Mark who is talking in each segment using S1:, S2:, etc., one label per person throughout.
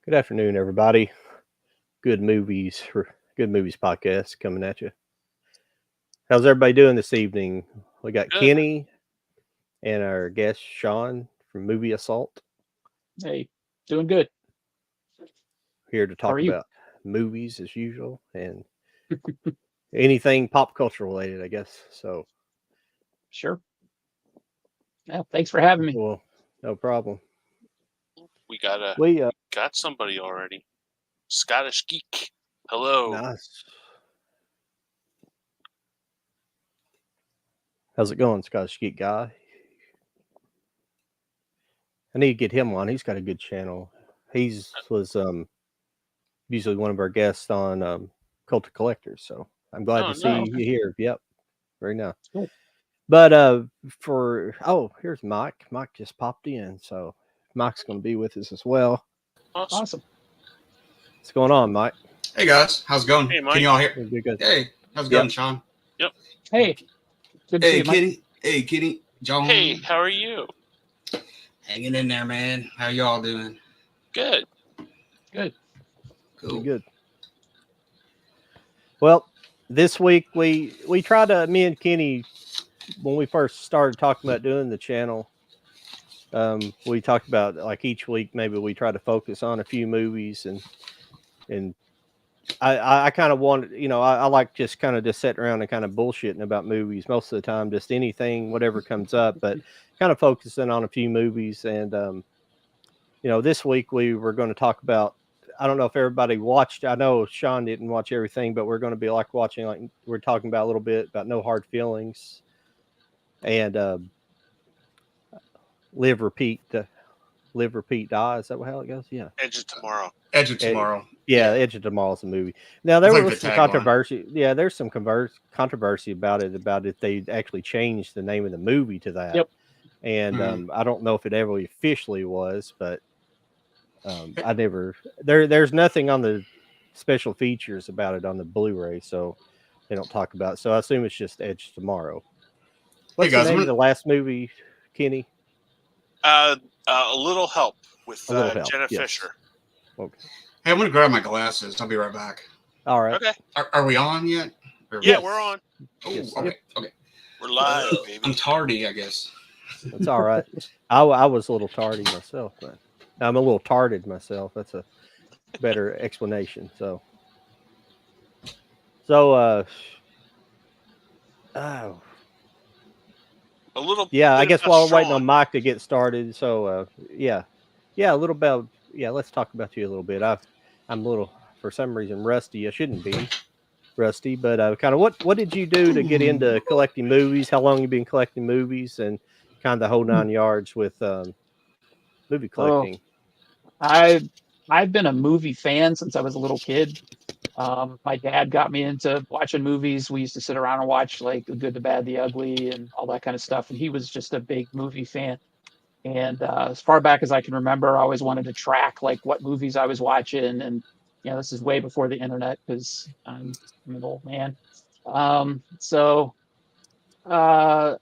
S1: Good afternoon, everybody. Good movies for Good Movies podcast coming at you. How's everybody doing this evening? We got
S2: Good.
S1: Kenny and our guest Sean from Movieassault
S3: Hey, doing good.
S1: here to
S3: How are
S1: talk
S3: you?
S1: about movies as usual and anything pop culture related, I guess. So,
S3: Sure. Yeah, thanks for having me.
S1: well, no problem.
S2: We got a
S1: We
S2: got somebody already. Scottish Geek. Hello.
S1: nice. How's it going, Scottish Geek guy? I need to get him on. He's got a good channel. He's was usually one of our guests on Cult of Collectors. So I'm glad
S2: Oh,
S1: to
S2: no.
S1: see you here. Yep, very nice.
S3: Cool.
S1: But here's Mike. Mike just popped in, so Mike's going to be with us as well.
S2: Awesome.
S1: What's going on, Mike?
S4: Hey guys, how's it going?
S2: Hey, Mike.
S4: Can you all hear?
S1: We're good.
S4: Hey, how's it
S1: Yep.
S4: going, Sean?
S3: Hey, good to see
S4: Hey,
S3: you, Mike.
S4: Kitty. Hey, Kitty. John.
S2: Hey, how are you?
S4: Hanging in there, man. How y'all doing?
S2: Good.
S3: Good.
S4: Cool.
S1: Pretty good. Well, this week we tried to, me and Kenny, when we first started talking about doing the channel, we talked about like each week maybe we try to focus on a few movies and I kind of wanted, I like just kind of just sitting around and kind of bullshitting about movies most of the time, just anything, whatever comes up, but kind of focusing on a few movies. And, this week we were going to talk about, I don't know if everybody watched, I know Sean didn't watch everything, but we're going to be watching, we're talking about a little bit about No Hard Feelings and Live, Repeat, Die. Is that how it goes? Yeah.
S2: Edge of Tomorrow.
S4: Edge of Tomorrow.
S1: Yeah, Edge of Tomorrow is a movie. Now there
S4: It's like
S1: was
S4: the
S1: some
S4: tagline.
S1: controversy. Yeah, there's some controversy about if they actually changed the name of the movie to that.
S3: Yep.
S1: And I don't know if it ever officially was, but I never. There's nothing on the special features about it on the Blu-ray, so they don't talk about it. So I assume it's just Edge of Tomorrow. What's
S4: guys,
S1: the name
S4: I'm
S1: of the last movie, Kenny?
S2: A Little Help with
S1: A Little Help,
S2: Jenna
S1: yes.
S2: Fisher.
S1: Okay.
S4: Hey, I'm gonna grab my glasses. I'll be right back.
S1: All right.
S2: Okay.
S4: Are we on yet? Or-
S2: Yeah,
S1: Yes.
S2: we're on.
S4: Oh,
S1: Yes, sir.
S4: okay.
S2: We're live, baby.
S4: I'm tardy, I guess.
S1: That's all right. I was a little tardy myself, but I'm a little tarded myself. That's a better explanation. So, oh,
S2: A little.
S1: yeah. I
S2: bit
S1: guess
S2: about
S1: while we're waiting
S2: Sean.
S1: on Mike to get started, so yeah, a little bit. Yeah, let's talk about you a little bit. I'm a little, for some reason, rusty. I shouldn't be rusty, but kind of what did you do to get into collecting movies? How long you been collecting movies, and kind of the whole 9 yards with movie collecting?
S3: I've been a movie fan since I was a little kid. My dad got me into watching movies. We used to sit around and watch like The Good, the Bad, the Ugly, and all that kind of stuff. And he was just a big movie fan. And as far back as I can remember, I always wanted to track like what movies I was watching. And this is way before the internet because I'm an old man. So uh,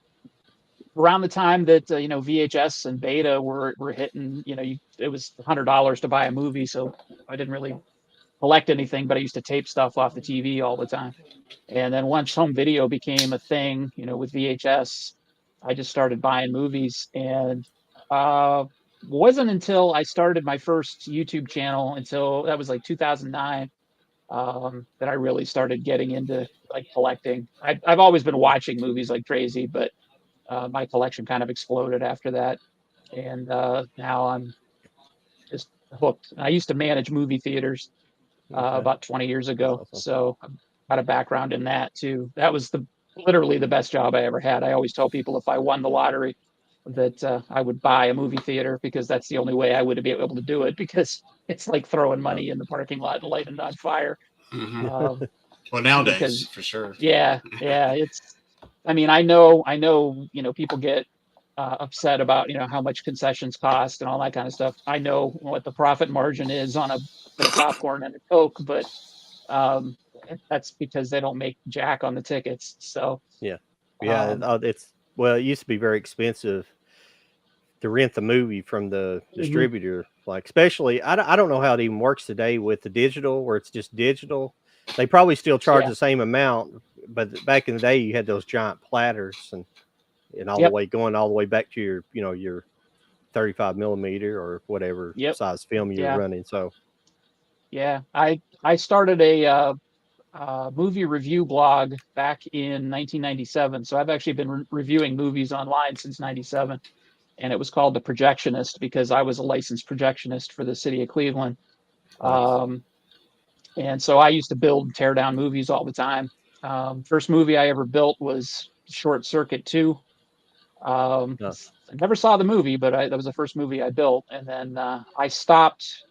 S3: around the time that VHS and Beta were hitting, it was $100 to buy a movie, so I didn't really collect anything, but I used to tape stuff off the TV all the time. And then once home video became a thing, with VHS, I just started buying movies. And wasn't until I started my first YouTube channel until that was like 2009 that I really started getting into like collecting. I've always been watching movies like crazy, but my collection kind of exploded after that. And now I'm just hooked. I used to manage movie theaters
S1: Okay.
S3: about 20 years ago.
S1: Awesome.
S3: So I've got a background in that too. That was literally the best job I ever had. I always tell people if I won the lottery that I would buy a movie theater because that's the only way I would be able to do it, because it's like throwing money in the parking lot and lighting it on fire.
S4: Mhm. Well, nowadays,
S3: because-
S4: for sure.
S3: Yeah. I mean, I know, people get upset about, how much concessions cost and all that kind of stuff. I know what the profit margin is on a bit of popcorn and a Coke, but that's because they don't make jack on the tickets. So
S1: Yeah.
S3: um,
S1: It used to be very expensive to rent the movie from the
S3: Mhm.
S1: distributor. Like, especially, I don't know how it even works today with the digital, where it's just digital. They probably still charge
S3: Yeah.
S1: the same amount, but back in the day, you had those giant platters and all the
S3: Yep.
S1: way going all the way back to your, your 35 millimeter or whatever
S3: Yep.
S1: size film you're
S3: Yeah.
S1: running. So,
S3: Yeah. I started a movie review blog back in 1997. So I've actually been reviewing movies online since 97. And it was called The Projectionist because I was a licensed projectionist for the city of Cleveland.
S1: nice.
S3: And so I used to build and tear down movies all the time. First movie I ever built was Short Circuit 2.
S1: No,
S3: I never saw the movie, but that was the first movie I built. And then I stopped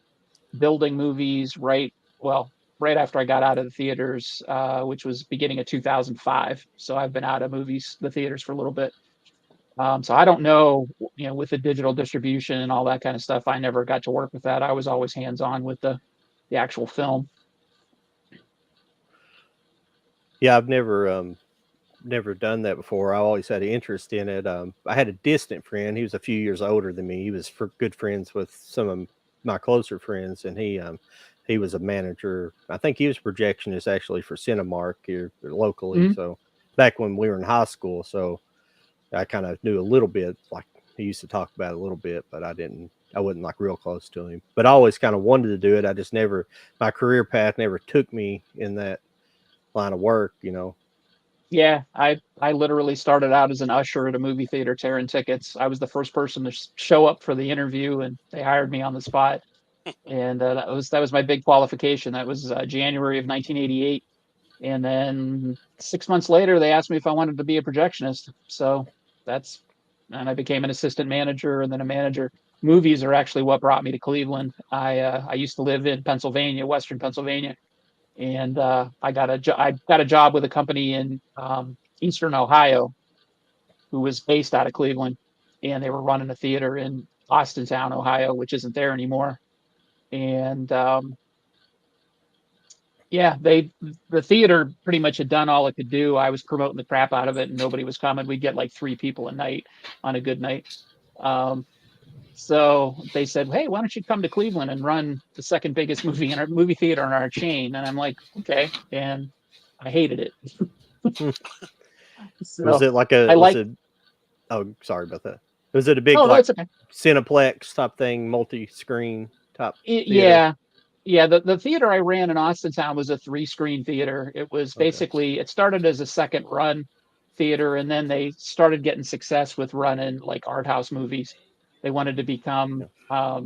S3: building movies right after I got out of the theaters, which was beginning of 2005. So I've been out of the theaters for a little bit. So I don't know, with the digital distribution and all that kind of stuff, I never got to work with that. I was always hands on with the actual film.
S1: yeah, I've never done that before. I always had an interest in it. I had a distant friend. He was a few years older than me. He was good friends with some of my closer friends, and he was a manager. I think he was a projectionist actually for Cinemark here locally.
S3: Mhm.
S1: So back when we were in high school, so I kind of knew a little bit. Like he used to talk about it a little bit, but I didn't. I wasn't like real close to him. But I always kind of wanted to do it. I just never. My career path never took me in that line of work.
S3: Yeah, I literally started out as an usher at a movie theater tearing tickets. I was the first person to show up for the interview, and they hired me on the spot. And that was my big qualification. That was January of 1988. And then 6 months later, they asked me if I wanted to be a projectionist. So and I became an assistant manager and then a manager. Movies are actually what brought me to Cleveland. I used to live in Pennsylvania, Western Pennsylvania, and I got a job with a company in Eastern Ohio who was based out of Cleveland, and they were running a theater in Austintown, Ohio, which isn't there anymore. And yeah, the theater pretty much had done all it could do. I was promoting the crap out of it, and nobody was coming. We'd get like 3 people a night on a good night. Um, so they said, "Hey, why don't you come to Cleveland and run the second biggest movie theater in our chain?" And I'm like, "Okay," and I hated it.
S1: Hmm. Was
S3: So
S1: it like
S3: I
S1: was
S3: like,
S1: it? Oh, sorry about that. Was it a big
S3: oh no,
S1: like
S3: it's okay.
S1: Cineplex type thing, multi-screen type theater?
S3: Yeah, yeah. The theater I ran in Austintown was a 3-screen theater. It was
S1: Okay.
S3: basically it started as a second run theater, and then they started getting success with running like art house movies. They wanted to become
S1: Yeah.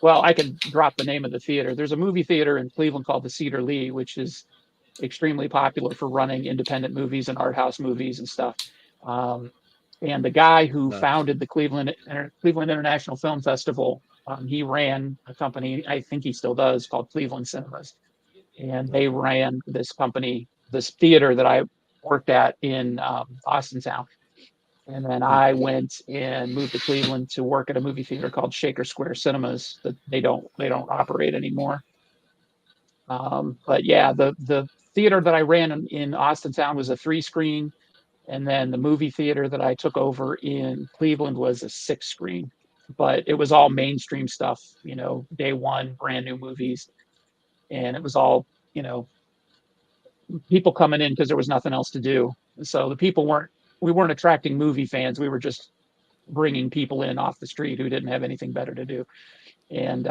S3: well, I can drop the name of the theater. There's a movie theater in Cleveland called the Cedar Lee, which is extremely popular for running independent movies and art house movies and stuff. Um, and the guy who
S1: Nice.
S3: founded the Cleveland International Film Festival, he ran a company. I think he still does, called Cleveland Cinemas, and they
S1: Okay.
S3: ran this theater that I worked at in Austintown. And then
S1: Hmm.
S3: I went and moved to Cleveland to work at a movie theater called Shaker Square Cinemas that they don't operate anymore. But yeah, the theater that I ran in Austintown was a 3-screen, and then the movie theater that I took over in Cleveland was a 6-screen. But it was all mainstream stuff, day one, brand new movies, and it was all you know people coming in because there was nothing else to do. So we weren't attracting movie fans. We were just bringing people in off the street who didn't have anything better to do. And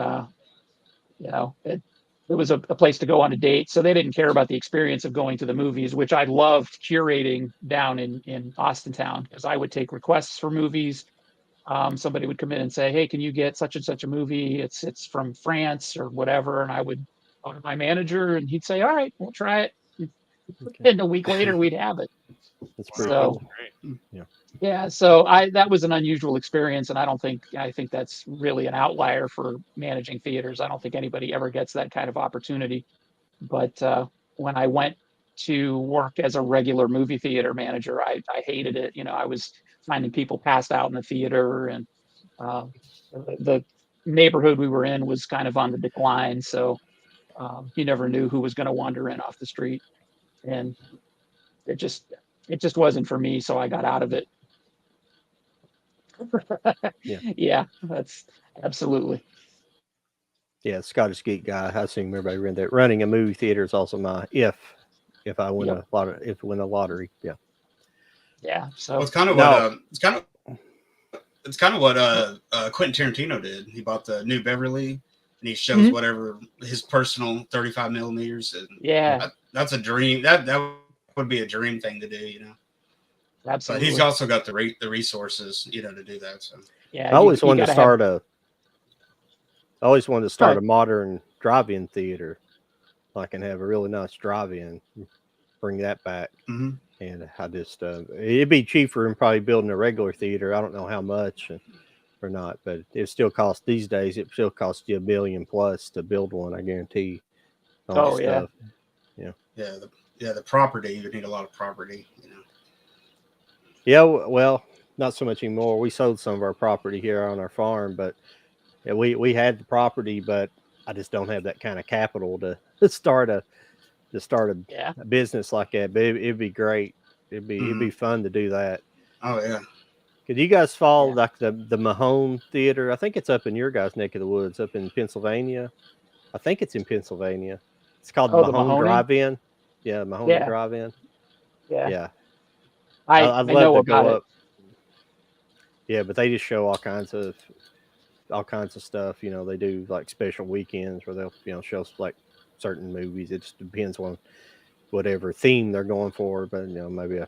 S3: it was a place to go on a date. So they didn't care about the experience of going to the movies, which I loved curating down in Austintown because I would take requests for movies. Somebody would come in and say, "Hey, can you get such and such a movie? It's from France or whatever," and I would go to my manager, and he'd say, "All right, we'll try it."
S1: Okay.
S3: And a week later, we'd have it.
S1: That's pretty
S2: Wow,
S3: So
S1: cool.
S2: that's
S1: Yeah.
S3: yeah, so that was an unusual experience, and I think that's really an outlier for managing theaters. I don't think anybody ever gets that kind of opportunity. But when I went to work as a regular movie theater manager, I hated it. I was finding people passed out in the theater, and um, the neighborhood we were in was kind of on the decline, so you never knew who was going to wander in off the street, and it just it just wasn't for me. So I got out of it. Yeah, that's absolutely.
S1: Yeah, Scottish Geek guy. I assume everybody read that. Running a movie theater is also my if I win
S3: Yep.
S1: a lot of if I win a lottery. Yeah.
S3: Yeah.
S4: Well,
S3: So
S4: it's kind of
S1: No.
S4: what it's kind of what Quentin Tarantino did. He bought the New Beverly, and he shows
S3: Mhm.
S4: whatever his personal 35 millimeters, and
S3: yeah,
S4: that's a dream. That would be a dream thing to do, you know. But he's
S3: absolutely.
S4: also got the resources, you know, to do that. So
S3: Yeah,
S1: I always
S3: you
S1: wanted
S3: got
S1: to
S3: to have.
S1: start a I always wanted to start
S3: Right.
S1: a modern drive-in theater. I can have a really nice drive-in. Bring that back.
S4: mm-hmm.
S1: And I just it'd be cheaper than probably building a regular theater. I don't know how much or not, but it still costs these days. It still costs you $1 billion plus to build one. I guarantee. All that
S3: Oh yeah.
S1: stuff. Yeah.
S4: The property, you would need a lot of property, you know.
S1: Yeah. Well, not so much anymore. We sold some of our property here on our farm, but yeah, we had the property, but I just don't have that kind of capital to start a
S3: Yeah.
S1: a business like that. But it'd be great. It'd
S4: Mm-hmm.
S1: be fun to do that.
S4: Oh yeah.
S1: Could you guys follow
S3: Yeah.
S1: like the Mahone Theater? I think it's up in your guys' neck of the woods, up in Pennsylvania. I think it's in Pennsylvania. It's called the
S3: Oh, the
S1: Mahone
S3: Mahoney.
S1: Drive-In. Yeah, Mahoney
S3: Yeah.
S1: Drive-In.
S3: Yeah.
S1: Yeah,
S3: I
S1: I'd love
S3: know
S1: to
S3: about
S1: go
S3: it.
S1: up. Yeah, but they just show all kinds of stuff. You know, they do like special weekends where they'll show like certain movies. It just depends on whatever theme they're going for. But maybe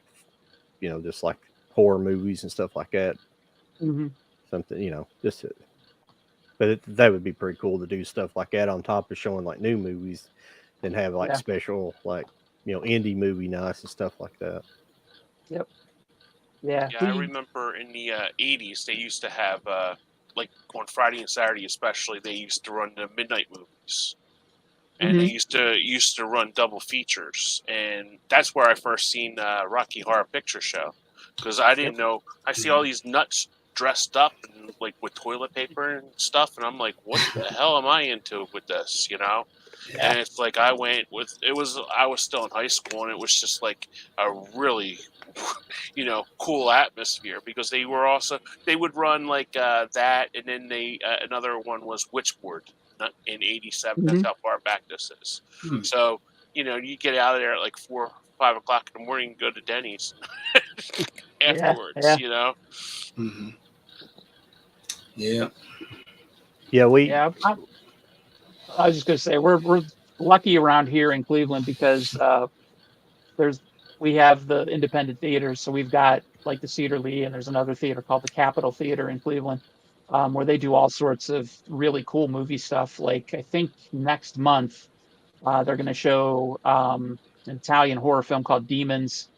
S1: just like horror movies and stuff like that.
S3: Hmm.
S1: Something just. But that would be pretty cool to do stuff like that on top of showing like new movies, and have like
S3: Yeah.
S1: special like indie movie nights and stuff like that.
S3: Yep. Yeah.
S2: Yeah, I remember in the 80s they used to have like on Friday and Saturday especially they used to run the midnight movies. And they
S3: Mhm.
S2: used to run double features, and that's where I first seen Rocky Horror Picture Show, because I didn't know. I see all these nuts dressed up and like with toilet paper and stuff, and I'm like, what the hell am I into with this, you know?
S3: Yeah.
S2: And it's like I went with I was still in high school, and it was just like a really cool atmosphere, because they would run like that, and then they another one was Witchboard in '87. That's
S3: Hmm.
S2: how far back this is.
S4: Hmm.
S2: So you get out of there at like 4 or 5 o'clock in the morning and go to Denny's afterwards.
S3: Yeah.
S4: Mm-hmm. Yeah.
S1: Yeah,
S3: Yeah. I was just gonna say we're lucky around here in Cleveland because there's we have the independent theaters, so we've got like the Cedar Lee, and there's another theater called the Capitol Theater in Cleveland, where they do all sorts of really cool movie stuff. Like I think next month they're going to show an Italian horror film called Demons,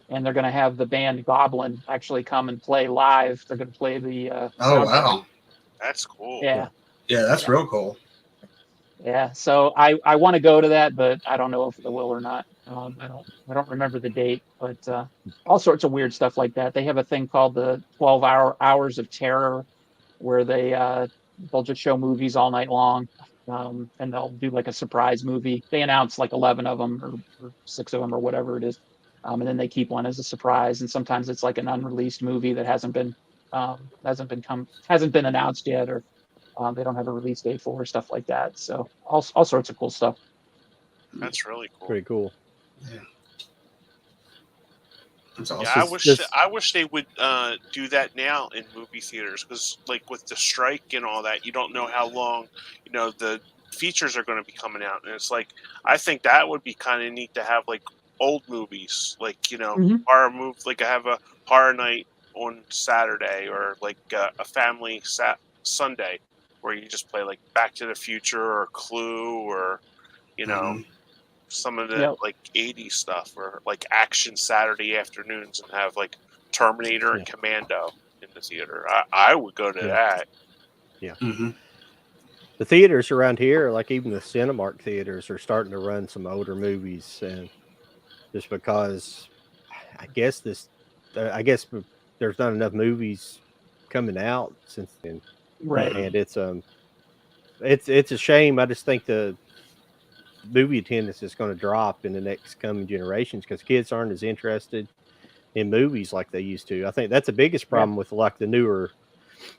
S3: and they're going to have the band Goblin actually come and play live. They're going to play the
S4: Oh
S3: soundtrack.
S4: wow.
S2: That's cool.
S3: Yeah.
S4: Yeah, that's
S3: Yeah.
S4: real cool.
S3: Yeah, so I want to go to that, but I don't know if I will or not. I don't remember the date, but all sorts of weird stuff like that. They have a thing called the 12 hours of terror, where they'll just show movies all night long, and they'll do like a surprise movie. They announce like 11 of them or 6 of them or whatever it is, and then they keep one as a surprise. And sometimes it's like an unreleased movie that hasn't been announced yet, or they don't have a release date for, stuff like that. So all sorts of cool stuff.
S2: That's really cool.
S1: pretty cool.
S4: Yeah. That's awesome.
S2: Yeah, I wish they would do that now in movie theaters, because like with the strike and all that, you don't know how long the features are going to be coming out, and it's like I think that would be kind of neat to have like old movies, like
S3: Mhm.
S2: horror movie, like I have a horror night on Saturday, or like a family Sunday where you just play like Back to the Future or Clue, or
S4: Mhm.
S2: some of the
S3: Yep.
S2: like 80s stuff, or like action Saturday afternoons, and have like Terminator and Commando in the theater. I would go to that.
S4: Mm-hmm.
S1: The theaters around here, like even the Cinemark theaters, are starting to run some older movies, and just because I guess there's not enough movies coming out since then,
S3: Right.
S1: and it's a shame. I just think the movie attendance is going to drop in the next coming generations because kids aren't as interested in movies like they used to. I think that's the biggest problem with like the newer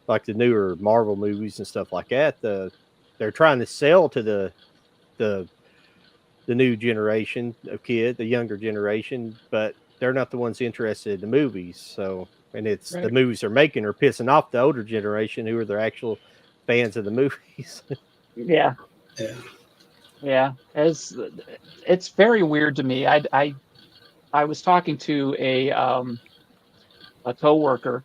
S1: like the newer Marvel movies and stuff like that. They're trying to sell to the new generation of kid, the younger generation, but they're not the ones interested in the movies. So, and it's the
S3: Right.
S1: movies they're making are pissing off the older generation who are their actual fans of the movies.
S3: Yeah.
S4: Yeah.
S3: Yeah. It's very weird to me. I was talking to a coworker,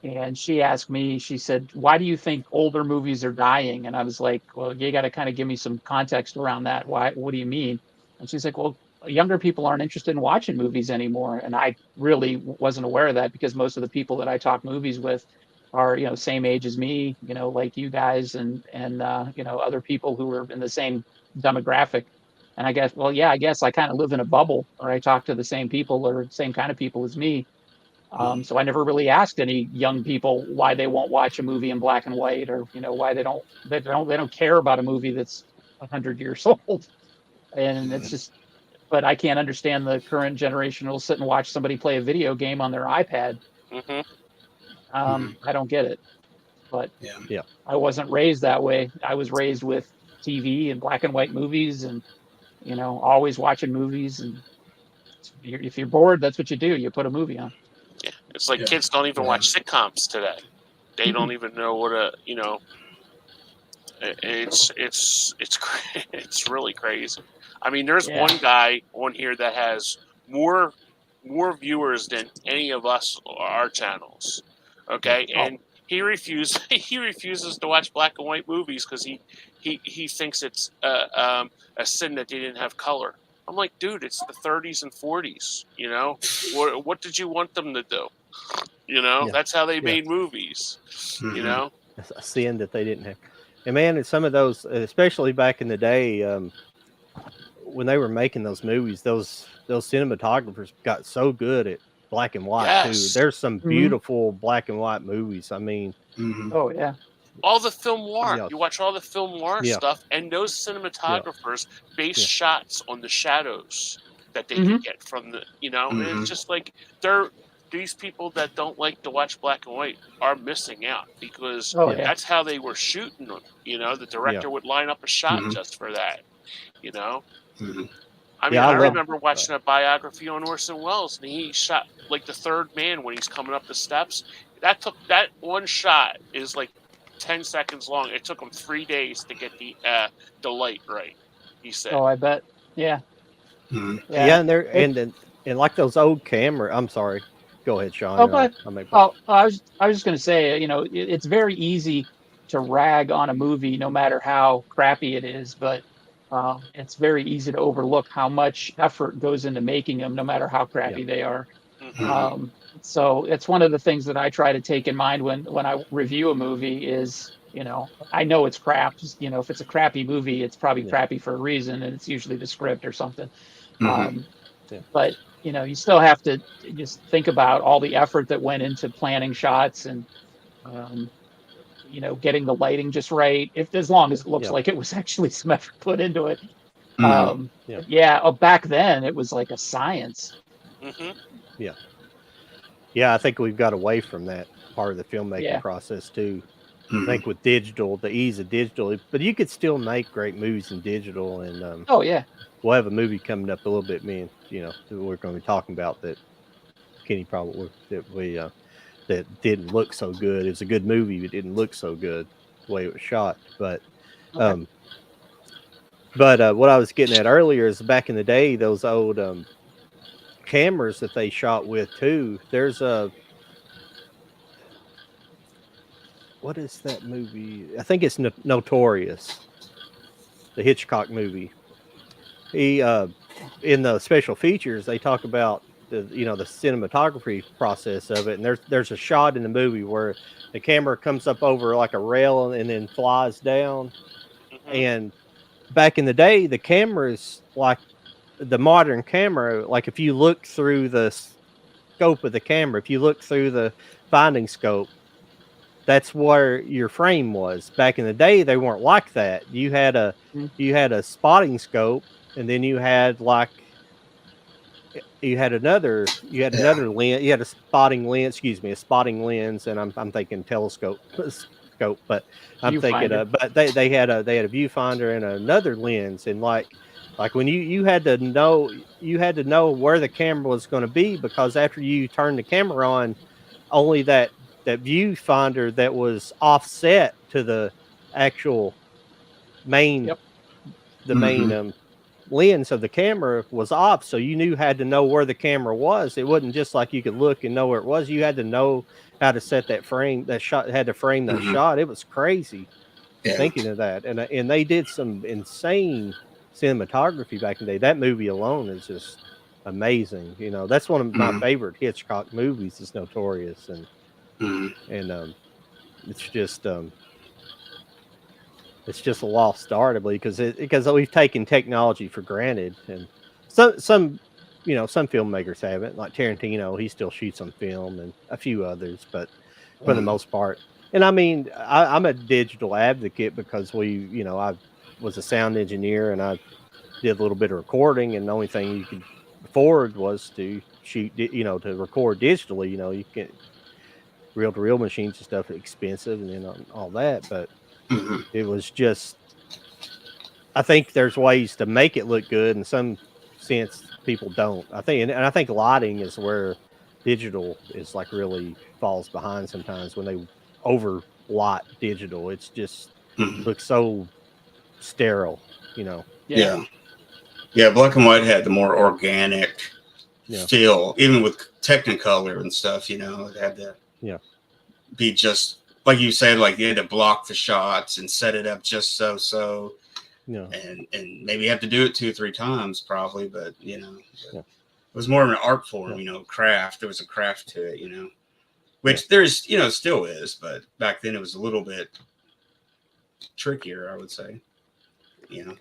S3: and she asked me, she said, "Why do you think older movies are dying?" And I was like, "Well, you got to kind of give me some context around that. Why? What do you mean?" And she's like, "Well, younger people aren't interested in watching movies anymore." And I really wasn't aware of that, because most of the people that I talk movies with are, same age as me, like you guys, and other people who are in the same demographic. And I guess, well, yeah, I guess I kind of live in a bubble, or I talk to the same people or same kind of people as me. So I never really asked any young people why they won't watch a movie in black and white, or why they don't care about a movie that's 100 years old. And it's just, but I can't understand the current generation who'll sit and watch somebody play a video game on their iPad.
S2: Hmm.
S3: I don't get it. But
S4: Yeah.
S3: I wasn't raised that way. I was raised with TV and black and white movies, and always watching movies. And if you're bored, that's what you do. You put a movie on.
S2: Yeah, it's like
S4: Yeah.
S2: kids don't even
S4: Yeah.
S2: watch sitcoms today. They don't even know what it's it's really crazy. I mean, there's
S3: Yeah.
S2: one guy on here that has more viewers than any of us our channels. Okay,
S3: Oh.
S2: and he refuses to watch black and white movies because he thinks it's a sin that they didn't have color. I'm like, dude, it's the 30s and 40s. What did you want them to do?
S1: Yeah.
S2: That's how they
S1: Yeah.
S2: made movies.
S4: Mhm.
S1: A sin that they didn't have. And man, and some of those, especially back in the day, when they were making those movies, those cinematographers got so good at black and white too.
S2: Yes.
S1: There's some
S3: Mhm.
S1: beautiful black and white movies. I mean,
S4: Mhm.
S3: Oh yeah.
S2: All the film noir.
S1: Yeah.
S2: You watch all the film noir
S1: Yeah.
S2: stuff, and those cinematographers base
S1: Yeah.
S2: shots on the shadows that they
S3: Mhm.
S2: can get from the, and
S4: Mhm.
S2: it's just like these people that don't like to watch black and white are missing out, because
S3: Oh
S1: Yeah.
S3: yeah.
S2: that's how they were shooting them. The director would line up a shot
S4: Mhm.
S2: just for that.
S4: Mhm.
S2: I mean,
S1: Yeah,
S2: I
S1: I love-
S2: remember watching a biography on Orson Welles, and he shot like the third man when he's coming up the steps. That one shot is like 10 seconds long. It took him 3 days to get the light right. He said,
S3: Oh, I bet. Yeah.
S4: Mhm.
S1: Yeah, and they're
S3: It-
S1: and like those old camera. I'm sorry. Go ahead, Sean.
S3: oh,
S1: and
S3: but
S1: I'll make.
S3: I was just going to say, it's very easy to rag on a movie, no matter how crappy it is, but it's very easy to overlook how much effort goes into making them, no matter how crappy they are.
S2: Mhm.
S3: So it's one of the things that I try to take in mind when I review a movie is, I know it's crap. If it's a crappy movie, it's probably
S1: Yeah.
S3: crappy for a reason, and it's usually the script or something.
S4: Mhm.
S3: Um, but you still have to just think about all the effort that went into planning shots, and um, getting the lighting just right. If As long as it looks
S1: Yeah.
S3: like it was actually some effort put into it.
S4: Mhm.
S1: Yeah.
S3: Yeah. Back then it was like a science.
S2: Mhm.
S1: Yeah, I think we've got away from that part of the filmmaking
S3: Yeah.
S1: process too. I
S4: Mhm.
S1: think with digital, the ease of digital, but you could still make great movies in digital. And
S3: Oh yeah.
S1: we'll have a movie coming up a little bit. Me and that we're going to be talking about that Kenny probably that didn't look so good. It's a good movie, but it didn't look so good the way it was shot. But
S3: Okay.
S1: what I was getting at earlier is back in the day, those old cameras that they shot with too. There's a what is that movie? I think it's Notorious, the Hitchcock movie. He in the special features they talk about the cinematography process of it, and there's a shot in the movie where the camera comes up over like a rail and then flies down.
S2: Mhm.
S1: And back in the day, the cameras, like the modern camera, like if you look through the scope of the camera, if you look through the finding scope, that's where your frame was. Back in the day, they weren't like that. You had a
S3: Mhm.
S1: spotting scope, and then you had like you had another lens. You had a spotting lens, and I'm thinking telescope scope, but I'm thinking
S3: Viewfinder.
S1: but they had a viewfinder and another lens, and like when you had to know where the camera was going to be, because after you turn the camera on, only that viewfinder that was offset to the actual main
S3: Yep.
S1: the main
S4: Mhm.
S1: lens of the camera was off, so you had to know where the camera was. It wasn't just like you could look and know where it was. You had to know how to set that shot, had to frame that
S4: Mhm.
S1: shot. It was crazy
S4: Yeah.
S1: thinking of that, and they did some insane cinematography back in the day. That movie alone is just amazing. That's one of my
S4: Mhm.
S1: favorite Hitchcock movies, is Notorious,
S4: Mhm.
S1: and it's just it's just a lost art, I believe, because we've taken technology for granted, and some some filmmakers haven't, like Tarantino. He still shoots on film, and a few others, but for the
S4: Mhm.
S1: most part. And I mean, I'm a digital advocate because I was a sound engineer, and I did a little bit of recording, and the only thing you could afford was to to record digitally. You can reel to reel machines and stuff are expensive, and then all that, but
S4: Mhm.
S1: it was just, I think there's ways to make it look good. In some sense, people don't. I think, and I think lighting is where digital is like really falls behind sometimes when they over light digital. It's just
S4: Mhm.
S1: looks so sterile, you know.
S3: Yeah.
S4: Yeah. Yeah. Black and white had the more organic
S1: Yeah,
S4: feel, even with Technicolor and stuff. It had to
S1: yeah,
S4: be just like you said. Like you had to block the shots and set it up just so,
S1: yeah,
S4: and maybe you have to do it 2 or 3 times probably, but
S1: yeah,
S4: it was more of an art
S1: yeah,
S4: form. Craft. There was a craft to it.
S1: yeah.
S4: Which there's still is, but back then it was a little bit trickier, I would say. You know,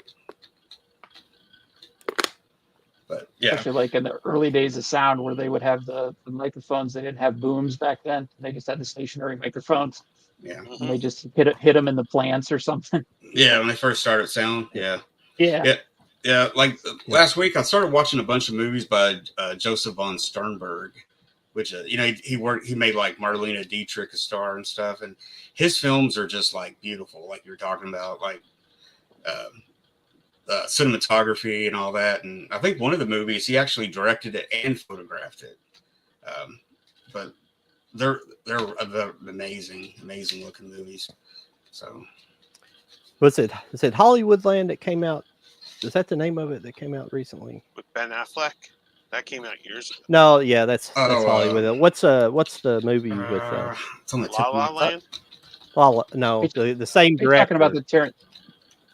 S4: but yeah.
S3: Especially like in the early days of sound where they would have the microphones. They didn't have booms back then. They just had the stationary microphones,
S4: Yeah.
S3: and
S2: Hmm.
S3: they just hit them in the plants or something.
S4: Yeah, when they first started sound,
S1: Yeah.
S4: yeah.
S3: Yeah.
S4: Yeah. Yeah, like
S1: Yeah.
S4: last week I started watching a bunch of movies by Joseph von Sternberg, which he made like Marlena Dietrich a star and stuff, and his films are just like beautiful, like you're talking about, like um, cinematography and all that. And I think one of the movies he actually directed it and photographed it. Um, but they're amazing looking movies. So
S1: Is it Hollywoodland that came out? Is that the name of it that came out recently?
S2: With Ben Affleck, that came out years ago.
S1: No, yeah, that's
S4: oh
S1: Hollywood. What's the movie with
S4: it's on the
S2: La
S4: tip of
S2: La
S4: my
S2: Land.
S1: No,
S3: Are
S1: the same
S3: you talking about
S1: director.
S3: the Terrence?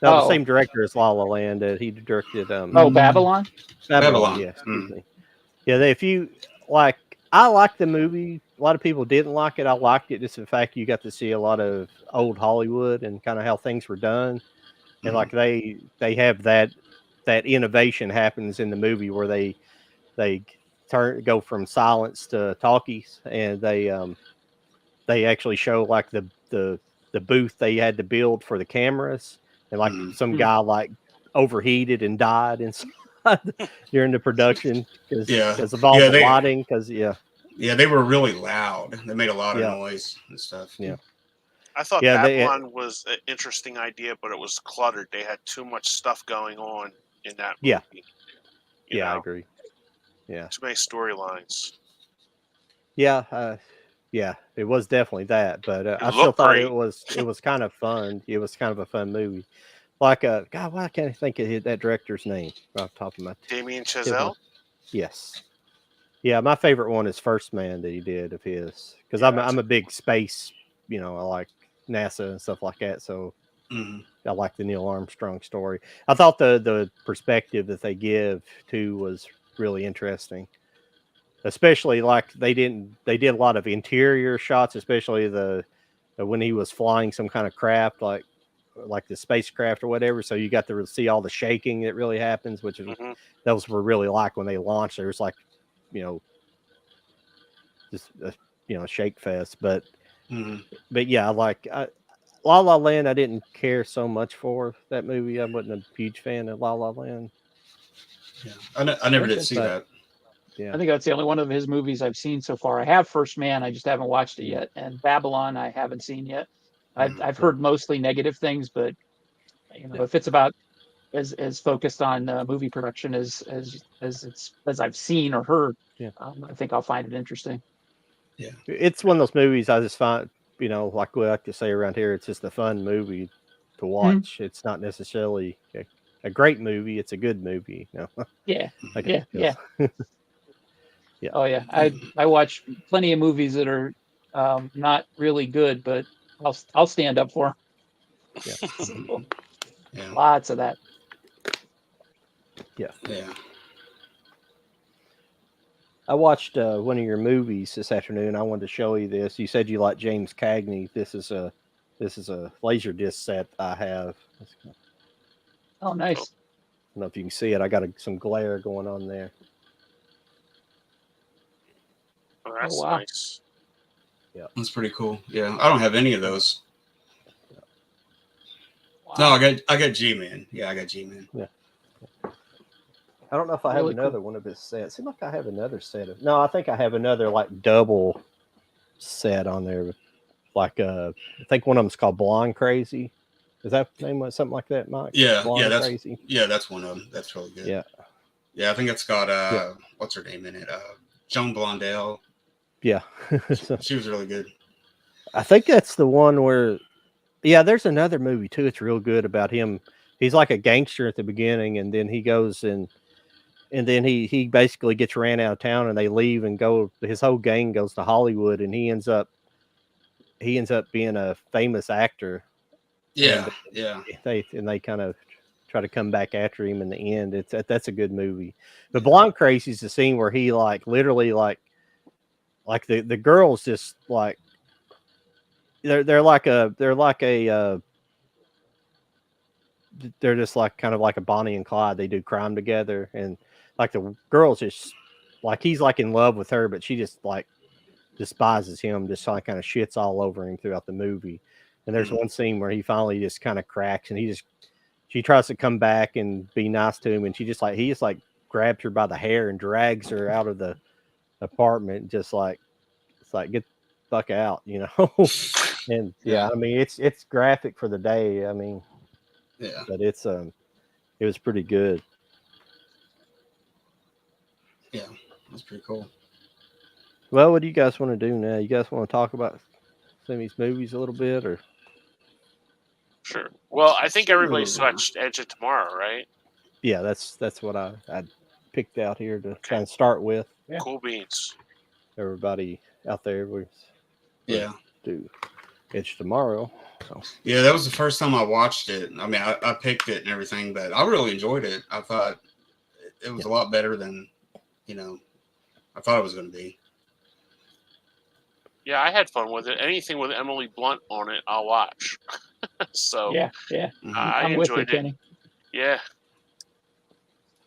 S1: No, the
S3: Oh,
S1: same director as La La Land. He directed
S3: oh, Babylon.
S1: Babylon.
S4: Babylon.
S1: Yeah, excuse me. Yeah, if you like, I like the movie. A lot of people didn't like it. I liked it just the fact you got to see a lot of old Hollywood and kind of how things were done, and
S4: Mhm.
S1: like they have that innovation happens in the movie where they go from silence to talkies, and they actually show like the booth they had to build for the cameras, and like
S4: Mhm.
S1: some
S3: Hmm.
S1: guy like overheated and died inside during the production
S4: Yeah,
S1: because of all
S4: yeah,
S1: the lighting. Because
S4: they were really loud. They made a lot of
S1: yeah,
S4: noise and stuff.
S1: yeah,
S2: I thought
S1: yeah.
S2: Babylon was an interesting idea, but it was cluttered. They had too much stuff going on in that
S1: Yeah,
S2: movie. You
S1: yeah, I
S2: know,
S1: agree. Yeah,
S2: too many storylines.
S1: yeah, yeah. It was definitely that, but
S2: It
S1: I still
S2: looked
S1: thought
S2: great.
S1: it was kind of fun. It was kind of a fun movie. Like God, why can't I think of that director's name off the top of my
S2: Damien
S1: tip of my
S2: Chazelle.
S1: yes. Yeah, my favorite one is First Man that he did of his, because
S2: Yeah, that's
S1: I'm
S2: a
S1: a big space, I like NASA and stuff like that. So
S4: Mhm.
S1: I like the Neil Armstrong story. I thought the perspective that they give to was really interesting, especially like they did a lot of interior shots, especially the when he was flying some kind of craft like the spacecraft or whatever. So you got to see all the shaking that really happens, which is
S2: hmm
S1: those were really like when they launched. There's like you know just shake fest,
S4: Mhm.
S1: but yeah, La La Land. I didn't care so much for that movie. I wasn't a huge fan of La La Land,
S4: Yeah, I never did
S3: Interesting.
S4: see
S1: but
S4: that.
S3: I think that's the only one of his movies I've seen so far. I have First Man, I just haven't watched it yet, and Babylon I haven't seen yet. I've heard mostly negative things, but if it's about as focused on movie production as I've seen or heard, I think I'll find it interesting.
S4: Yeah,
S1: it's one of those movies I just find, like we like to say around here, it's just a fun movie to watch. It's not necessarily a great movie; it's a good movie.
S3: Yeah,
S1: Okay.
S3: yeah.
S1: Yeah.
S3: Oh yeah, I watch plenty of movies that are not really good, but I'll stand up for 'em.
S1: Yeah.
S3: So,
S4: yeah,
S3: lots of that.
S1: Yeah.
S4: yeah.
S1: I watched one of your movies this afternoon. I wanted to show you this. You said you like James Cagney. This is a laser disc set I have. I
S3: Oh, nice.
S1: don't know if you can see it. I got some glare going on there.
S2: Oh, that's
S3: wow.
S2: nice.
S4: That's pretty cool. Yeah, I don't have any of those.
S3: Wow.
S4: No, I got G-Man. Yeah, I got G-Man.
S1: Yeah. I don't know if I have
S3: Really
S1: another
S3: cool.
S1: one of his sets. Seems like I have another set of. No, I think I have another like double set on there. Like I think one of them's called Blonde Crazy. Is that the name of something like that, Mike?
S4: Yeah,
S1: Blonde Crazy.
S4: That's one of them. That's really good.
S1: Yeah.
S4: Yeah, I think it's got what's her name in it? Joan Blondell.
S1: Yeah.
S4: She was really good.
S1: I think that's the one where, there's another movie too. It's real good about him. He's like a gangster at the beginning, and then he goes and then he basically gets ran out of town, and they leave and go. His whole gang goes to Hollywood, and he ends up being a famous actor.
S4: Yeah,
S1: and
S4: yeah.
S1: They kind of try to come back after him in the end. That's a good movie. But Blonde Crazy is the scene where he like literally like the girls just like they're just like kind of like a Bonnie and Clyde. They do crime together, and like the girls just like he's like in love with her, but she just like despises him, just like kind of shits all over him throughout the movie. And there's one scene where he finally just kind of cracks, and she tries to come back and be nice to him, and he just like grabs her by the hair and drags her out of the apartment, just like it's like get the fuck out, And I mean it's graphic for the day. I mean, but it was pretty good.
S4: Yeah, that's pretty cool.
S1: Well, what do you guys want to do now? You guys want to talk about some of these movies a little bit, or?
S2: Sure. Well, I think everybody's watched Edge of Tomorrow, right?
S1: Yeah, that's what I picked out here to kind of start with.
S3: Yeah.
S2: Cool beans.
S1: Everybody out there, we do Edge Tomorrow. So.
S4: Yeah, that was the first time I watched it. I mean, I picked it and everything, but I really enjoyed it. I thought it was a lot better than I thought it was going to be.
S2: Yeah, I had fun with it. Anything with Emily Blunt on it, I'll watch. So
S3: yeah.
S2: I
S3: I'm with you,
S2: enjoyed it.
S3: Kenny.
S2: Yeah.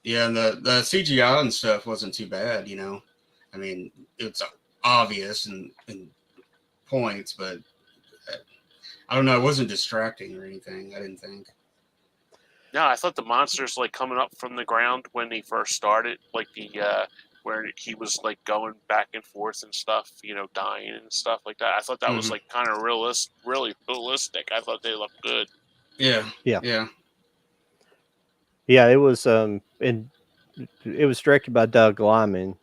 S4: Yeah, and the CGI and stuff wasn't too bad. I mean, it's obvious and points, but I don't know. It wasn't distracting or anything. I didn't think.
S2: No, I thought the monsters like coming up from the ground when he first started, like the where he was like going back and forth and stuff, dying and stuff like that. I thought that was like kind of really realistic. I thought they looked good.
S4: Yeah.
S1: It was and it was directed by Doug Liman,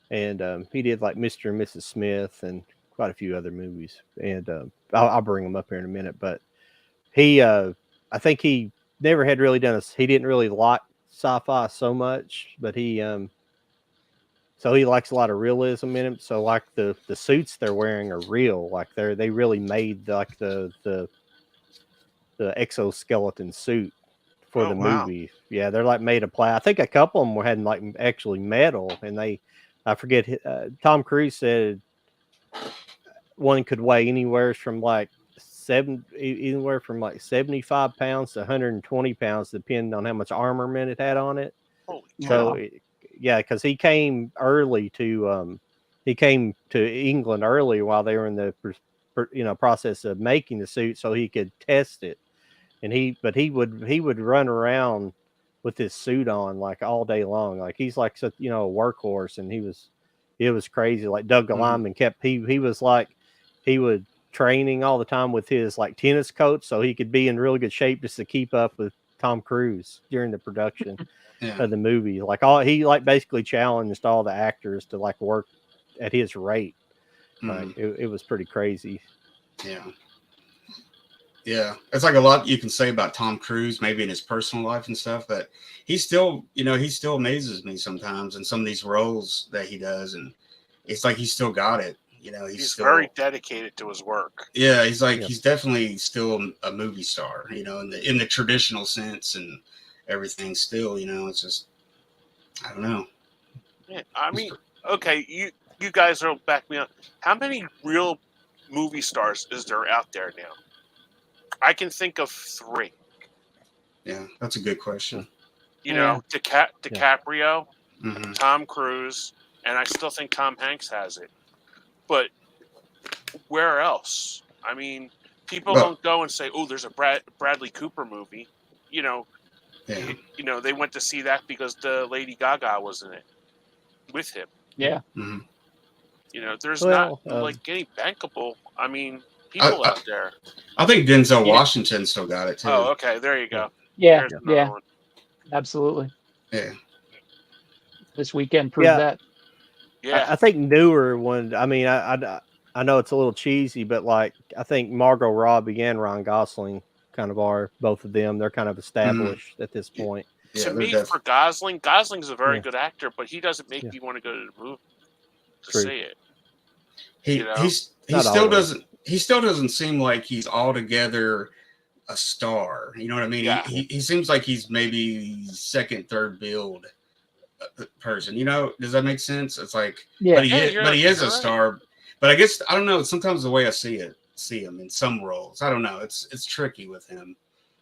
S1: and he did like Mr. and Mrs. Smith and quite a few other movies, and I'll bring them up here in a minute. But he, I think he never had really he didn't really like sci-fi so much, but so he likes a lot of realism in him. So like the suits they're wearing are real, like they really made like the exoskeleton suit for the movie. Yeah, they're like made of plastic. I think a couple of them had like actually metal, and I forget. Tom Cruise said one could weigh anywhere from like 75 pounds to 120 pounds, depending on how much armament it had on it.
S2: Holy
S1: So, because he came early to England early while they were in the process of making the suit, so he could test it. And he would run around with his suit on like all day long. Like he's like such, you know, a workhorse, and it was crazy. Like Doug the lineman he was like he would training all the time with his like tennis coach so he could be in really good shape just to keep up with Tom Cruise during the production of the movie. Like he like basically challenged all the actors to like work at his rate. Like it was pretty crazy.
S4: Yeah. Yeah. It's like a lot you can say about Tom Cruise, maybe in his personal life and stuff, but he still, you know, he still amazes me sometimes in some of these roles that he does. And it's like, he's still got it. You know, he's still
S2: very dedicated to his work.
S4: Yeah. He's like, he's definitely still a movie star, you know, in the traditional sense and everything still, you know, it's just, I don't know.
S2: Yeah, I mean, okay, you guys will back me up. How many real movie stars is there out there now? I can think of 3.
S4: Yeah, that's a good question.
S2: You know, DiCaprio, Tom Cruise, and I still think Tom Hanks has it. But where else? I mean, people don't go and say, "Oh, there's a Bradley Cooper movie." You know, you know, they went to see that because the Lady Gaga was in it with him.
S3: Yeah.
S2: You know, there's not like any bankable. I mean, people out there.
S4: I think Denzel Washington still got it too.
S2: Oh, okay, there you go.
S3: Yeah, absolutely.
S4: Yeah.
S3: This weekend proved that.
S2: Yeah,
S1: I think newer ones. I mean, I know it's a little cheesy, but like I think Margot Robbie and Ryan Gosling kind of are, both of them. They're kind of established at this point.
S2: Yeah, to me, for Gosling's a very good actor, but he doesn't make me want to go to the movie to see it.
S4: He still doesn't seem like he's altogether a star. You know what I mean? Yeah. He seems like he's maybe second, third build person. You know, does that make sense? It's like, but he is a star. But I guess I don't know. Sometimes the way I see him in some roles, I don't know. It's tricky with him.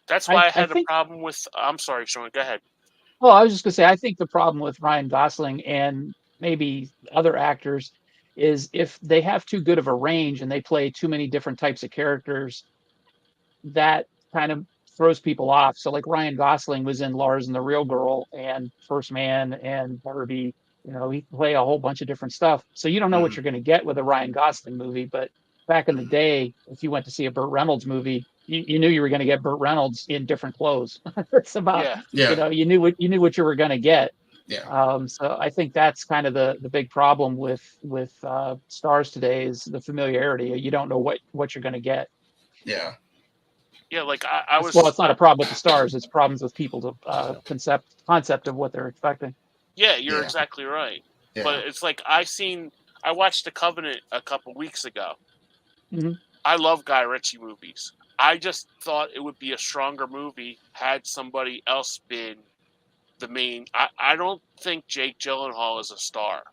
S2: That's why I had a problem with. I'm sorry, Sean. Go ahead.
S3: Well, I was just gonna say, I think the problem with Ryan Gosling and maybe other actors is if they have too good of a range and they play too many different types of characters, that kind of throws people off. So like Ryan Gosling was in Lars and the Real Girl and First Man and Barbie. You know, he can play a whole bunch of different stuff. So you don't know what you're going to get with a Ryan Gosling movie. But back in the day, if you went to see a Burt Reynolds movie, you knew you were going to get Burt Reynolds in different clothes. It's about, you know, you knew what you were going to get.
S4: Yeah.
S3: So I think that's kind of the big problem with stars today is the familiarity. You don't know what you're going to get.
S4: Yeah.
S2: Yeah, like I was.
S3: Well, it's not a problem with the stars; it's problems with people's concept of what they're expecting.
S2: Yeah, you're exactly right. Yeah. But it's like I watched The Covenant a couple weeks ago. I love Guy Ritchie movies. I just thought it would be a stronger movie had somebody else been the main. I don't think Jake Gyllenhaal is a star.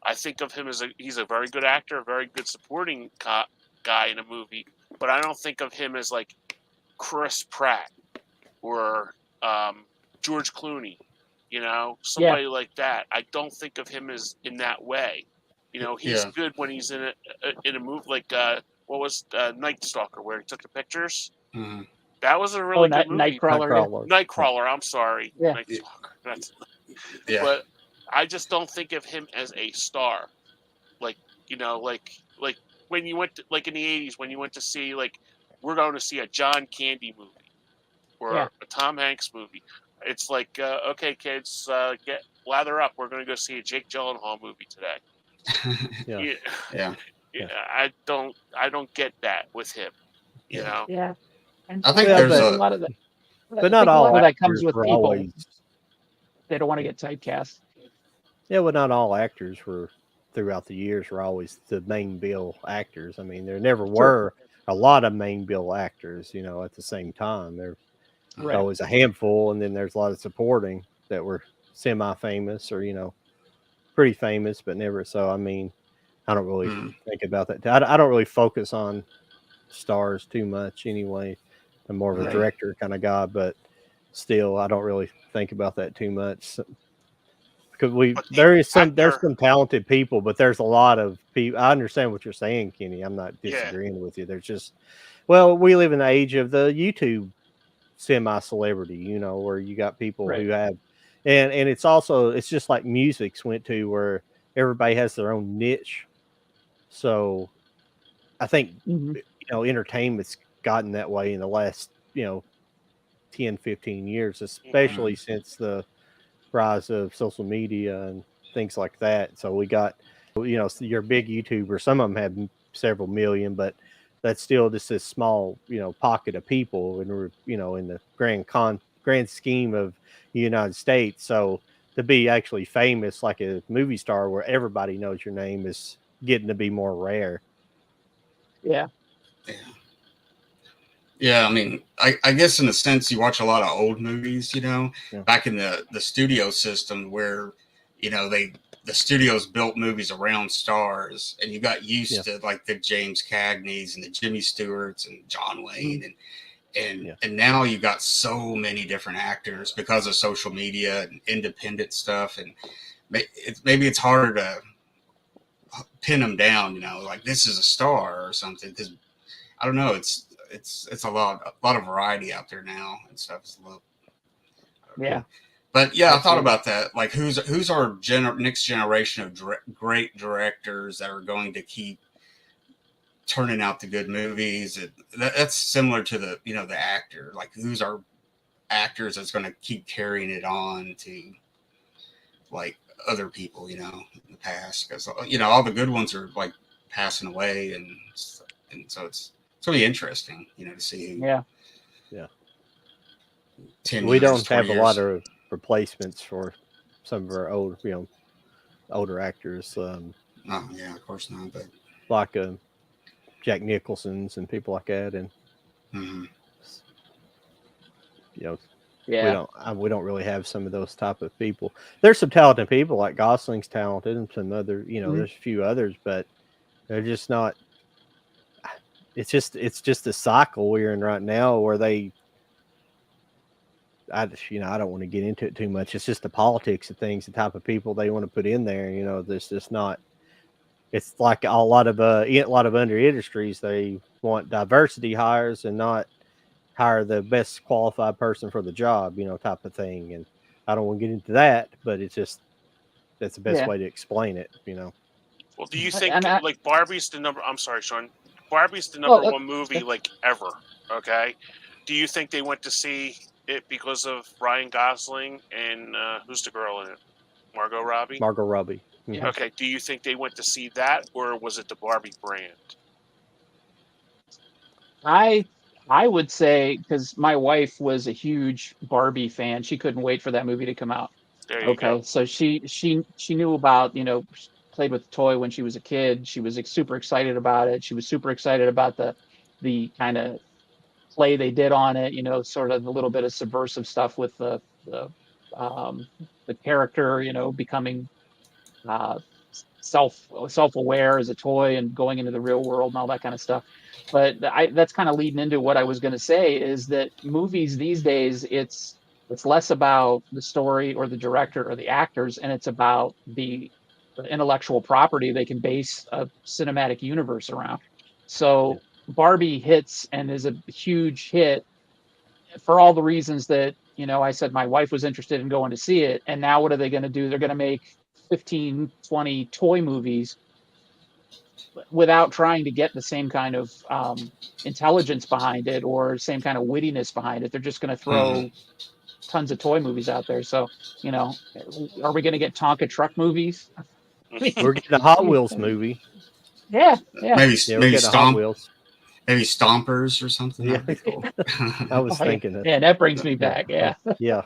S2: I think of him as he's a very good actor, a very good supporting guy in a movie, but I don't think of him as like Chris Pratt or George Clooney, you know, somebody like that. I don't think of him as in that way. You know, he's good when he's in a movie like what was Night Stalker, where he took the pictures. That was a really good movie. Nightcrawler. I'm sorry.
S3: Yeah.
S2: Night Stalker. But I just don't think of him as a star. Like, you know, like when you went to, like in the 80s when you went to see like we're going to see a John Candy movie or a Tom Hanks movie. It's like okay, kids, lather up. We're going to go see a Jake Gyllenhaal movie today. I don't get that with him. You know.
S3: Yeah. And
S4: I think there's
S3: a lot of that.
S1: But not all
S3: of that comes with people.
S1: Always,
S3: they don't want to get typecast.
S1: Yeah, well, not all actors were throughout the years were always the main bill actors. I mean, there never were a lot of main bill actors, you know, at the same time. There's always a handful, and then there's a lot of supporting that were semi-famous or, you know, pretty famous, but never. So, I mean, I don't really think about that. I don't really focus on stars too much anyway. I'm more of a director kind of guy, but still, I don't really think about that too much. So, because there's some talented people, but there's a lot of people. I understand what you're saying, Kenny. I'm not disagreeing with you. There's just, well, we live in the age of the YouTube semi-celebrity, you know, where you got people
S3: Right.
S1: who have, and it's also, it's just like music's went to where everybody has their own niche. So I think,
S3: Mhm.
S1: you know, entertainment's gotten that way in the last, you know, 10, 15 years, especially since the rise of social media and things like that. So we got, you know, your big YouTubers, some of them have several million, but that's still just this small, you know, pocket of people, and we're, you know, in the grand scheme of the United States. So to be actually famous like a movie star where everybody knows your name is getting to be more rare.
S3: Yeah.
S4: Yeah. Yeah, I mean, I guess in a sense, you watch a lot of old movies, you know,
S1: Yeah.
S4: back in the studio system where, you know, the studios built movies around stars, and you got used to like the James Cagneys and the Jimmy Stewarts and John Wayne, and now you got so many different actors because of social media and independent stuff, and maybe it's harder to pin them down, you know, like this is a star or something, because I don't know, it's a lot of variety out there now and stuff. It's a little,
S3: Yeah.
S4: but yeah, I thought
S3: Absolutely.
S4: about that. Like, who's our next generation of great directors that are going to keep turning out the good movies? That's similar to the, you know, the actor. Like, who's our actors that's going to keep carrying it on to like other people, you know, in the past? Because, you know, all the good ones are like passing away, and so it's really interesting, you know, to see who.
S3: Yeah.
S1: Yeah.
S4: 10
S1: We
S4: years,
S1: don't
S4: 20
S1: have a lot
S4: years.
S1: of replacements for some of our old, you know, older actors,
S4: Oh yeah, of course not. But
S1: like Jack Nicholson's and people like that, and you know,
S3: Yeah.
S1: we don't really have some of those type of people. There's some talented people, like Gosling's talented, and some other, you know,
S3: Mhm.
S1: there's a few others, but they're just not. It's just a cycle we're in right now where you know, I don't want to get into it too much. It's just the politics of things, the type of people they want to put in there. You know, there's just not. It's like a lot of under industries. They want diversity hires and not hire the best qualified person for the job. You know, type of thing. And I don't want to get into that, but it's just that's the best
S3: Yeah.
S1: way to explain it. You know.
S2: Well, do you
S3: And
S2: think
S3: I,
S2: like Barbie's the number? I'm sorry, Sean. Barbie's the
S3: well,
S2: number one movie like ever. Okay. Do you think they went to see it because of Ryan Gosling and who's the girl in it? Margot Robbie.
S1: Margot Robbie.
S3: Yeah.
S2: Okay. Do you think they went to see that, or was it the Barbie brand?
S3: I would say, because my wife was a huge Barbie fan, she couldn't wait for that movie to come out.
S2: There you go.
S3: Okay, so she knew about, you know, played with the toy when she was a kid. She was super excited about it. She was super excited about the kind of play they did on it. You know, sort of a little bit of subversive stuff with the um, the character, you know, becoming uh, self-aware as a toy and going into the real world and all that kind of stuff. But that's kind of leading into what I was going to say, is that movies these days, it's less about the story or the director or the actors, and it's about the intellectual property they can base a cinematic universe around.
S1: Yeah.
S3: So Barbie hits and is a huge hit for all the reasons that, you know, I said my wife was interested in going to see it. And now what are they going to do? They're going to make 15, 20 toy movies without trying to get the same kind of intelligence behind it or same kind of wittiness behind it. They're just going to throw tons of toy movies out there. So, you know, are we going to get Tonka truck movies?
S1: We're getting a Hot Wheels movie.
S3: Yeah, yeah.
S1: Yeah, we're getting a Hot Wheels.
S4: maybe Stompers or something.
S1: Yeah.
S4: That'd be cool.
S1: I was thinking that.
S3: Yeah, that brings me back. Yeah.
S1: Yeah.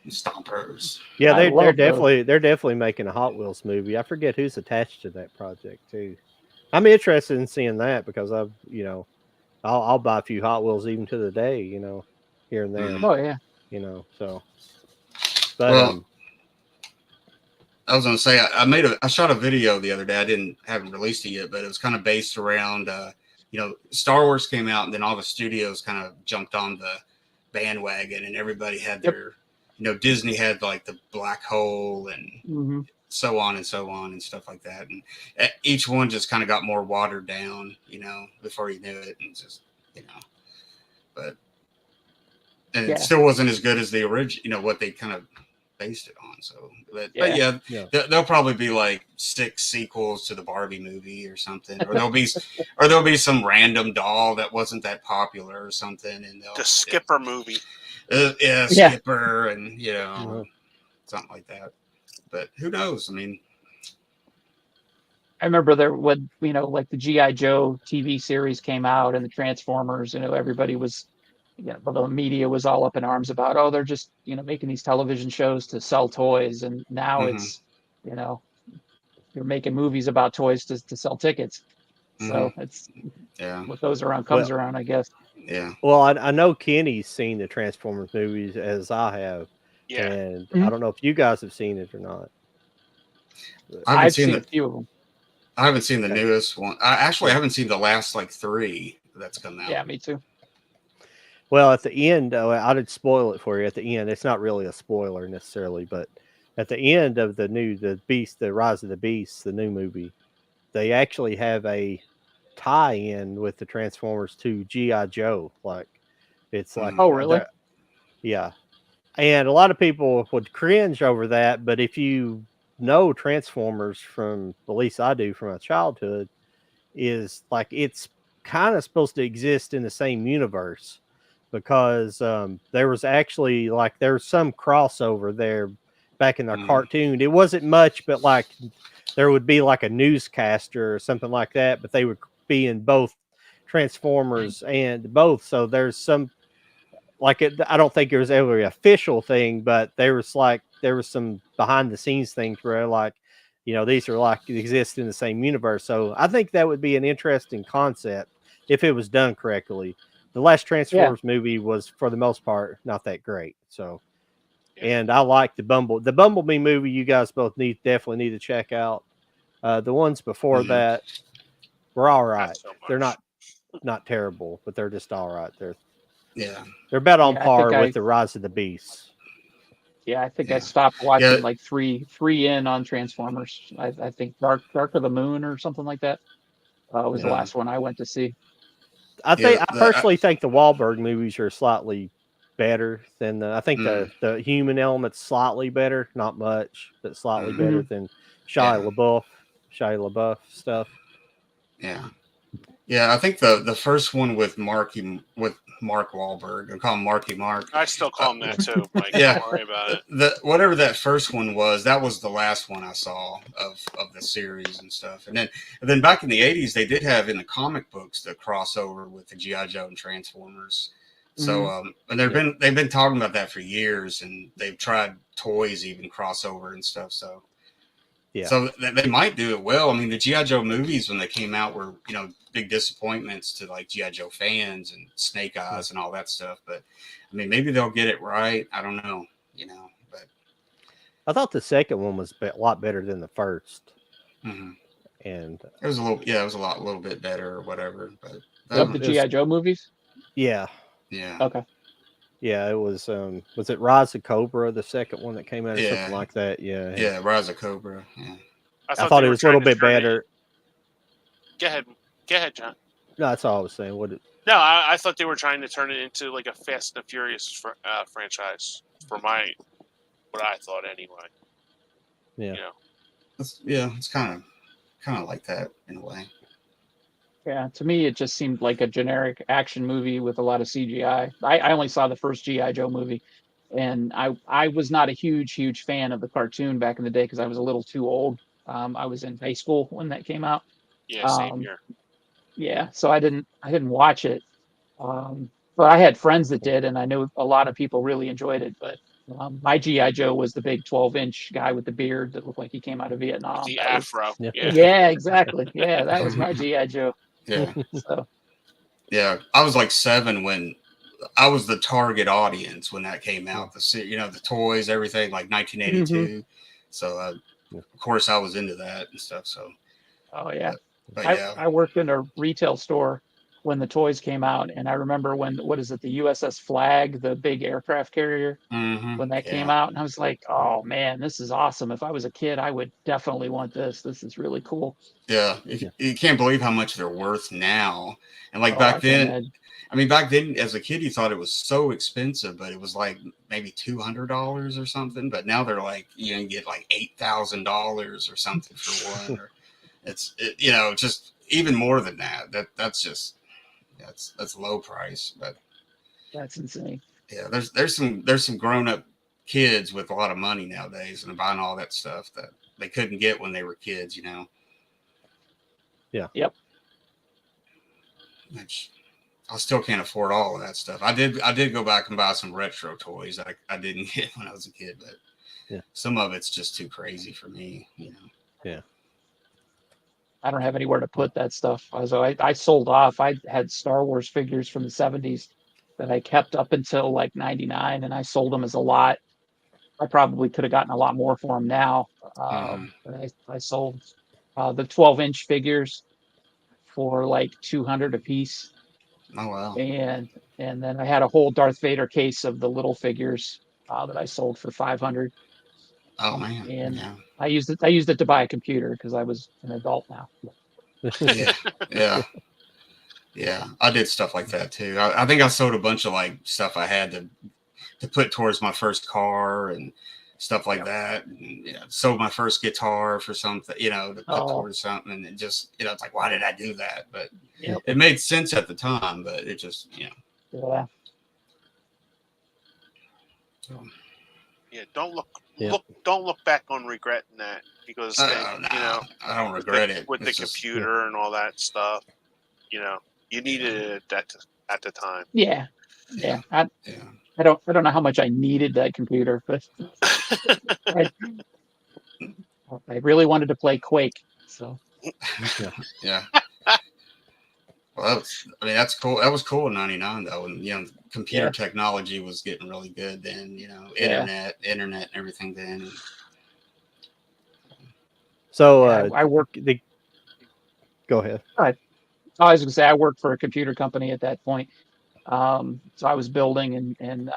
S4: Stompers.
S1: Yeah,
S3: I
S1: they're
S3: love those.
S1: definitely making a Hot Wheels movie. I forget who's attached to that project too. I'm interested in seeing that because I'll buy a few Hot Wheels even to the day, you know, here and there,
S3: Oh yeah.
S1: you know. So, but
S4: Well, I was gonna say I shot a video the other day. Haven't released it yet, but it was kind of based around you know, Star Wars came out, and then all the studios kind of jumped on the bandwagon, and everybody had
S3: Yep.
S4: their, you know, Disney had like the black hole and
S3: Mm-hmm.
S4: so on and stuff like that, and each one just kind of got more watered down, you know, before you knew it, and just, you know, but and
S3: Yeah.
S4: it still wasn't as good as the original. You know what they kind of based it on. So, but
S3: Yeah.
S4: there'll probably be like 6 sequels to the Barbie movie or something, or there'll be some random doll that wasn't that popular or something, and
S2: The Skipper movie.
S4: Skipper, and something like that. But who knows? I mean,
S3: I remember there when like the GI Joe TV series came out and the Transformers. Everybody was, the media was all up in arms about, oh, they're just making these television shows to sell toys, and now it's you're making movies about toys to sell tickets. So it's what goes around comes around, I guess.
S4: Yeah.
S1: Well, I know Kenny's seen the Transformers movies as I have.
S2: Yeah.
S1: And I don't know if you guys have seen it or not.
S3: I've seen a few of them.
S4: I haven't seen the newest one. I haven't seen the last like 3 that's come out.
S3: Yeah, me too.
S1: Well, at the end, I did spoil it for you. At the end, it's not really a spoiler necessarily, but at the end of the Rise of the Beast, the new movie, they actually have a tie-in with the Transformers to G.I. Joe. Like, it's like,
S3: oh, really?
S1: Yeah. And a lot of people would cringe over that, but if you know Transformers from, at least I do, from my childhood, is like it's kind of supposed to exist in the same universe, because there was actually there's some crossover there back in the cartoon. It wasn't much, but like there would be like a newscaster or something like that, but they would be in both Transformers and both. So there's some I don't think it was ever an official thing, but there was some behind the scenes things where these are exist in the same universe. So I think that would be an interesting concept if it was done correctly. The last Transformers movie was, for the most part, not that great. So, and I like the Bumblebee movie. You guys both definitely need to check out. The ones before that were all right.
S2: So
S1: they're not terrible, but they're just all right. They're about on
S3: Yeah,
S1: par with the Rise of the Beasts.
S3: Yeah, I think I stopped watching like three in on Transformers. I think Dark of the Moon or something like that was the last one I went to see.
S1: I personally think the Wahlberg movies are slightly better than I think the human element's slightly better, not much, but slightly better than Shia LaBeouf stuff.
S4: Yeah, I think the first one with Mark Wahlberg, I call him Marky Mark.
S2: I still call him that too, Mike. Don't worry about it.
S4: Whatever that first one was, that was the last one I saw of the series and stuff. And then back in the 80s, they did have in the comic books the crossover with the G.I. Joe and Transformers. So and they've been talking about that for years, and they've tried toys even crossover and stuff. So so they might do it well. I mean, the G.I. Joe movies when they came out were big disappointments to like G.I. Joe fans and Snake Eyes and all that stuff. But I mean, maybe they'll get it right. I don't know. But
S1: I thought the second one was a lot better than the first.
S3: Mm-hmm.
S1: And
S4: it was a little bit better or whatever. But
S3: of the G.I. Joe movies.
S1: Yeah.
S3: Okay.
S1: Yeah, it was it Rise of Cobra, the second one that came out, or something like that? Yeah,
S4: Rise of Cobra. Yeah.
S1: I thought it was a little bit better.
S2: Go ahead, John.
S1: No, that's all I was saying.
S2: No, I thought they were trying to turn it into like a Fast and Furious franchise. For what I thought anyway.
S1: Yeah.
S4: It's kind of like that in a way.
S3: Yeah, to me, it just seemed like a generic action movie with a lot of CGI. I only saw the first G.I. Joe movie, and I was not a huge fan of the cartoon back in the day because I was a little too old. I was in high school when that came out.
S2: Yeah, same here.
S3: Yeah, so I didn't watch it, but I had friends that did, and I knew a lot of people really enjoyed it. But my G.I. Joe was the big 12-inch guy with the beard that looked like he came out of Vietnam.
S2: The afro.
S3: Yeah, exactly. Yeah, that was my G.I. Joe.
S4: Yeah.
S3: So.
S4: Yeah, I was like 7 when I was the target audience when that came out. The toys, everything, like 1982. So of course I was into that and stuff. So.
S3: Oh yeah.
S4: But
S3: I worked in a retail store when the toys came out, and I remember when, what is it, the USS Flag, the big aircraft carrier, when that came out, and I was like, oh man, this is awesome. If I was a kid, I would definitely want this. This is really cool.
S4: Yeah, you can't believe how much they're worth now. And like
S3: Oh,
S4: back
S3: I can
S4: then,
S3: imagine.
S4: I mean, back then as a kid, you thought it was so expensive, but it was like maybe $200 or something. But now they're like, you can get like $8,000 or something for one, or you know, just even more than that. That's low price. But
S3: That's insane.
S4: yeah, there's some grown up kids with a lot of money nowadays and buying all that stuff that they couldn't get when they were kids, you know.
S1: Yeah.
S3: Yep.
S4: Which I still can't afford all of that stuff. I did go back and buy some retro toys that I didn't get when I was a kid, but
S1: yeah,
S4: some of it's just too crazy for me, you know.
S1: Yeah.
S3: I don't have anywhere to put that stuff. So I sold off. I had Star Wars figures from the 70s that I kept up until like 99, and I sold them as a lot. I probably could have gotten a lot more for them now. But I sold the 12-inch figures for like 200 a piece.
S4: Oh wow.
S3: And then I had a whole Darth Vader case of the little figures that I sold for 500.
S4: Oh man.
S3: And
S4: Yeah.
S3: I used it to buy a computer because I was an adult now.
S4: Yeah. Yeah. Yeah. I did stuff like that too. I think I sold a bunch of like stuff I had to put towards my first car and stuff like that. And, yeah, sold my first guitar for something, you know, to put towards something. And it just, you know, it's like, why did I do that? But it made sense at the time, but it just, you know.
S3: Yeah.
S4: So,
S2: yeah, don't look back on regretting that, because then, you know,
S4: I don't regret it
S2: with the computer and all that stuff. You know, you needed it at the time.
S3: Yeah. I don't know how much I needed that computer, but I really wanted to play Quake. So
S4: yeah. Well, that's cool. That was cool in '99 though, and you know, computer technology was getting really good then. You know, internet, and everything then.
S1: So
S3: I work.
S1: Go ahead.
S3: I was going to say I worked for a computer company at that point. So I was building and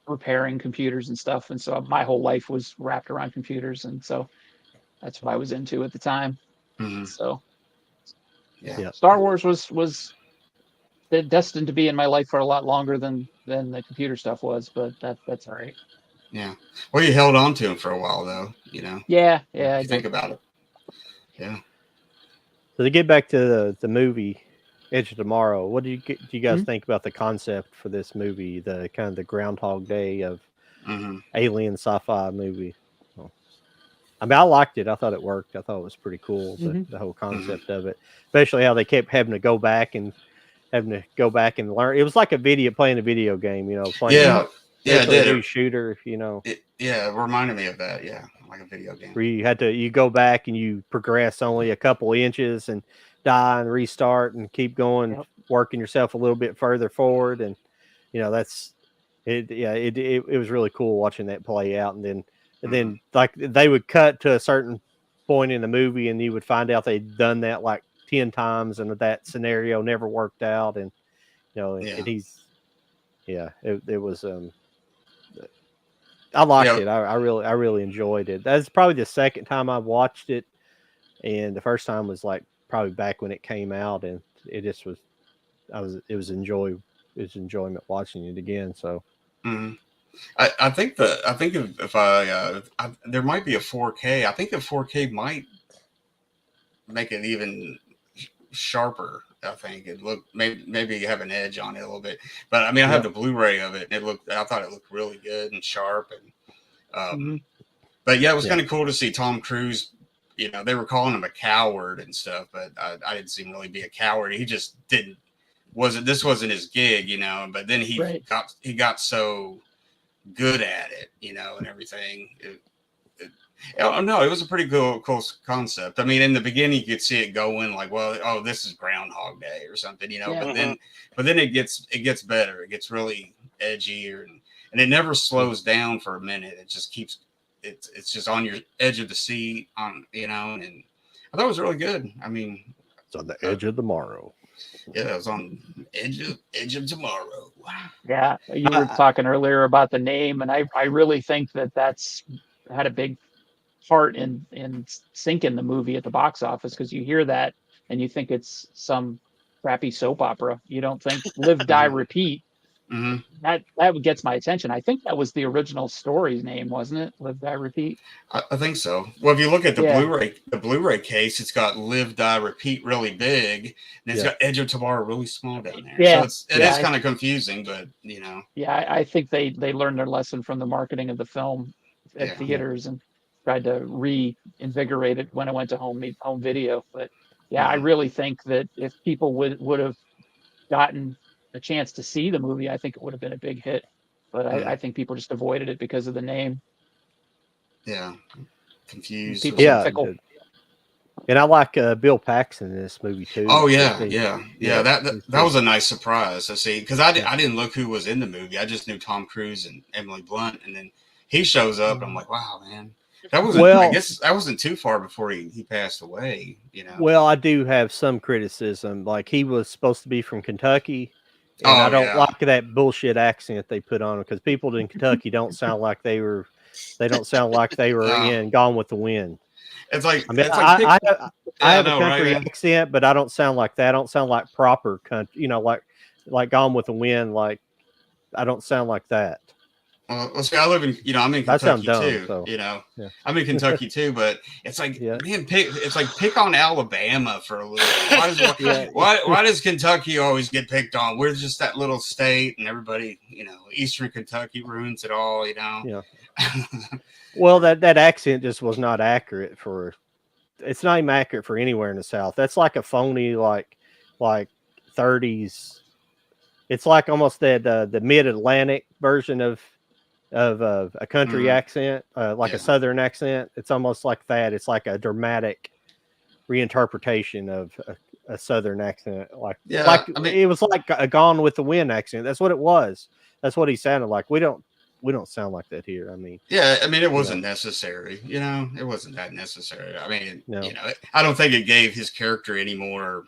S3: repairing computers and stuff, and so my whole life was wrapped around computers, and so that's what I was into at the time.
S4: Mm-hmm.
S3: So
S4: yeah,
S3: Star Wars was destined to be in my life for a lot longer than the computer stuff was, but that's all right.
S4: Yeah. Well, you held on to him for a while though, you know.
S3: Yeah. I
S4: think about it. Yeah.
S1: So to get back to the movie Edge of Tomorrow, what do you guys think about the concept for this movie? The kind of the Groundhog Day of alien sci-fi movie. I mean, I liked it. I thought it worked. I thought it was pretty cool. The whole concept of it, especially how they kept having to go back and learn. It was like playing a video game, you know. Playing
S4: it did.
S1: Shooter, you know.
S4: It reminded me of that. Yeah, like a video game.
S1: Where you go back and you progress only a couple inches and die and restart and keep going, working yourself a little bit further forward, and you know that's it. Yeah, it was really cool watching that play out, and then like they would cut to a certain point in the movie, and you would find out they'd done that like 10 times, and that scenario never worked out, and you know, and it was I liked it. I really enjoyed it. That's probably the second time I watched it, and the first time was like probably back when it came out, and it just was. It was enjoyment watching it again. So,
S4: I think if I there might be a 4K. I think the 4K might make it even sharper. I think it looked maybe have an edge on it a little bit, but I mean I have the Blu-ray of it, and I thought it looked really good and sharp, and but yeah, it was kind of cool to see Tom Cruise. You know, they were calling him a coward and stuff, but I didn't see him really be a coward. He just this wasn't his gig, you know. But then he got so good at it, you know, and everything. No, it was a pretty cool concept. I mean, in the beginning, you could see it going like, well, this is Groundhog Day or something, you know. But then it gets better. It gets really edgier, and it never slows down for a minute. It just keeps it's just on your edge of the seat, on, you know. And I thought it was really good. I mean,
S1: it's on the edge of tomorrow.
S4: Yeah, that was on Edge of Tomorrow.
S3: Yeah, you were talking earlier about the name, and I really think that's had a big part in sinking the movie at the box office, because you hear that and you think it's some crappy soap opera. You don't think Live, Die, Repeat.
S4: Mm-hmm.
S3: That gets my attention. I think that was the original story's name, wasn't it? Live, Die, Repeat.
S4: I think so. Well, if you look at the
S3: Yeah.
S4: Blu-ray case, it's got Live, Die, Repeat really big, and it's got Edge of Tomorrow really small down there.
S3: Yeah.
S4: So it is kind of confusing, but you know.
S3: Yeah, I think they learned their lesson from the marketing of the film at theaters and tried to reinvigorate it when it went to home video. But yeah, I really think that if people would have gotten a chance to see the movie, I think it would have been a big hit. But I think people just avoided it because of the name.
S4: Yeah, confused.
S3: People are fickle.
S1: And I like Bill Paxton in this movie too.
S4: Oh yeah. That was a nice surprise to see, because I didn't look who was in the movie. I just knew Tom Cruise and Emily Blunt, and then he shows up, and I'm like, wow, man. That wasn't. I guess that wasn't too far before he passed away. You know.
S1: Well, I do have some criticism. Like, he was supposed to be from Kentucky, and I don't like that bullshit accent they put on him, because people in Kentucky don't sound like they were. They don't sound like they were in Gone with the Wind.
S4: It's like,
S1: I mean, I have a country accent, but I don't sound like that. I don't sound like proper country. You know, like Gone with the Wind. Like, I don't sound like that.
S4: Well, see, I'm in Kentucky too.
S1: So,
S4: you know, I'm in Kentucky too, but it's like, man, pick on Alabama for a little. Why does Kentucky always get picked on? We're just that little state, and everybody, Eastern Kentucky ruins it all. You know.
S1: Yeah. Well, that accent just was not accurate for. It's not even accurate for anywhere in the South. That's like a phony, like 30s. It's like almost the mid-Atlantic version of a country accent, like a Southern accent. It's almost like that. It's like a dramatic reinterpretation of a Southern accent. It was like a Gone with the Wind accent. That's what it was. That's what he sounded like. We don't sound like that here. I mean,
S4: it wasn't necessary. It wasn't that necessary. I mean, I don't think it gave his character any more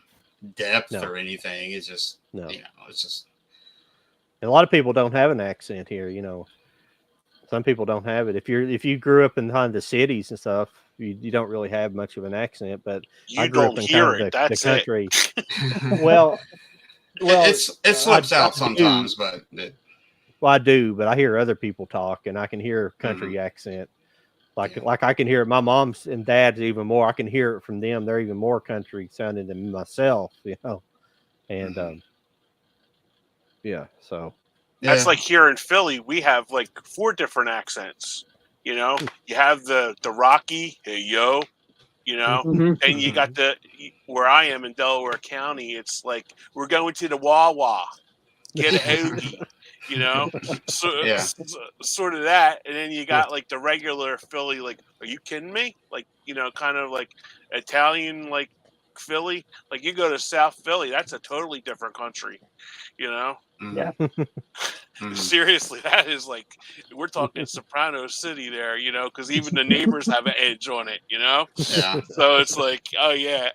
S4: depth or anything. It's just, it's just.
S1: And a lot of people don't have an accent here. Some people don't have it. If you grew up in the cities and stuff, you don't really have much of an accent. But I grew up in the country. well,
S4: it slips out sometimes, but.
S1: Well, I do, but I hear other people talk, and I can hear country accent. Like I can hear my mom's and dad's even more. I can hear it from them. They're even more country sounding than myself, And so.
S2: That's like here in Philly, we have like 4 different accents. You have the Rocky, hey yo, and you got where I am in Delaware County, it's like, we're going to the Wawa, get a hoagie, sort of that. And then you got like the regular Philly, like, are you kidding me? Like, kind of like Italian, like Philly, like you go to South Philly, that's a totally different country,
S3: Yeah.
S2: Seriously, that is like, we're talking Soprano City there, because even the neighbors have an edge on it,
S4: Yeah.
S2: So it's like, oh yeah,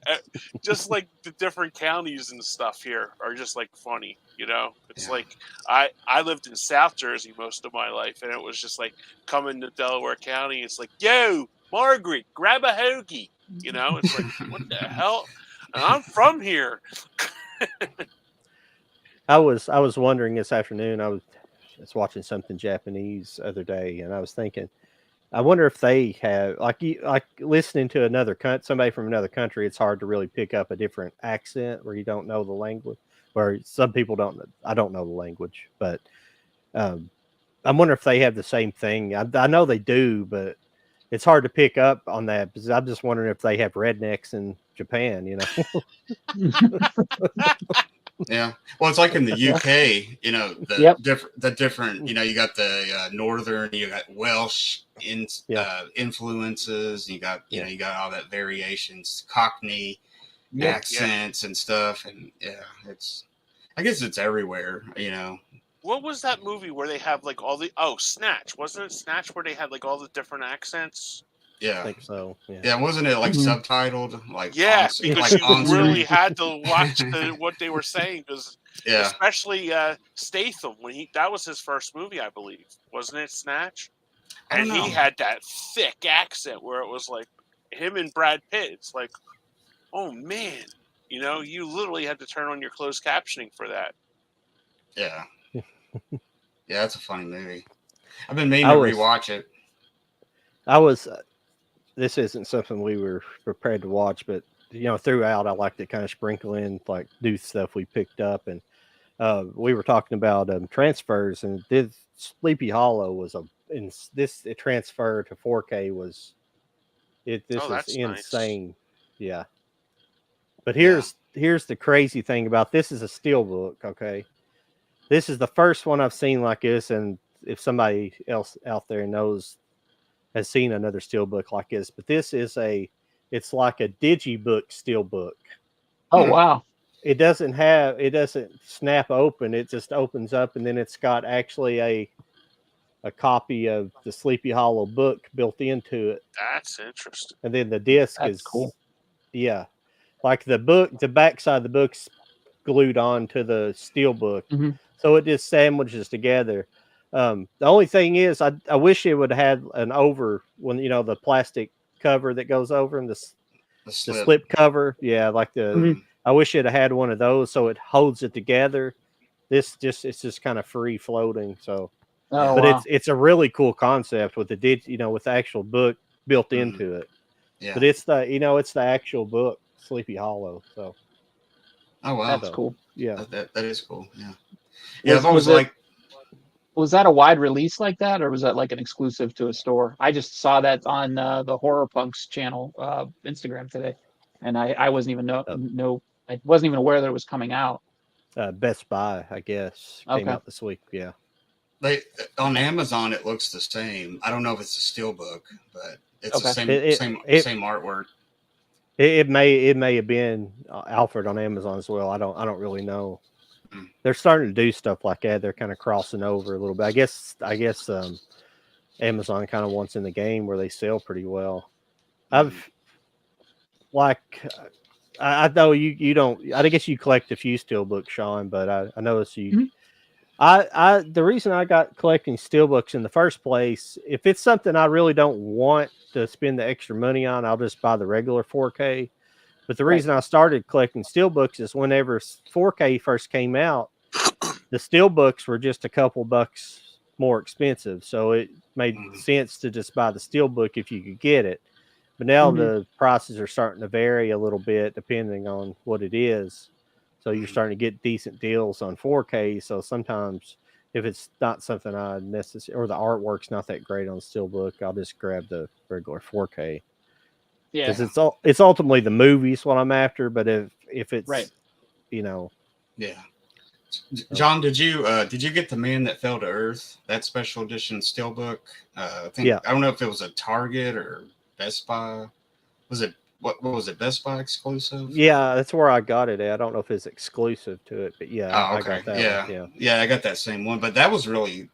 S2: just like the different counties and stuff here are just like funny, It's like I lived in South Jersey most of my life, and it was just like coming to Delaware County. It's like, yo, Margaret, grab a hoagie, It's like, what the hell? And I'm from here.
S1: I was wondering this afternoon. I was watching something Japanese the other day, and I was thinking, I wonder if they have like listening to somebody from another country. It's hard to really pick up a different accent where you don't know the language. Where some people don't. I don't know the language, but I wonder if they have the same thing. I know they do, but it's hard to pick up on that, because I'm just wondering if they have rednecks in Japan.
S4: Yeah, well, it's like in the UK, the different, you got the northern, you got Welsh influences, you got you got all that variations, Cockney accents and stuff, and I guess it's everywhere,
S2: What was that movie where they have like all the Snatch? Wasn't it Snatch where they had like all the different accents?
S4: Yeah.
S1: I think so. Yeah.
S4: Yeah, wasn't it like
S3: Mhm.
S4: subtitled? Like
S2: Yeah,
S4: on,
S2: because
S4: like
S2: you
S4: on
S2: really
S4: screen?
S2: had to watch what they were saying, because
S4: Yeah.
S2: especially Statham, when that was his first movie, I believe, wasn't it, Snatch?
S4: I don't
S2: And he
S4: know.
S2: had that thick accent where it was like him and Brad Pitt. It's like, oh man, you literally had to turn on your closed captioning for that.
S4: Yeah. Yeah, that's a funny movie. I've been meaning
S1: I
S4: to
S1: was
S4: rewatch it.
S1: I was this isn't something we were prepared to watch, but throughout I like to kind of sprinkle in like new stuff we picked up, and we were talking about transfers, and this Sleepy Hollow was it transferred to 4K was
S2: Oh,
S1: this is
S2: that's nice.
S1: insane, yeah. But
S4: Yeah.
S1: here's the crazy thing about this is a steelbook, okay? This is the first one I've seen like this, and if somebody else out there has seen another steelbook like this, but it's like a digibook steelbook.
S3: Oh
S4: Hmm.
S3: wow.
S1: It doesn't snap open. It just opens up, and then it's got actually a copy of the Sleepy Hollow book built into it,
S2: That's interesting.
S1: and then the disc
S3: That's
S1: is,
S3: cool.
S1: yeah, like the backside of the book's glued on to the steel book,
S3: Hmm.
S1: so it just sandwiches together. The only thing is, I wish it would have had an over when the plastic cover that goes over and
S4: The
S1: the
S4: slip.
S1: slip cover. Yeah, like
S3: Hmm.
S1: I wish it had one of those so it holds it together. It's just kind of free floating. So,
S3: Oh
S4: Yeah.
S1: but
S3: wow.
S1: it's a really cool concept with with the actual book built
S4: Mhm.
S1: into it.
S4: Yeah.
S1: But it's the actual book, Sleepy Hollow. So,
S4: Oh wow.
S3: That's
S1: so
S3: cool.
S1: yeah.
S4: That is cool. Yeah. Yeah. I've
S3: Was
S4: always
S3: was it
S4: liked.
S3: was that a wide release like that, or was that like an exclusive to a store? I just saw that on the Horror Punks channel, Instagram today, and I wasn't even
S1: Uh,
S3: I wasn't even aware that it was coming out.
S1: Best Buy, I guess, came
S3: Okay.
S1: out this week. Yeah.
S4: They on Amazon it looks the same. I don't know if it's a steelbook, but it's the
S3: Okay.
S4: same
S1: It
S4: same
S1: it
S4: same artwork.
S1: it may have been Alfred on Amazon as well. I don't really know.
S4: Mm.
S1: They're starting to do stuff like that. They're kind of crossing over a little bit. I guess Amazon kind of wants in the game where they sell pretty well.
S4: Mhm.
S1: I've like I know you don't. I guess you collect a few steelbooks, Sean, but I noticed you.
S3: Mhm.
S1: I the reason I got collecting steelbooks in the first place, if it's something I really don't want to spend the extra money on, I'll just buy the regular 4K. But the
S3: Right.
S1: reason I started collecting steelbooks is whenever 4K first came out, the steelbooks were just a couple bucks more expensive. So it made
S4: Mhm.
S1: sense to just buy the steelbook if you could get it. But now
S3: Hmm.
S1: the prices are starting to vary a little bit depending on what it is. So you're
S4: Mhm.
S1: starting to get decent deals on 4K. So sometimes if it's not something I necessarily, or the artwork's not that great on steelbook, I'll just grab the regular 4K
S3: Yeah.
S1: because
S4: Yeah.
S1: it's ultimately the movies what I'm after. But if
S3: Right.
S1: it's you know,
S4: Yeah.
S1: so,
S4: John, did you get The Man That Fell to Earth? That special edition steelbook? I think
S1: yeah,
S4: I don't know if it was a Target or Best Buy. Was it what was it? Best Buy exclusive? Or?
S1: yeah, that's where I got it at. I don't know if it's exclusive to it, but yeah,
S4: Oh,
S1: I
S4: okay.
S1: got that one.
S4: Yeah.
S1: Yeah,
S4: Yeah, I got that same one. But that was a really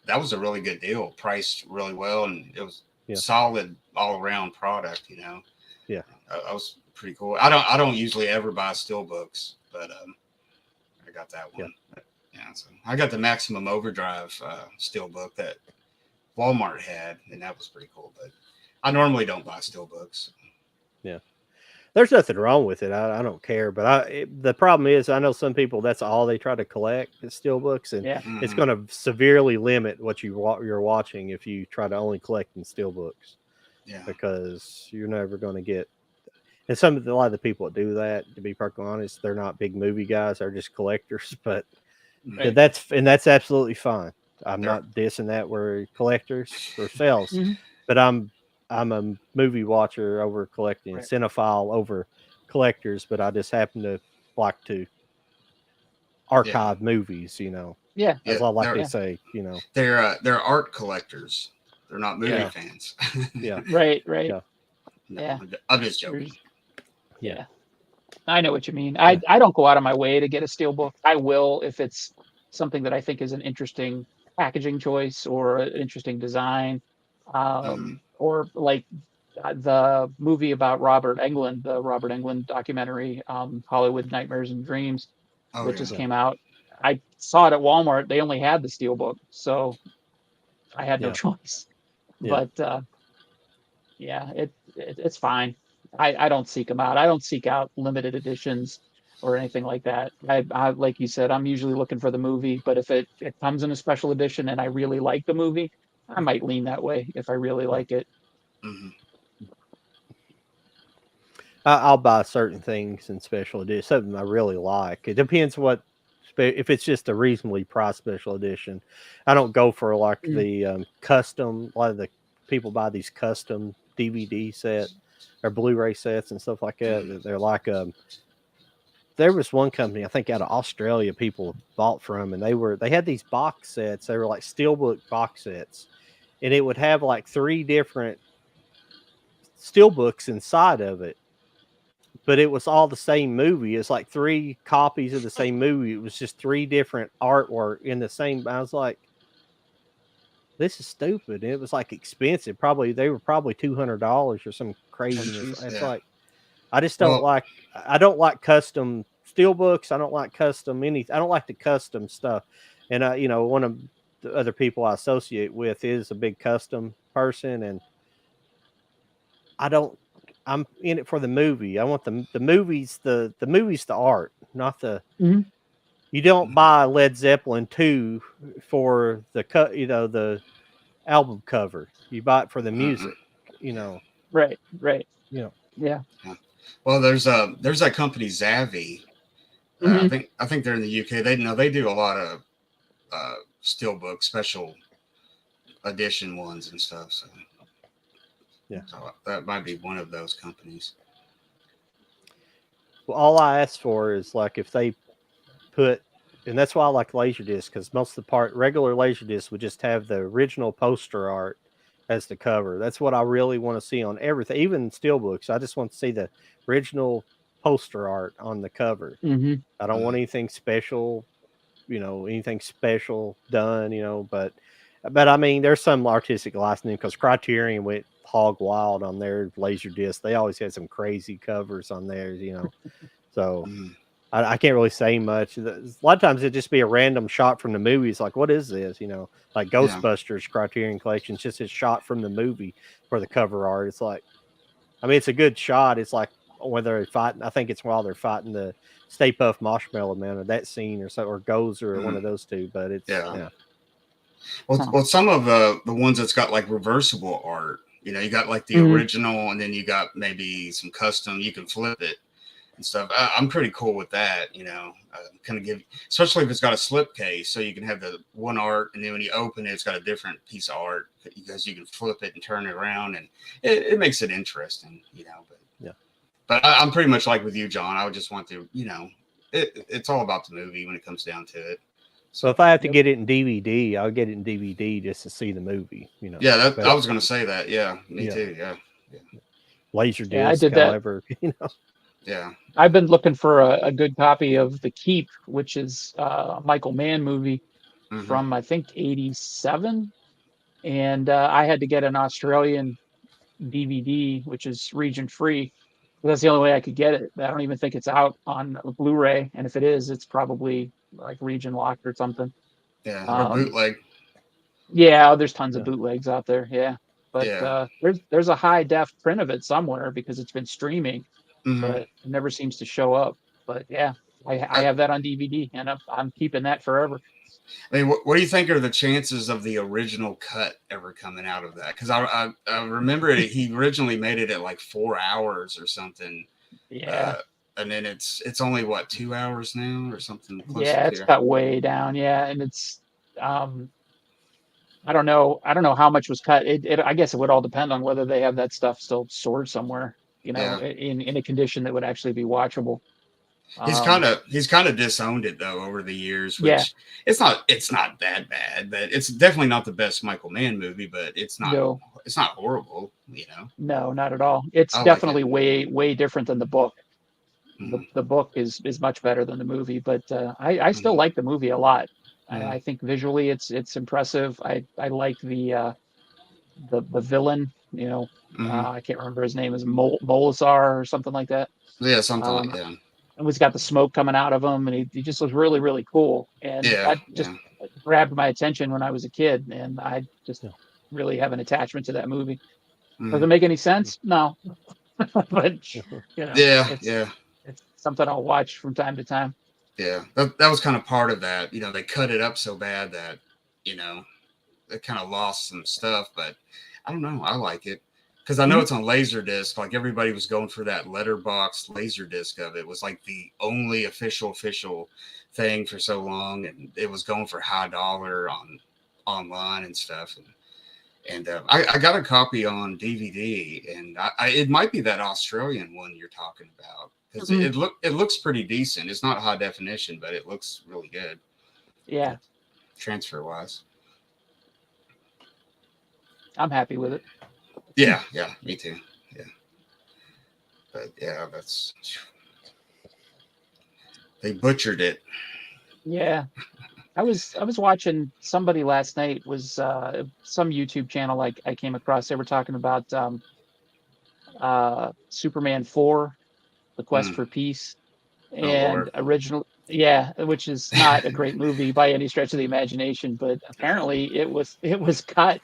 S4: good deal. Priced really well and it was
S1: yeah,
S4: solid all around product,
S1: yeah,
S4: That was pretty cool. I don't usually ever buy steel books, but I got that
S1: yeah.
S4: one. But, yeah, so I got the Maximum Overdrive steel book that Walmart had, and that was pretty cool. But I normally don't buy steel books.
S1: Yeah. There's nothing wrong with it. I don't care, but the problem is I know some people that's all they try to collect is steelbooks, and
S3: Yeah.
S1: it's
S4: Mm-hmm.
S1: going to severely limit what you're watching if you try to only collect in steelbooks
S4: Yeah.
S1: because you're never going to get. And a lot of the people that do that, to be perfectly honest, they're not big movie guys; they're just collectors. But
S3: Right.
S1: that's absolutely fine. I'm
S4: There,
S1: not dissing that we're collectors ourselves,
S3: Hmm.
S1: but I'm a movie watcher over collecting,
S3: Right.
S1: cinephile over collectors, but I just happen to like to
S4: yeah,
S1: archive movies,
S3: Yeah.
S4: yeah.
S1: as I like to
S3: Yeah.
S1: say.
S4: They're art collectors. They're not movie
S3: Yeah.
S1: Yeah,
S4: fans.
S1: yeah,
S3: Right. Right.
S1: yeah,
S4: No,
S3: Yeah.
S4: I'm just joking.
S3: There's,
S1: yeah,
S3: yeah. I know what you mean.
S1: yeah,
S3: I don't go out of my way to get a steel book. I will if it's something that I think is an interesting packaging choice or an interesting design.
S4: Mm-hmm.
S3: Or like the movie about Robert Englund, the Robert Englund documentary, Hollywood Nightmares and Dreams,
S4: Oh
S3: that
S4: yeah.
S3: just came out. I saw it at Walmart. They only had the Steelbook, so I had no
S1: Yeah.
S3: choice.
S1: Yeah.
S3: But yeah, it's fine. I don't seek them out. I don't seek out limited editions or anything like that. I like you said, I'm usually looking for the movie, but if it comes in a special edition and I really like the movie, I might lean that way if I really like it.
S4: Hmm.
S1: I'll buy certain things in special edition, something I really like. It depends what, if it's just a reasonably priced special edition. I don't go for like
S3: Mm.
S1: the custom. A lot of the people buy these custom DVD sets or Blu-ray sets and stuff like that. They're like there was one company I think out of Australia people bought from, and they had these box sets. They were like steelbook box sets, and it would have like 3 different steelbooks inside of it, but it was all the same movie. It's like 3 copies of the same movie. It was just 3 different artwork in the same. I was like, this is stupid. And it was like expensive. Probably they were probably $200 or some craziness.
S3: jeez.
S1: It's
S4: Yeah.
S1: like I just don't
S4: Well,
S1: like. I don't like custom steelbooks. I don't like custom I don't like the custom stuff. And one of the other people I associate with is a big custom person, and I don't. I'm in it for the movie. I want the movies. The movies, the art, not the.
S3: Mhm.
S1: You don't buy Led Zeppelin 2 for the the album cover. You buy it for the music. You know.
S3: Right.
S1: You know.
S3: Yeah.
S4: well, there's that company Zavvi.
S3: Mhm.
S4: I think they're in the UK. They do a lot of steelbook special edition ones and stuff. So
S1: Yeah.
S4: so that might be one of those companies.
S1: Well, all I ask for is like if they put, and that's why I like Laserdisc, because most of the regular Laserdisc would just have the original poster art as the cover. That's what I really want to see on everything, even steelbooks. I just want to see the original poster art on the cover.
S3: Mhm.
S1: I don't want anything special, anything special done, but I mean, there's some artistic licensing because Criterion went hog wild on their Laserdisc. They always had some crazy covers on theirs. So
S4: Mhm.
S1: I can't really say much. A lot of times it'd just be a random shot from the movie. It's like, what is this? Like
S4: Yeah.
S1: Ghostbusters Criterion Collection, it's just a shot from the movie for the cover art. It's like, I mean, it's a good shot. It's like when they're fighting. I think it's while they're fighting the Stay Puft Marshmallow Man, or that scene, or so, or Gozer, or one of those two. But it's
S4: Yeah.
S1: yeah.
S4: Well, some of the ones that's got like reversible art. You got like the
S3: Mhm.
S4: original, and then you got maybe some custom. You can flip it and stuff. I'm pretty cool with that. Kind of give, especially if it's got a slip case, so you can have the one art, and then when you open it, it's got a different piece of art because you can flip it and turn it around, and it makes it interesting. But
S1: Yeah.
S4: But I'm pretty much like with you, John. I would just want to, it's all about the movie when it comes down to it.
S1: So if I have to get it in DVD, I'll get it in DVD just to see the movie.
S4: Yeah,
S1: But
S4: I was going to say that. Yeah, me
S1: Yeah.
S4: too. Yeah.
S1: Laserdisc,
S3: Yeah, I did that.
S1: however,
S4: Yeah.
S3: I've been looking for a good copy of The Keep, which is a Michael Mann movie
S4: Mhm.
S3: from I think '87, and I had to get an Australian DVD, which is region free. That's the only way I could get it. I don't even think it's out on Blu-ray, and if it is, it's probably like region locked or something.
S4: Yeah. Or
S3: Um,
S4: bootleg.
S3: Yeah, there's tons of
S1: Yeah.
S3: bootlegs out there. Yeah, but
S4: Yeah.
S3: there's a high def print of it somewhere because it's been streaming,
S4: Mhm.
S3: but it never seems to show up. But yeah, I have that on DVD, and I'm keeping that forever.
S4: I mean, what do you think are the chances of the original cut ever coming out of that? Because I remember he originally made it at like 4 hours or something.
S3: Yeah,
S4: And then it's only what, 2 hours now or something close
S3: yeah,
S4: to
S3: it's
S4: there.
S3: cut way down. Yeah, and it's I don't know how much was cut. I guess it would all depend on whether they have that stuff still stored somewhere,
S4: Yeah.
S3: in a condition that would actually be watchable.
S4: He's
S3: Um,
S4: kind of disowned it though over the years,
S3: yeah,
S4: which it's not that bad, but it's definitely not the best Michael Mann movie, but it's not
S3: no,
S4: horrible.
S3: no, not at all. It's
S4: I like
S3: definitely
S4: it.
S3: way different than the book.
S4: Mhm.
S3: The book is much better than the movie, but I still
S4: Mhm.
S3: like the movie a lot.
S4: Mhm.
S3: I think visually it's impressive. I like the villain You know,
S4: Mhm.
S3: I can't remember his name. Is Molasar or something like that.
S4: Yeah, something like
S3: Um,
S4: that.
S3: and he's got the smoke coming out of him, and he just was really, really cool. And
S4: Yeah,
S3: that just
S4: yeah.
S3: grabbed my attention when I was a kid, and I just
S1: Yeah.
S3: really have an attachment to that movie. Does
S4: Mhm.
S3: it make any sense? No, but you know,
S4: Yeah,
S3: it's
S4: yeah,
S3: it's something I'll watch from time to time.
S4: yeah. That was kind of part of that. You know, they cut it up so bad that, you know, it kind of lost some stuff, but I don't know. I like it because I know
S3: Mhm.
S4: it's on Laserdisc. Like everybody was going for that letterbox Laserdisc of it. It was like the only official thing for so long, and it was going for high dollar on online and stuff. And I got a copy on DVD, and it might be that Australian one you're talking about because
S3: Mhm.
S4: it looks pretty decent. It's not high definition, but it looks really good
S3: Yeah,
S4: transfer wise.
S3: I'm happy with it.
S4: Yeah, yeah, me too. Yeah, but yeah, that's they butchered it.
S3: Yeah, I was watching somebody last night was some YouTube channel like I came across. They were talking about Superman 4, The Quest
S4: Mm.
S3: for Peace,
S4: Oh
S3: and
S4: Lord.
S3: original, yeah, which is not a great movie by any stretch of the imagination, but apparently it was cut.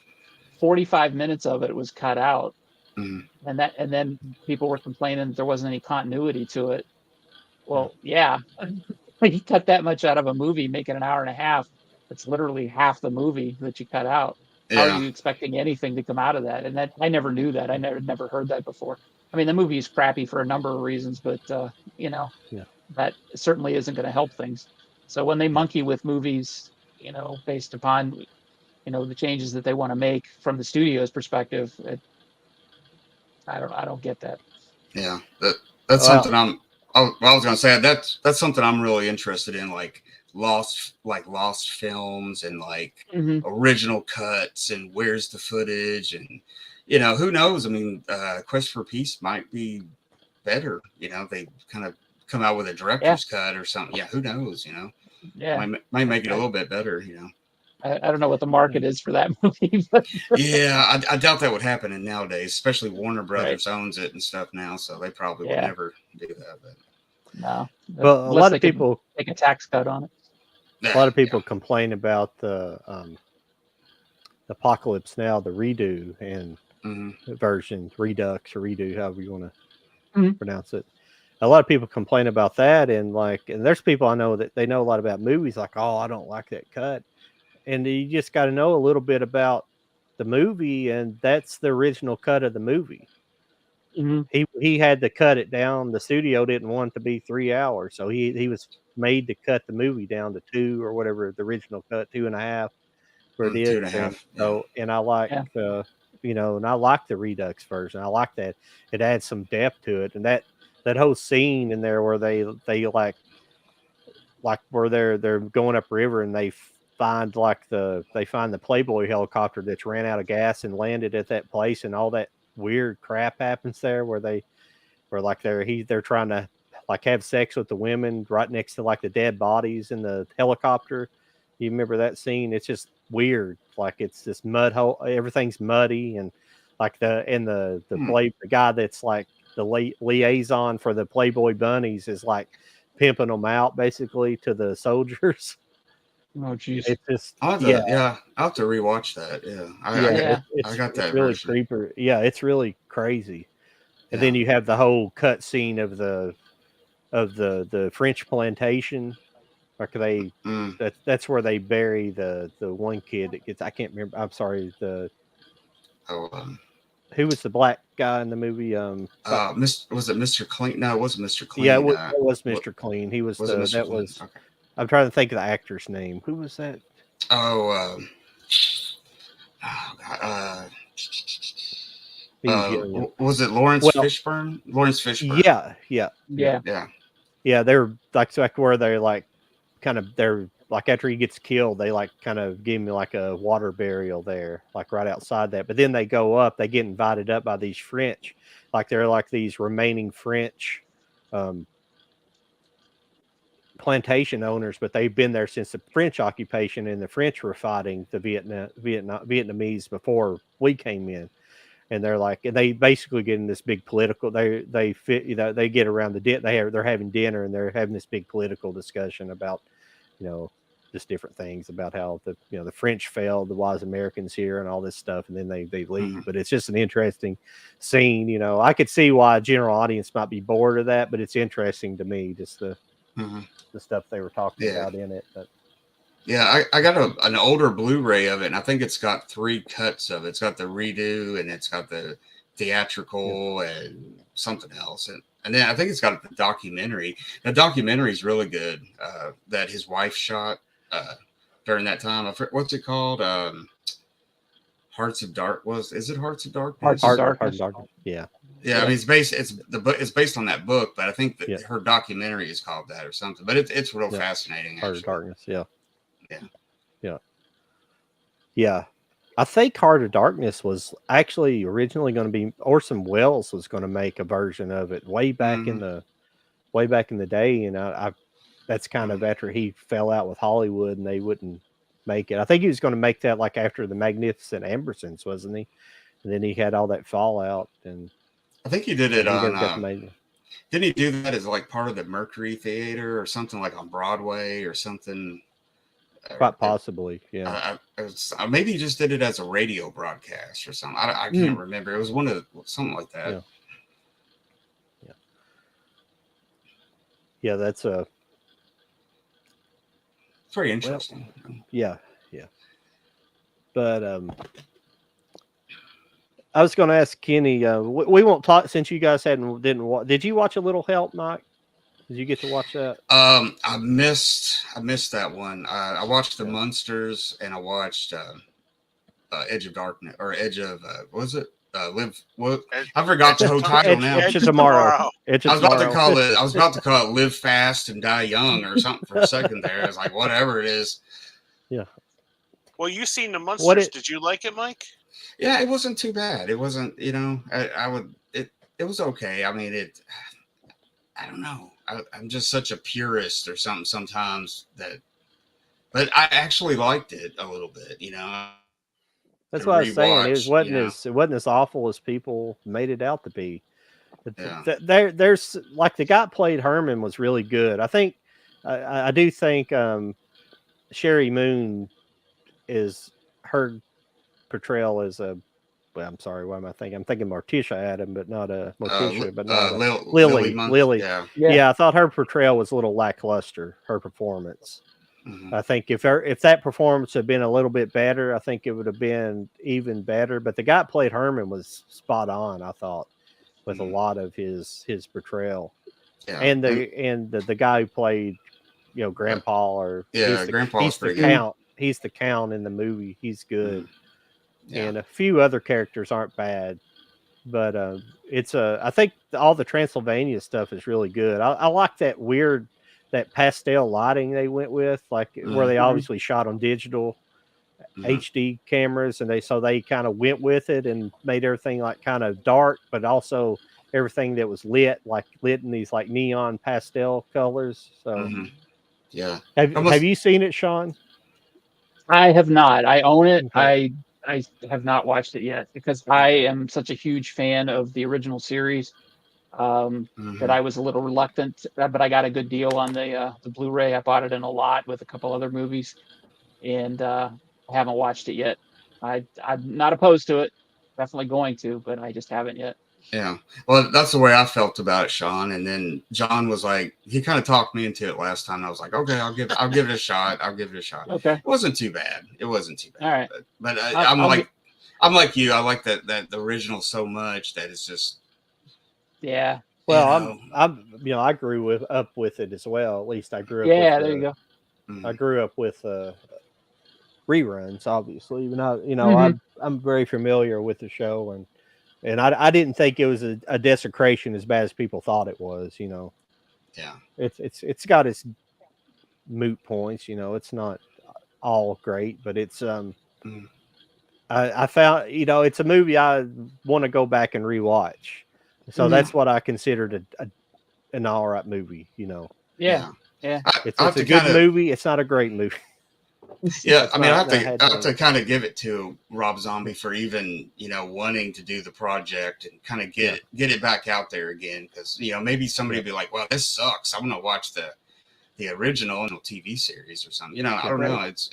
S3: 45 minutes of it was cut out,
S4: Mm.
S3: and then people were complaining that there wasn't any continuity to it.
S1: Yeah.
S3: Well, yeah, you cut that much out of a movie, making an hour and a half. It's literally half the movie that you cut out. How are
S4: Yeah,
S3: you expecting anything to come out of that? And that I never knew that. I never heard that before. I mean, the movie is crappy for a number of reasons, but you know,
S1: Yeah.
S3: that certainly isn't going to help things. So when they
S1: Yeah.
S3: monkey with movies, based upon the changes that they want to make from the studio's perspective, I don't get that.
S4: yeah. That's
S1: Well,
S4: something I was gonna say that's something I'm really interested in, like lost films and like
S3: Hmm.
S4: original cuts and where's the footage and you know who knows. I mean, Quest for Peace might be better. You know, they kind of come out with a
S3: Yeah,
S4: director's cut or something. Yeah, who knows? You know,
S3: yeah.
S4: might make it a
S3: I,
S4: little bit better. You know.
S3: I don't know what the market is for that movie, but
S4: Yeah, I doubt that would happen in nowadays, especially Warner
S3: right.
S4: Brothers owns it and stuff now, so they probably would
S3: Yeah,
S4: never do that. But
S3: no.
S1: well,
S3: Unless they could take a tax cut on it.
S1: a
S4: yeah,
S1: lot of
S4: yeah.
S1: people complain about the Apocalypse Now, the redo and
S4: Mm-hmm.
S1: version, Redux or redo, however you want to
S3: Mhm.
S1: pronounce it. A lot of people complain about that, and there's people I know that they know a lot about movies, like, oh, I don't like that cut, and you just got to know a little bit about the movie, and that's the original cut of the movie.
S3: Mhm.
S1: He had to cut it down. The studio didn't want it to be 3 hours, so he was made to cut the movie down to two or whatever the original cut, 2.5 for it
S4: Two
S1: is.
S4: and a
S1: And
S4: half. Yeah.
S1: so, and I like,
S3: Yeah.
S1: and I like the Redux version. I like that it adds some depth to it, and that whole scene in there where they like where they're going up river and they find the Playboy helicopter that's ran out of gas and landed at that place, and all that weird crap happens there where like they're trying to like have sex with the women right next to like the dead bodies in the helicopter. You remember that scene? It's just weird. Like it's this mud hole. Everything's muddy, and like
S4: Hmm.
S1: the guy that's like the liaison for the Playboy bunnies is like pimping them out basically to the soldiers.
S3: Oh, geez.
S1: It's just yeah,
S4: I'll have to rewatch that. Yeah,
S1: yeah.
S3: Yeah.
S4: I got
S1: It's
S4: that
S1: really
S4: version.
S1: creepy. Yeah, it's really crazy. And then
S4: Yeah.
S1: you have the whole cut scene of the French plantation. Like
S4: Mm.
S1: that's where they bury the one kid that gets, I can't remember. I'm sorry.
S4: Oh,
S1: Who was the black guy in the movie?
S4: Was it Mr. Clean? No, it wasn't Mr.
S1: Yeah,
S4: Clean.
S1: it was
S4: What
S1: Mr. Clean. He was
S4: was it? Mr.
S1: that
S4: Clean?
S1: was.
S4: Okay.
S1: I'm trying to think of the actor's name. Who was that?
S4: Oh, God,
S1: He was young.
S4: was it Lawrence
S1: Well,
S4: Fishburne? Lawrence Fishburne.
S1: yeah, yeah, yeah,
S3: Yeah.
S4: Yeah.
S1: yeah. They're like where they're like they're like after he gets killed, they like kind of give him like a water burial there, like right outside that. But then they go up, they get invited up by these French, like they're like these remaining French um, plantation owners, but they've been there since the French occupation, and the French were fighting the Vietnamese before we came in. and they're like, and they basically get in this big political. They fit, they get around they're having dinner and they're having this big political discussion about, just different things about how the French failed, the wise Americans here, and all this stuff, and then they leave.
S4: Mm-hmm.
S1: But it's just an interesting scene. I could see why a general audience might be bored of that, but it's interesting to me, just the stuff they were talking about in it. But
S4: yeah, I got an older Blu-ray of it, and I think it's got 3 cuts of it. It's got the redo, and it's got the theatrical and something else, and then I think it's got the documentary. The documentary is really good. That his wife shot during that time. What's it called? Hearts of Dark. Is it Hearts of Darkness?
S3: Hearts of Darkness.
S1: Yeah.
S3: Yeah.
S4: I mean, it's based on that book, but I think that her documentary is called that or something. But it's real fascinating.
S1: Heart of Darkness. Yeah.
S4: Yeah.
S1: Yeah. I think Heart of Darkness was actually originally going to be, Orson Welles was going to make a version of it way back in the day, and I that's kind of after he fell out with Hollywood and they wouldn't make it. I think he was going to make that like after the Magnificent Ambersons, wasn't he? And then he had all that fallout, and
S4: I think he did it on.
S1: Didn't
S4: he do that as like part of the Mercury Theater or something, like on Broadway or something?
S1: Quite possibly, yeah.
S4: Maybe he just did it as a radio broadcast or something. I can't remember. It was something like that.
S1: Yeah, that's
S4: it's very interesting.
S1: Yeah. But I was going to ask Kenny. We won't talk since you guys didn't watch. Did you watch A Little Help, Mike? Did you get to watch that?
S4: I missed that one. I watched The Munsters, and I watched Edge of Darkness, or Edge of was it Live? What? I forgot the whole title now.
S1: Edge of Tomorrow.
S4: I was about to call it Live Fast and Die Young or something for a second there. I was like, whatever it is.
S1: Yeah.
S2: Well, you seen The Munsters. Did you like it, Mike?
S4: Yeah, it wasn't too bad. It wasn't. It was okay. I mean, I don't know. I'm just such a purist or something sometimes but I actually liked it a little bit,
S1: That's what I was saying. It wasn't as awful as people made it out to be. There's like the guy played Herman was really good. I think I do think Sherry Moon is her portrayal as a. Well, I'm sorry. What am I thinking? I'm thinking Morticia Adam, but not Morticia, but not Lily. Lily. Yeah, I thought her portrayal was a little lackluster. Her performance. Mm-hmm. I think if that performance had been a little bit better, I think it would have been even better. But the guy that played Herman was spot on. I thought with a lot of his portrayal, and the guy who played, Grandpa
S4: Grandpa.
S1: He's the count. He's the count in the movie. He's good. Mm-hmm. Yeah. And a few other characters aren't bad, but I think all the Transylvania stuff is really good. I like that pastel lighting they went with, like where they obviously shot on digital HD cameras, and they kind of went with it and made everything like kind of dark, but also everything that was lit in these like neon pastel colors. So
S4: yeah,
S1: have you seen it, Sean?
S3: I have not. I own it. Okay. I have not watched it yet because I am such a huge fan of the original series that I was a little reluctant, but I got a good deal on the Blu-ray. I bought it in a lot with a couple other movies, and I haven't watched it yet. I'm not opposed to it. Definitely going to, but I just haven't yet.
S4: Yeah. Well, that's the way I felt about it, Sean. And then John was like, he kind of talked me into it last time. I was like, okay, I'll give it a shot.
S3: Okay.
S4: It wasn't too bad. All
S3: right.
S4: But I'm like you. I like that the original so much that it's just.
S3: Yeah.
S1: Well, I grew up with it as well. At least I grew up.
S3: Yeah, there you go.
S1: I grew up with reruns, obviously. Even I'm very familiar with the show, and I didn't think it was a desecration as bad as people thought it was.
S4: Yeah.
S1: It's got its moot points. It's not all great, but it's I found it's a movie I want to go back and rewatch. So that's what I considered an all right movie.
S3: Yeah.
S1: It's a good movie. It's not a great movie.
S4: Yeah,
S1: It's
S4: I mean,
S1: not
S4: I
S1: had
S4: have to
S1: to.
S4: kind of give it to Rob Zombie for even wanting to do the project and kind of
S1: Yeah.
S4: get it back out there again, because maybe somebody
S1: Yeah.
S4: would be like, well, this sucks, I'm gonna watch the original TV series or something. I don't
S1: Right.
S4: know. It's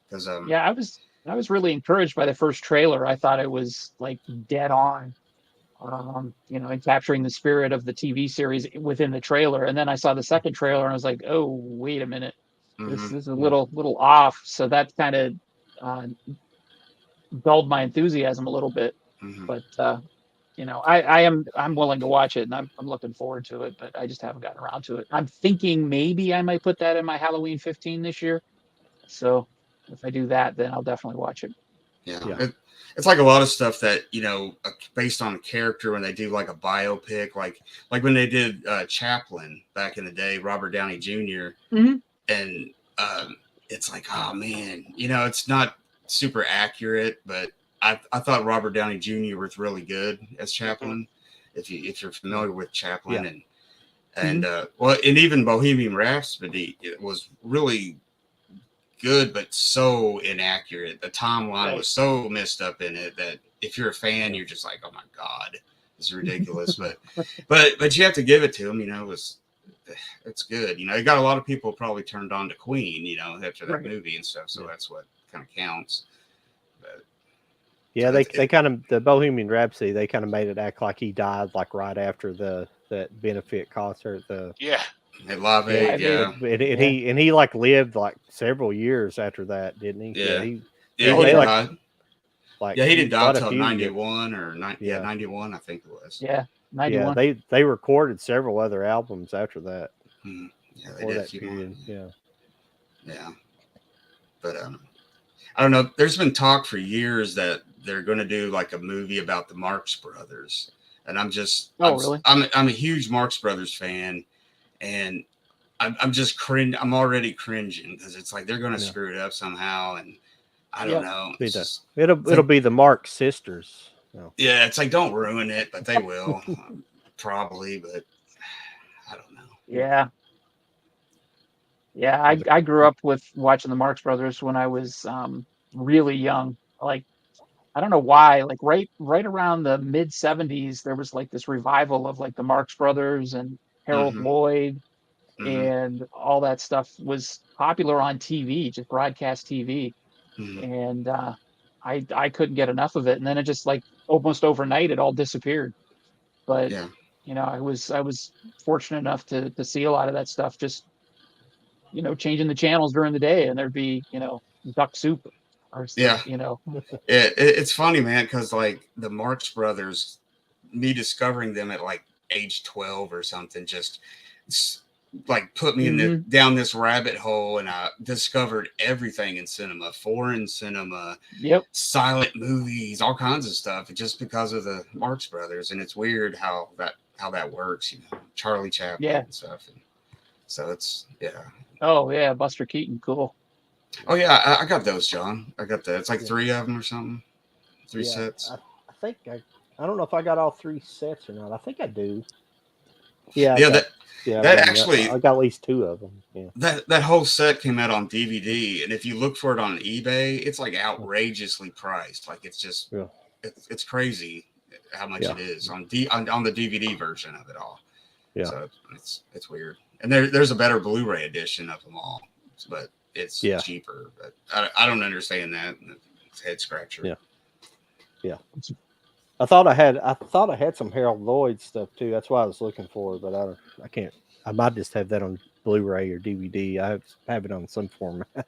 S4: because
S3: Yeah, I was really encouraged by the first trailer. I thought it was like dead on, and capturing the spirit of the TV series within the trailer. And then I saw the second trailer and I was like, oh, wait a minute, this
S4: mhm,
S3: is a
S1: Yeah.
S3: little off. So that kind of uh, dulled my enthusiasm a little bit.
S4: mhm.
S3: But I'm willing to watch it, and I'm looking forward to it. But I just haven't gotten around to it. I'm thinking maybe I might put that in my Halloween 15 this year. So if I do that, then I'll definitely watch it.
S4: Yeah,
S1: Yeah.
S4: it's like a lot of stuff that based on a character when they do like a biopic, like when they did Chaplin back in the day, Robert Downey Jr.
S3: Mhm.
S4: And it's like, oh man, it's not super accurate, but I thought Robert Downey Jr. was really good as Chaplin. If you're familiar with Chaplin,
S1: Yeah.
S4: and well, and even Bohemian Rhapsody, it was really good, but so inaccurate. The timeline
S3: Right.
S4: was so messed up in it that if you're a fan, you're just like, oh my god, this is ridiculous. but you have to give it to him. It's good. It got a lot of people probably turned on to Queen, after that
S3: Right.
S4: movie and stuff. So
S1: Yeah.
S4: that's what kind of counts. But,
S1: Yeah,
S4: so
S1: they kind of the Bohemian Rhapsody. They kind of made it act like he died like right after that benefit concert.
S2: Yeah.
S4: at Live
S1: Yeah,
S4: Aid, yeah,
S1: he like lived like several years after that, didn't he?
S4: yeah,
S1: he
S4: yeah.
S1: they
S4: He
S1: like
S4: died.
S1: like
S4: Yeah, he didn't die
S1: quite a
S4: until
S1: few years.
S4: 91 or
S1: Yeah.
S4: 91, I think it was.
S3: Yeah,
S1: Yeah,
S3: 91.
S1: they recorded several other albums after that
S4: Yeah, they
S1: for
S4: did a
S1: that
S4: few
S1: period.
S4: more.
S1: Yeah,
S4: Yeah, but I don't know. There's been talk for years that they're going to do like a movie about the Marx Brothers, and
S3: Really?
S4: I'm a huge Marx Brothers fan, and I'm just cringe. I'm already cringing because it's like they're going to
S1: Yeah.
S4: screw it up somehow, and I don't
S3: Yep.
S4: know.
S1: it'll be the Marx sisters. No.
S4: Yeah, it's like don't ruin it, but they will probably. But I don't know.
S3: Yeah. Yeah, I grew up with watching the Marx Brothers when I was really young. Like, I don't know why, like right around the mid 70s, there was like this revival of like the Marx Brothers and Harold
S4: Hmm.
S3: Lloyd,
S4: Hmm.
S3: and all that stuff was popular on TV, just broadcast TV.
S4: Hmm.
S3: And I couldn't get enough of it. And then it just like almost overnight it all disappeared. But
S4: Yeah.
S3: I was fortunate enough to see a lot of that stuff just changing the channels during the day, and there'd be, duck soup or
S4: Yeah.
S3: you know.
S4: It's funny, man, because like the Marx Brothers, me discovering them at like age 12 or something, just like put me
S3: Mhm.
S4: down this rabbit hole, and I discovered everything in cinema, foreign cinema,
S3: Yep.
S4: silent movies, all kinds of stuff, just because of the Marx Brothers. And it's weird how that works, Charlie Chaplin
S3: Yeah.
S4: and stuff. And so it's
S3: Oh yeah, Buster Keaton, cool.
S4: Oh yeah, I got those, John. I got that. It's like
S1: Yeah.
S4: 3 of them or something. 3
S1: Yeah,
S4: sets.
S1: I think I don't know if I got all 3 sets or not. I think I do. Yeah,
S4: Yeah,
S1: I
S4: actually
S1: got at least 2 of them. Yeah.
S4: that whole set came out on DVD, and if you look for it on eBay, it's like outrageously priced. Like it's just
S1: Yeah.
S4: it's crazy how much
S1: Yeah.
S4: it is on the DVD version of it all.
S1: Yeah.
S4: So it's weird. And there's a better Blu-ray edition of them all, but it's cheaper. But I don't understand that. It's a head scratcher.
S1: Yeah. Yeah. I thought I had some Harold Lloyd stuff too. That's why I was looking for it, but I can't. I might just have that on Blu-ray or DVD. I have it on some format.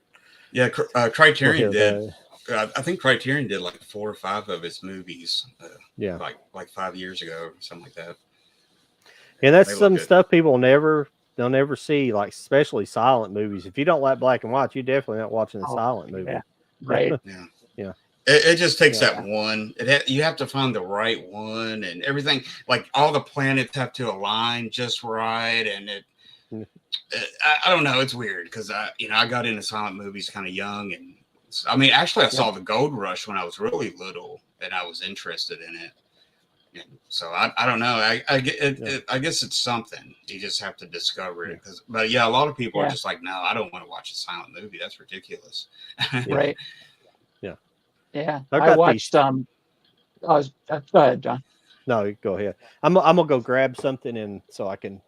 S4: Yeah, Criterion did.
S1: That.
S4: I think Criterion did like 4 or 5 of his movies.
S1: Yeah,
S4: like 5 years ago, or something like that.
S1: And that's some stuff people they'll never see, like especially silent movies. If you don't like black and white, you're definitely not watching a silent movie.
S3: Yeah. Right.
S4: Yeah. It just takes that one. You have to find the right one, and everything. Like all the planets have to align just right, and I don't know. It's weird because I got into silent movies kind of young, and I mean, actually, I saw the Gold Rush when I was really little, and I was interested in it. So I don't know. I get it,
S1: Yeah.
S4: I guess it's something. You just have to discover it. But yeah, a lot of people are just like, no, I don't want to watch a silent movie. That's ridiculous.
S3: Right.
S1: Yeah.
S3: Yeah.
S1: I've
S3: I
S1: got these.
S3: watched go ahead, John.
S1: No, go ahead. I'm gonna go grab something, and so I can't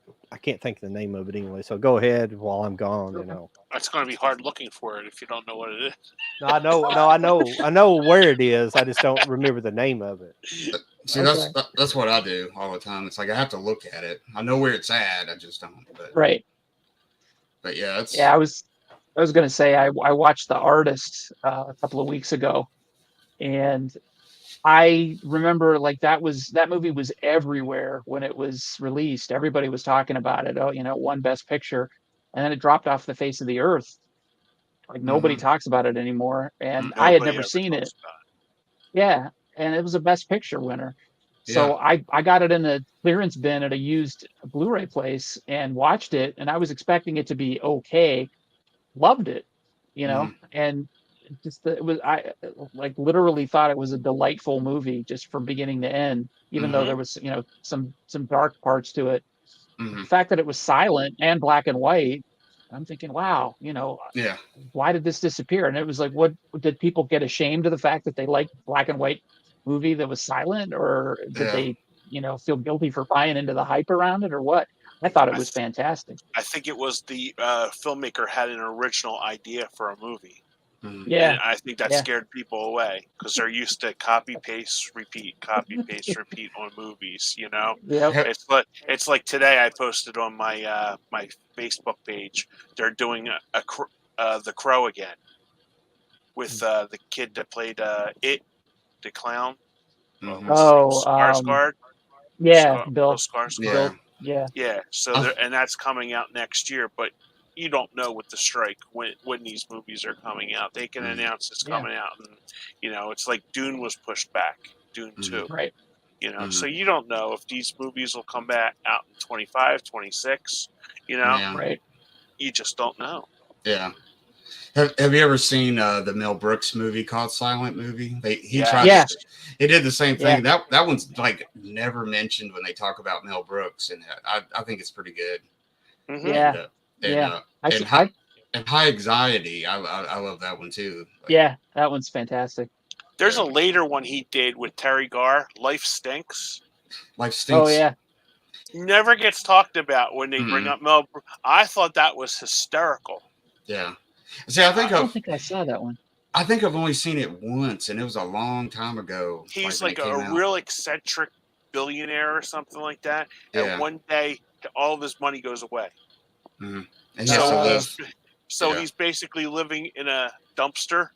S1: think of the name of it anyway. So go ahead while I'm gone. You know.
S2: It's going to be hard looking for it if you don't know what it is.
S1: No, I know. No, I know where it is. I just don't remember the name of it.
S4: See,
S3: Okay.
S4: that's what I do all the time. It's like I have to look at it. I know where it's at. I just don't.
S3: Right.
S4: But yeah, it's
S3: Yeah, I was gonna say I watched The Artist a couple of weeks ago, and I remember like that movie was everywhere when it was released. Everybody was talking about it. Oh, won Best Picture, and then it dropped off the face of the earth. Like nobody
S4: Mhm.
S3: talks about it anymore, and I had
S2: Nobody
S3: never
S2: ever
S3: seen it.
S2: talks about
S3: Yeah, and it was a Best Picture winner.
S4: yeah.
S3: So I got it in the clearance bin at a used Blu-ray place and watched it, and I was expecting it to be okay. Loved it,
S4: Mhm.
S3: and it was I like literally thought it was a delightful movie just from beginning to end, even though
S2: Mhm.
S3: there was some dark parts to it. The
S4: Mhm.
S3: fact that it was silent and black and white, I'm thinking, wow,
S4: Yeah.
S3: why did this disappear? And it was like, what did people get ashamed of the fact that they liked black and white movie that was silent, or did
S4: Yeah.
S3: they, feel guilty for buying into the hype around it, or what? I thought it
S2: I,
S3: was
S2: th-
S3: fantastic.
S2: I think it was the filmmaker had an original idea for a movie.
S4: Mhm.
S2: And
S3: Yeah,
S2: I think that
S3: yeah,
S2: scared people away because they're used to copy paste repeat on movies.
S3: yep,
S4: Have,
S2: It's like today I posted on my my Facebook page. They're doing The Crow again with the kid that played the clown.
S4: mhm.
S2: What's his name?
S3: oh,
S2: Skarsgård.
S3: yeah,
S2: Bill
S3: Bill,
S2: Skarsgård.
S4: Yeah.
S3: Bill, yeah,
S2: Yeah. So
S4: I,
S2: and that's coming out next year, but you don't know with the strike when these movies are coming out. They can
S4: mhm.
S2: announce it's
S3: yeah,
S2: coming out, and it's like Dune was pushed back, Dune
S4: Mhm.
S2: 2.
S3: right,
S2: So
S4: Mhm.
S2: you don't know if these movies will come back out in 25, 26.
S4: Yeah.
S3: right,
S2: You just don't know.
S4: Yeah. Have you ever seen the Mel Brooks movie called Silent Movie? He tried
S3: yeah,
S4: to
S2: Yes.
S4: he did the same
S3: yeah,
S4: thing. That one's like never mentioned when they talk about Mel Brooks, and I think it's pretty good.
S2: Hmm.
S4: And
S3: yeah,
S4: and
S3: yeah. I,
S4: and
S3: s- I,
S4: high anxiety. I love that one too. Like
S3: yeah, that one's fantastic.
S2: There's a
S4: yeah,
S2: later one he did with Terry Garr, Life Stinks.
S4: life
S3: Oh
S4: stinks.
S3: yeah,
S2: Never gets talked about when they bring
S4: Mm-mm.
S2: up Mel. I thought that was hysterical.
S4: Yeah. See, I think
S3: I don't
S4: I've
S3: think I saw that one.
S4: I think I've only seen it once, and it was a long time ago. Like
S2: He's
S4: when it
S2: like
S4: came
S2: a
S4: out.
S2: real eccentric billionaire or something like that. And
S4: Yeah.
S2: one day, all of his money goes away.
S4: Mm-hmm. And he has to
S2: So
S3: Uh,
S2: he's
S4: live.
S2: so
S4: Yeah.
S2: he's basically living in a dumpster,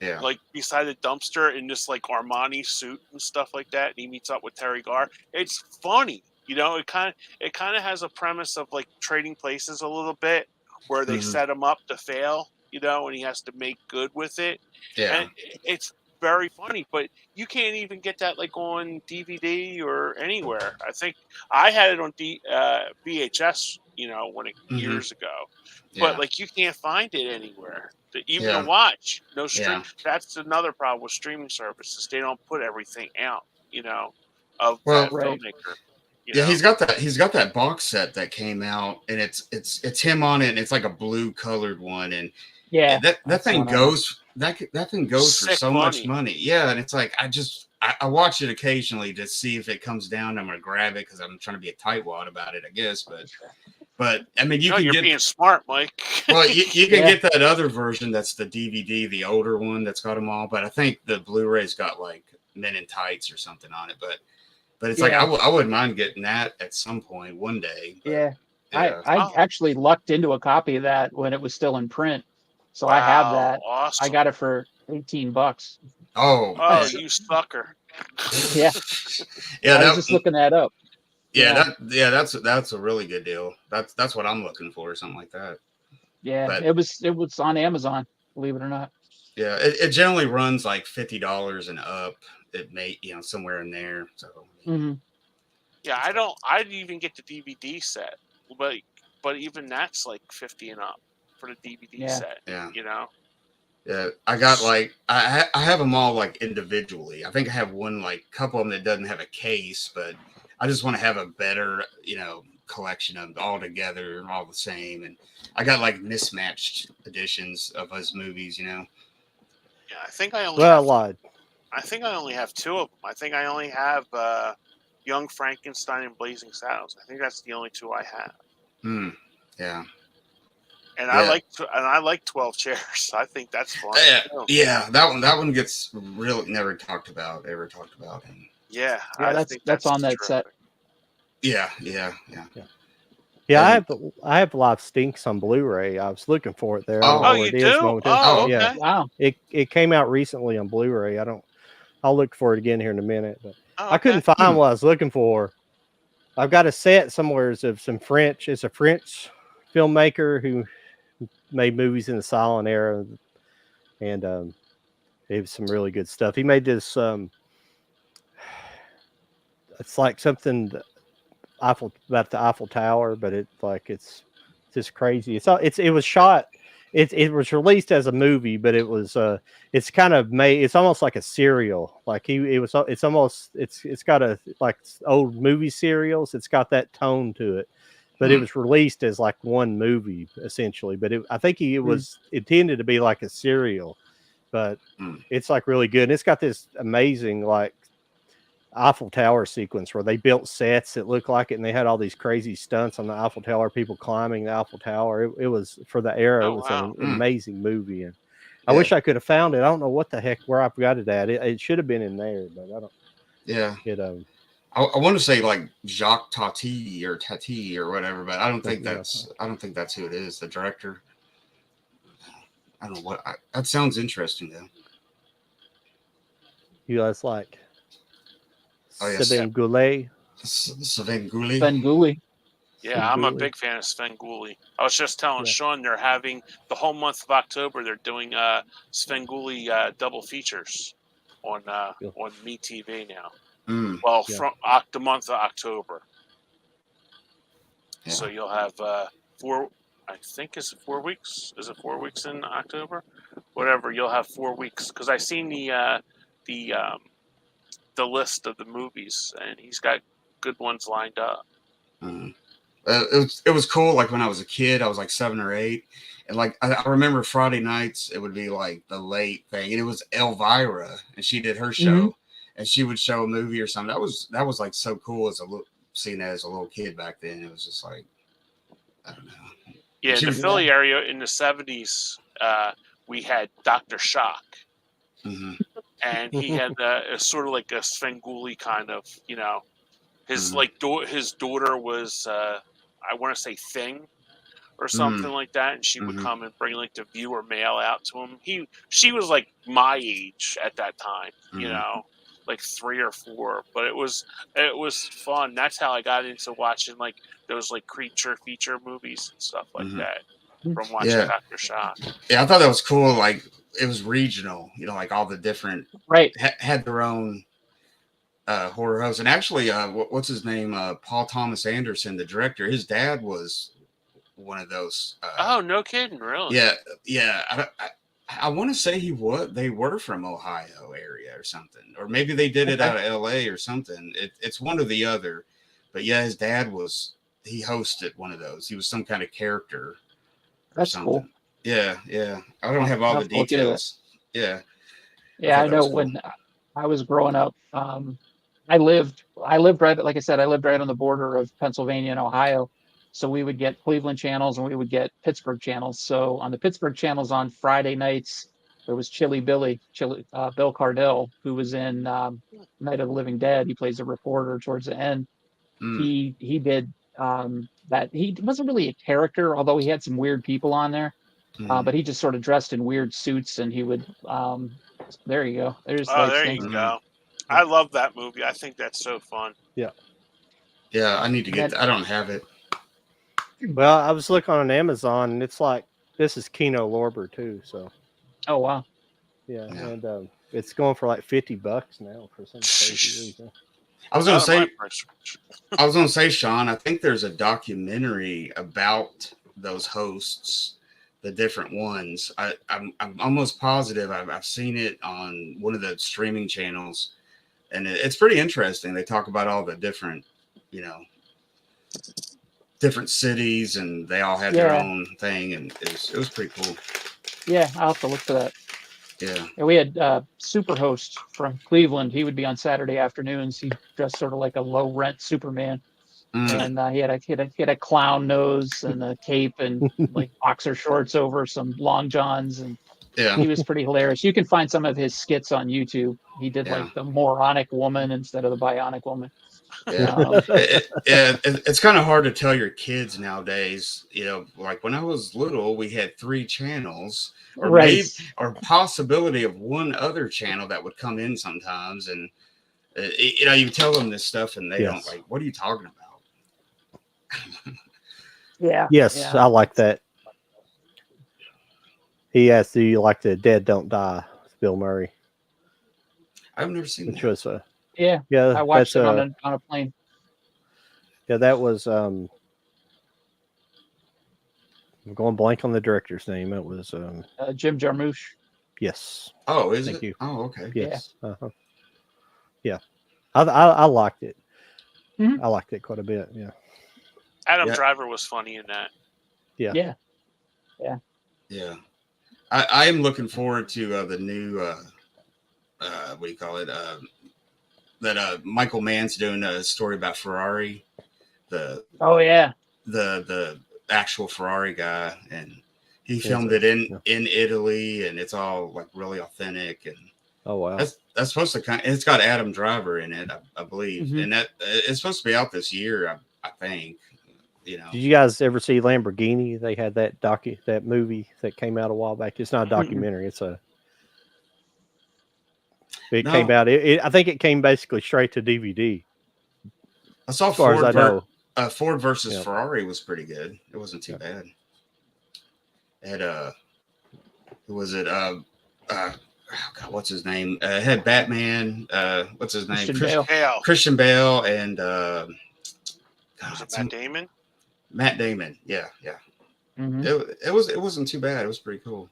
S4: Yeah.
S2: like beside a dumpster in this like Armani suit and stuff like that. And he meets up with Terry Garr. It's funny, it kind of has a premise of like Trading Places a little bit, where they
S4: Mm-hmm.
S2: set him up to fail, and he has to make good with it,
S4: Yeah.
S2: and it's very funny. But you can't even get that like on DVD or anywhere. I think I had it on VHS,
S4: Mm-hmm.
S2: years ago, but
S4: Yeah.
S2: like you can't find it anywhere. Even to
S4: Yeah.
S2: watch, no stream.
S4: Yeah.
S2: That's another problem with streaming services. They don't put everything out, of
S4: Well,
S2: that
S3: right.
S2: filmmaker. You
S4: yeah,
S2: know,
S4: he's got that box set that came out, and it's him on it, and it's like a blue colored one, and
S3: Yeah,
S4: that
S3: that's the
S4: thing
S3: one I want.
S4: goes that thing goes for
S2: sick
S4: so much
S2: money.
S4: money. Yeah, and it's like I watch it occasionally to see if it comes down. I'm gonna grab it because I'm trying to be a tightwad about it, I guess. But I mean, you
S2: No,
S4: can
S2: you're
S4: get
S2: being smart, Mike.
S4: well, you can
S3: Yeah,
S4: get that other version that's the DVD, the older one that's got them all. But I think the Blu-ray's got like Men in Tights or something on it. But it's like
S3: yeah,
S4: I wouldn't mind getting that at some point one day. But
S3: yeah. I
S4: yeah.
S3: I
S2: Oh,
S3: actually lucked into a copy of that when it was still in print, so I have
S2: wow,
S3: that. I
S2: awesome.
S3: got it for $18.
S4: Oh
S2: Oh,
S4: man.
S2: you sucker.
S3: Yeah,
S4: Yeah,
S3: I was just looking that up. Yeah,
S4: that's a really good deal. That's what I'm looking for, something like that.
S3: yeah.
S4: But
S3: It was on Amazon, believe it or not.
S4: yeah, it generally runs like $50 and up. It may somewhere in there. So
S3: Hmm.
S2: Yeah,
S4: it's like
S2: I'd even get the DVD set, but but even that's like 50 and up for the DVD
S3: Yeah,
S2: set.
S4: yeah.
S2: You know,
S4: Yeah, I got like I have them all like individually. I think I have one like couple of them that doesn't have a case, but I just want to have a better collection of them all together and all the same. And I got like mismatched editions of his movies.
S2: Yeah, I think I only
S1: Well,
S2: have.
S1: a lot.
S2: I think I only have two of them. I think I only have Young Frankenstein and Blazing Saddles. I think that's the only two I have.
S4: Yeah.
S2: And
S4: Yeah.
S2: I like 12 Chairs. I think that's fun.
S4: Yeah, that one gets really never talked about. And
S2: yeah,
S3: Yeah, that's on that
S2: terrific.
S3: set.
S4: Yeah.
S1: Yeah, I have Live Stinks on Blu-ray. I was looking for it there. I don't know
S2: Oh,
S1: where
S2: you
S1: it is
S2: do?
S1: momentarily.
S2: Oh, okay.
S1: Yeah.
S3: Wow.
S1: It came out recently on Blu-ray. I'll look for it again here in a minute. But
S2: Oh,
S1: I couldn't find what I was looking for. I've got a set somewhere of some French. It's a French filmmaker who made movies in the silent era, and it was some really good stuff. He made this. It's like something about the Eiffel Tower, but it's just crazy. It was shot. It was released as a movie, but it's kind of made. It's almost like a serial. Like it's got a like old movie serials. It's got that tone to it, but it was released as like one movie essentially. But I think it was intended to be like a serial, but it's like really good. And it's got this amazing like Eiffel Tower sequence where they built sets that looked like it, and they had all these crazy stunts on the Eiffel Tower, people climbing the Eiffel Tower. It was for the era.
S2: Oh,
S1: it was
S2: wow.
S1: an amazing movie, and I wish I could have found it. I don't know what the heck where I've got it at. It should have been in there, but I don't.
S4: Yeah.
S1: I
S4: want to say like Jacques Tati or whatever, but I don't think that's who it is. The director. I don't know what. That sounds interesting though.
S1: You guys like?
S4: Oh, yes.
S1: Svengoolie.
S3: Svengoolie.
S2: Yeah, I'm a big fan of Svengoolie. I was just telling Sean they're having the whole month of October. They're doing Svengoolie double features on MeTV now. Well, from the month of October. Yeah. So you'll have 4. I think is it 4 weeks? Is it 4 weeks in October? Whatever. You'll have 4 weeks because I seen the list of the movies, and he's got good ones lined up.
S4: It was cool. Like when I was a kid, I was like 7 or 8, and like I remember Friday nights it would be like the late thing, and it was Elvira, and she did her show, and she would show a movie or something. That was like so cool seeing that as a little kid back then. It was just like I don't know.
S2: Yeah, in the Philly area in the 70s, we had Dr. Shock. And he had a sort of like a Svengoolie kind of, his his daughter was I want to say Thing or something like that, and she would come and bring like the viewer mail out to him. She was like my age at that time, like 3 or 4, but it was fun. That's how I got into watching like those like creature feature movies and stuff like that from watching Dr. Shock.
S4: Yeah, I thought that was cool. Like it was regional, like all the different had their own horror hosts. And actually, what's his name? Paul Thomas Anderson, the director. His dad was one of those.
S2: Oh, no kidding, really?
S4: Yeah. I want to say they were from Ohio area or something, or maybe they did it out of L.A. or something. It's one or the other. But yeah, his dad he hosted one of those. He was some kind of character.
S3: That's cool.
S4: Yeah. I don't have all the details. Yeah.
S3: Yeah, I know when I was growing up, I lived right, like I said, I lived right on the border of Pennsylvania and Ohio. So we would get Cleveland channels and we would get Pittsburgh channels. So on the Pittsburgh channels on Friday nights, there was Chilly Bill Cardell, who was in Night of the Living Dead. He plays a reporter towards the end. He did that. He wasn't really a character, although he had some weird people on there. But he just sort of dressed in weird suits, and he would. There you go.
S2: There you go. I love that movie. I think that's so fun.
S1: Yeah.
S4: Yeah, I need to get. I don't have it.
S1: Well, I was looking on Amazon, and it's like this is Kino Lorber too. So.
S3: Oh wow.
S1: Yeah, and it's going for like $50 now for some crazy reason.
S4: I was gonna say, Sean, I think there's a documentary about those hosts the different ones. I'm almost positive I've seen it on one of the streaming channels, and it's pretty interesting. They talk about all the different, you know, different cities, and they all had their own thing, and it was pretty cool.
S3: Yeah, I'll have to look for that.
S4: Yeah.
S3: And we had Superhost from Cleveland. He would be on Saturday afternoons. He dressed sort of like a low rent Superman, and he had a clown nose and a cape and like boxer shorts over some long johns, and he was pretty hilarious. You can find some of his skits on YouTube. He did like the moronic woman instead of the bionic woman.
S4: Yeah, it's kind of hard to tell your kids nowadays. You know, like when I was little, we had 3 channels, or maybe, or possibility of one other channel that would come in sometimes, and you know, you tell them this stuff, and they don't like. What are you talking about?
S1: Yes, I like that. He asked, "Do you like the Dead Don't Die?" With Bill Murray.
S4: I've never seen
S1: which
S4: that.
S1: was
S3: I watched it on a plane.
S1: Yeah, that was I'm going blank on the director's name. It was
S3: Jim Jarmusch.
S1: Yes.
S4: Oh, is
S1: Thank
S4: it?
S1: you.
S4: Oh, okay.
S1: Yes. Yeah. I liked it.
S3: Mm-hmm.
S1: I liked it quite a bit. Yeah.
S2: Adam Driver was funny in that.
S1: Yeah.
S4: I am looking forward to the new what do you call it? That Michael Mann's doing a story about Ferrari. The actual Ferrari guy, and he filmed it in Italy, and it's all like really authentic. And
S1: oh wow,
S4: that's supposed to it's got Adam Driver in it, I believe, and that it's supposed to be out this year, I think. You know,
S1: did you guys ever see Lamborghini? They had that that movie that came out a while back. It's not a documentary. It came out. I think it came basically straight to DVD.
S4: I saw Ford versus Ferrari was pretty good. It wasn't too bad. It had who was it? God, what's his name? It had Batman. What's his name? Christian Bale and
S2: was it Matt Damon?
S4: Matt Damon. Yeah.
S3: Mm-hmm.
S4: It wasn't too bad. It was pretty cool.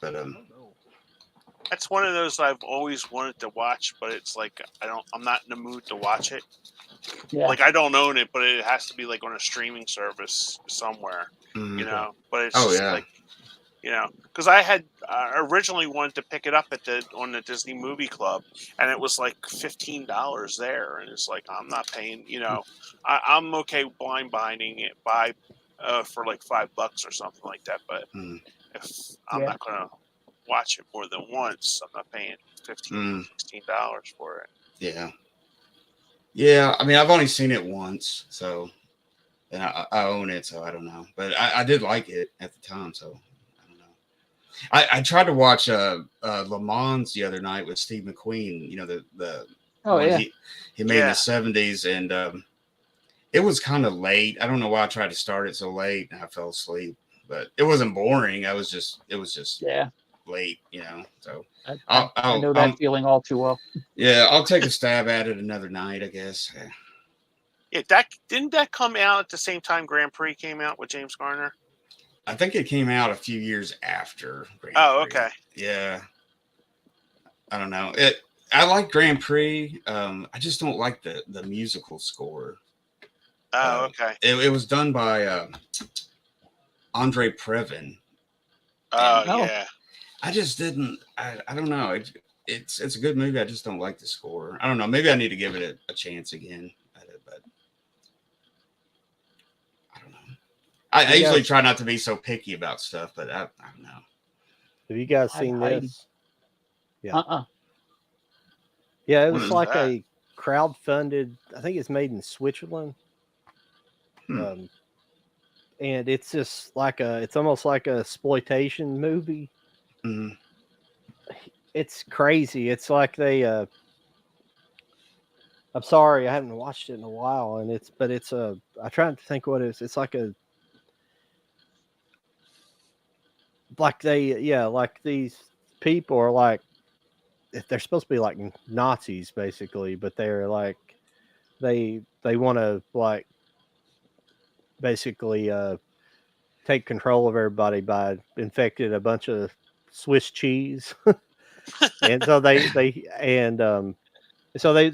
S4: But
S2: that's one of those I've always wanted to watch, but it's like I'm not in the mood to watch it.
S3: Yeah.
S2: Like I don't own it, but it has to be like on a streaming service somewhere, you know. But it's just like, you know, because I had originally wanted to pick it up on the Disney Movie Club, and it was like $15 there, and it's like I'm not paying. You know, I'm okay blind binding it for like $5 or something like that. But if I'm not gonna watch it more than once, I'm not paying $15, $16 for it.
S4: Yeah. I mean, I've only seen it once, so, and I own it, so I don't know. But I did like it at the time, so I don't know. I tried to watch Le Mans the other night with Steve McQueen. You know, the he made in the 70s, and it was kind of late. I don't know why I tried to start it so late, and I fell asleep. But it wasn't boring. It was just late, you know. So
S3: I know that feeling all too well.
S4: Yeah, I'll take a stab at it another night, I guess.
S2: Yeah, didn't that come out at the same time Grand Prix came out with James Garner?
S4: I think it came out a few years after Grand Prix.
S2: Okay.
S4: Yeah. I don't know. I like Grand Prix. I just don't like the musical score.
S2: Okay.
S4: It was done by Andre Previn.
S2: Yeah.
S4: I just didn't. I don't know. It's a good movie. I just don't like the score. I don't know. Maybe I need to give it a chance again. But I don't know. I usually try not to be so picky about stuff, but I don't know.
S1: Have you guys seen this?
S3: Yeah.
S1: Yeah, it was like a crowd-funded. I think it's made in Switzerland. And it's just like it's almost like a exploitation movie. It's crazy. It's like I'm sorry, I haven't watched it in a while, and I try to think what it is. It's like like these people are like, they're supposed to be like Nazis basically, but they're like, they want to like basically take control of everybody by infecting a bunch of Swiss cheese, and so they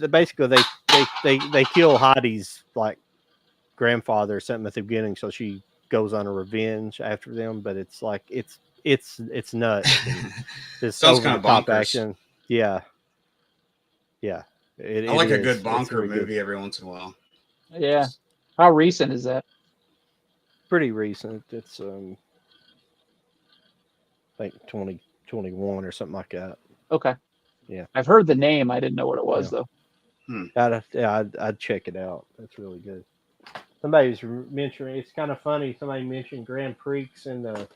S1: basically they kill Heidi's like grandfather or something at the beginning, so she goes on a revenge after them. But it's like it's nuts. And this
S4: Sounds
S1: over
S4: kind
S1: the
S4: of
S1: top
S4: bonkers.
S1: action. Yeah.
S4: I like a good
S1: It's
S4: bonker
S1: really
S4: movie
S1: good.
S4: every once in a while.
S3: Yeah. How recent is that?
S1: Pretty recent. It's I think 2021 or something like that.
S3: Okay.
S1: Yeah.
S3: I've heard the name. I didn't know what it was though.
S1: I'd check it out. That's really good. Somebody's mentioning, it's kind of funny. Somebody mentioned Grand Prix in the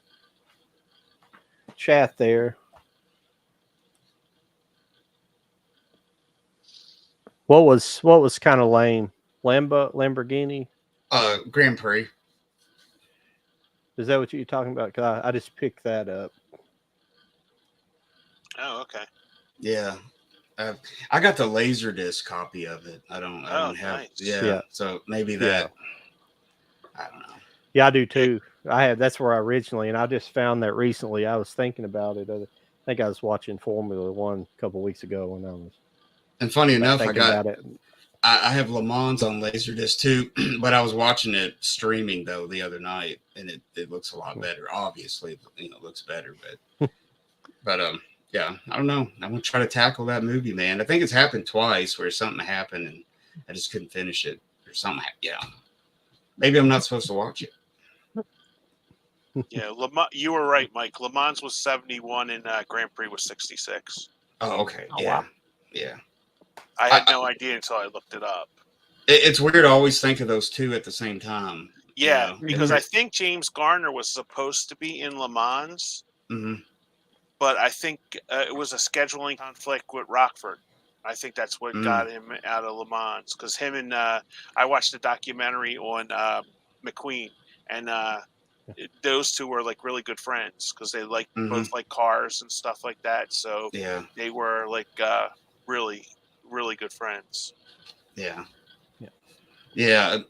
S1: chat there. What was kind of lame? Lamborghini?
S4: Grand Prix.
S1: Is that what you're talking about? Because I just picked that up.
S2: Oh, okay.
S4: Yeah. I got the Laserdisc copy of it. I don't have.
S2: Nice.
S4: Yeah. So maybe that. I don't know.
S1: Yeah, I do too. That's where I originally, and I just found that recently. I was thinking about it. I think I was watching Formula One a couple weeks ago, and I was.
S4: And funny enough,
S1: about it.
S4: I have Le Mans on Laserdisc too, but I was watching it streaming though the other night, and it looks a lot better. Obviously, it looks better, but yeah, I don't know. I'm gonna try to tackle that movie, man. I think it's happened twice where something happened and I just couldn't finish it or something. Yeah, maybe I'm not supposed to watch it.
S2: Yeah, you were right, Mike. Le Mans was 71 and Grand Prix was 66.
S4: Oh, okay.
S3: Oh,
S4: Yeah,
S3: wow.
S4: yeah.
S2: I had no idea until I looked it up.
S4: It's weird to always think of those two at the same time.
S2: Yeah,
S4: You know?
S2: because I think James Garner was supposed to be in Le Mans, but I think it was a scheduling conflict with Rockford. I think that's what got him out of Le Mans, because him and I watched a documentary on McQueen, and those two were like really good friends because they both like cars and stuff like that. So they were like really, really good friends.
S4: Yeah.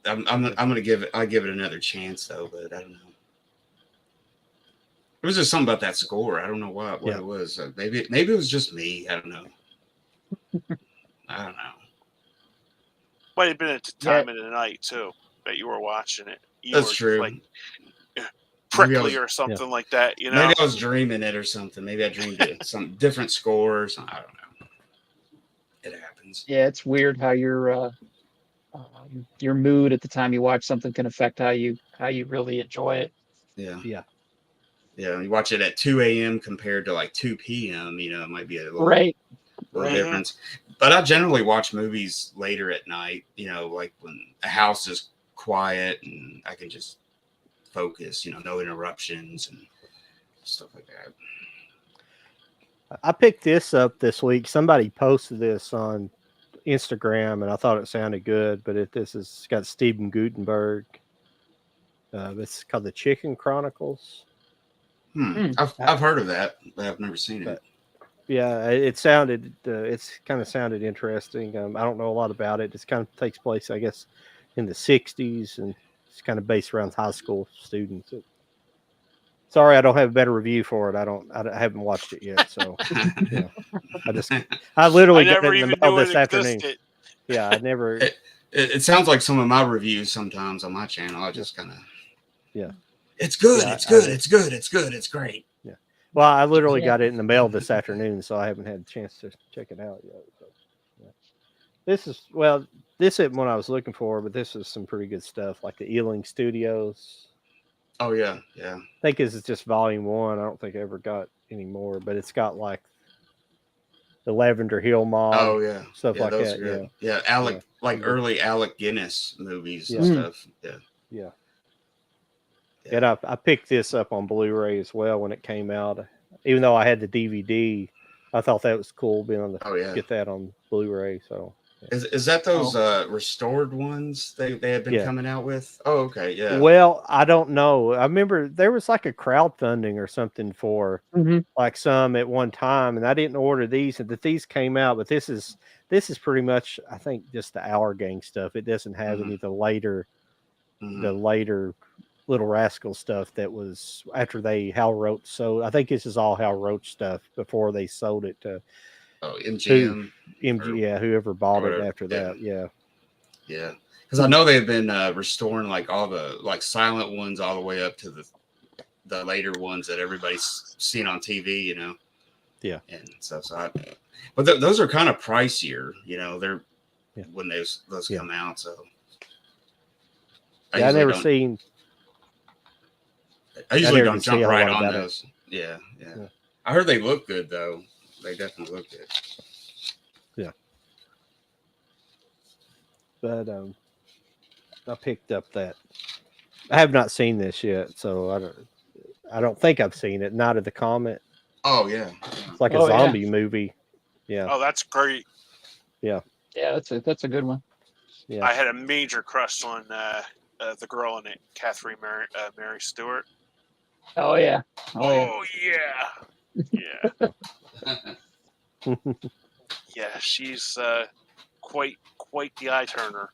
S4: I'm gonna give it another chance though, but I don't know. It was just something about that score. I don't know what it was. Maybe it was just me. I don't know. I don't know.
S2: Might have been at the time of the night too that you were watching it.
S4: That's true.
S2: Like prickly or something like that. You know,
S4: maybe I was dreaming it or something. Maybe I dreamed it. Some different scores. I don't know. It happens.
S3: Yeah, it's weird how your mood at the time you watch something can affect how you really enjoy it.
S4: Yeah. You watch it at 2 a.m. compared to like 2 p.m. It might be a little difference. But I generally watch movies later at night. Like when a house is quiet and I can just focus. No interruptions and stuff like that.
S1: I picked this up this week. Somebody posted this on Instagram, and I thought it sounded good. But this has got Steven Guttenberg. It's called The Chicken Chronicles.
S4: I've heard of that, but I've never seen it.
S1: Yeah, it sounded. It's kind of sounded interesting. I don't know a lot about it. It kind of takes place, I guess, in the '60s, and it's kind of based around high school students. Sorry, I don't have a better review for it. I haven't watched it yet, so yeah. I literally got it in the mail this afternoon. Yeah, I never.
S4: It sounds like some of my reviews sometimes on my channel. I just kind of.
S1: Yeah.
S4: It's good. It's good. It's good. It's good. It's great.
S1: Yeah. Well, I literally got it in the mail this afternoon, so I haven't had a chance to check it out yet. So, yeah. This isn't what I was looking for, but this is some pretty good stuff, like the Ealing Studios.
S4: Oh yeah.
S1: I think this is just volume 1. I don't think I ever got any more, but it's got like the Lavender Hill Mob.
S4: Oh yeah,
S1: stuff like that.
S4: Yeah, Alec, like early Alec Guinness movies and stuff.
S1: Yeah. And I picked this up on Blu-ray as well when it came out. Even though I had the DVD, I thought that was cool being able to get that on Blu-ray. So,
S4: is that those restored ones they had been coming out with? Oh, okay, yeah.
S1: Well, I don't know. I remember there was like a crowdfunding or something for like some at one time, and I didn't order these, and that these came out. But this is pretty much, I think, just the Hour Gang stuff. It doesn't have any of the later Little Rascal stuff that was after Hal Roach. So I think this is all Hal Roach stuff before they sold it to
S4: MGM.
S1: MG, whoever bought it
S4: whatever.
S1: after that. Yeah.
S4: Yeah. Because I know they've been restoring like all the like silent ones all the way up to the later ones that everybody's seen on TV, you know.
S1: Yeah.
S4: And stuff. But those are kind of pricier, you know. They're when those come out. So I
S1: never
S4: don't,
S1: seen.
S4: I usually don't
S1: see
S4: jump
S1: a
S4: right
S1: lot
S4: on
S1: about
S4: those. Yeah. I heard they look good though. They definitely look good.
S1: Yeah. But I picked up that. I have not seen this yet, so I don't think I've seen it. Not at the comment.
S4: Oh yeah.
S1: It's like a zombie movie. Yeah.
S2: Oh, that's great.
S1: Yeah.
S3: Yeah, that's a good one.
S2: Yeah. I had a major crush on the girl in it, Catherine Mary Stewart.
S3: Oh yeah.
S2: Oh yeah. Yeah, she's quite the eye turner.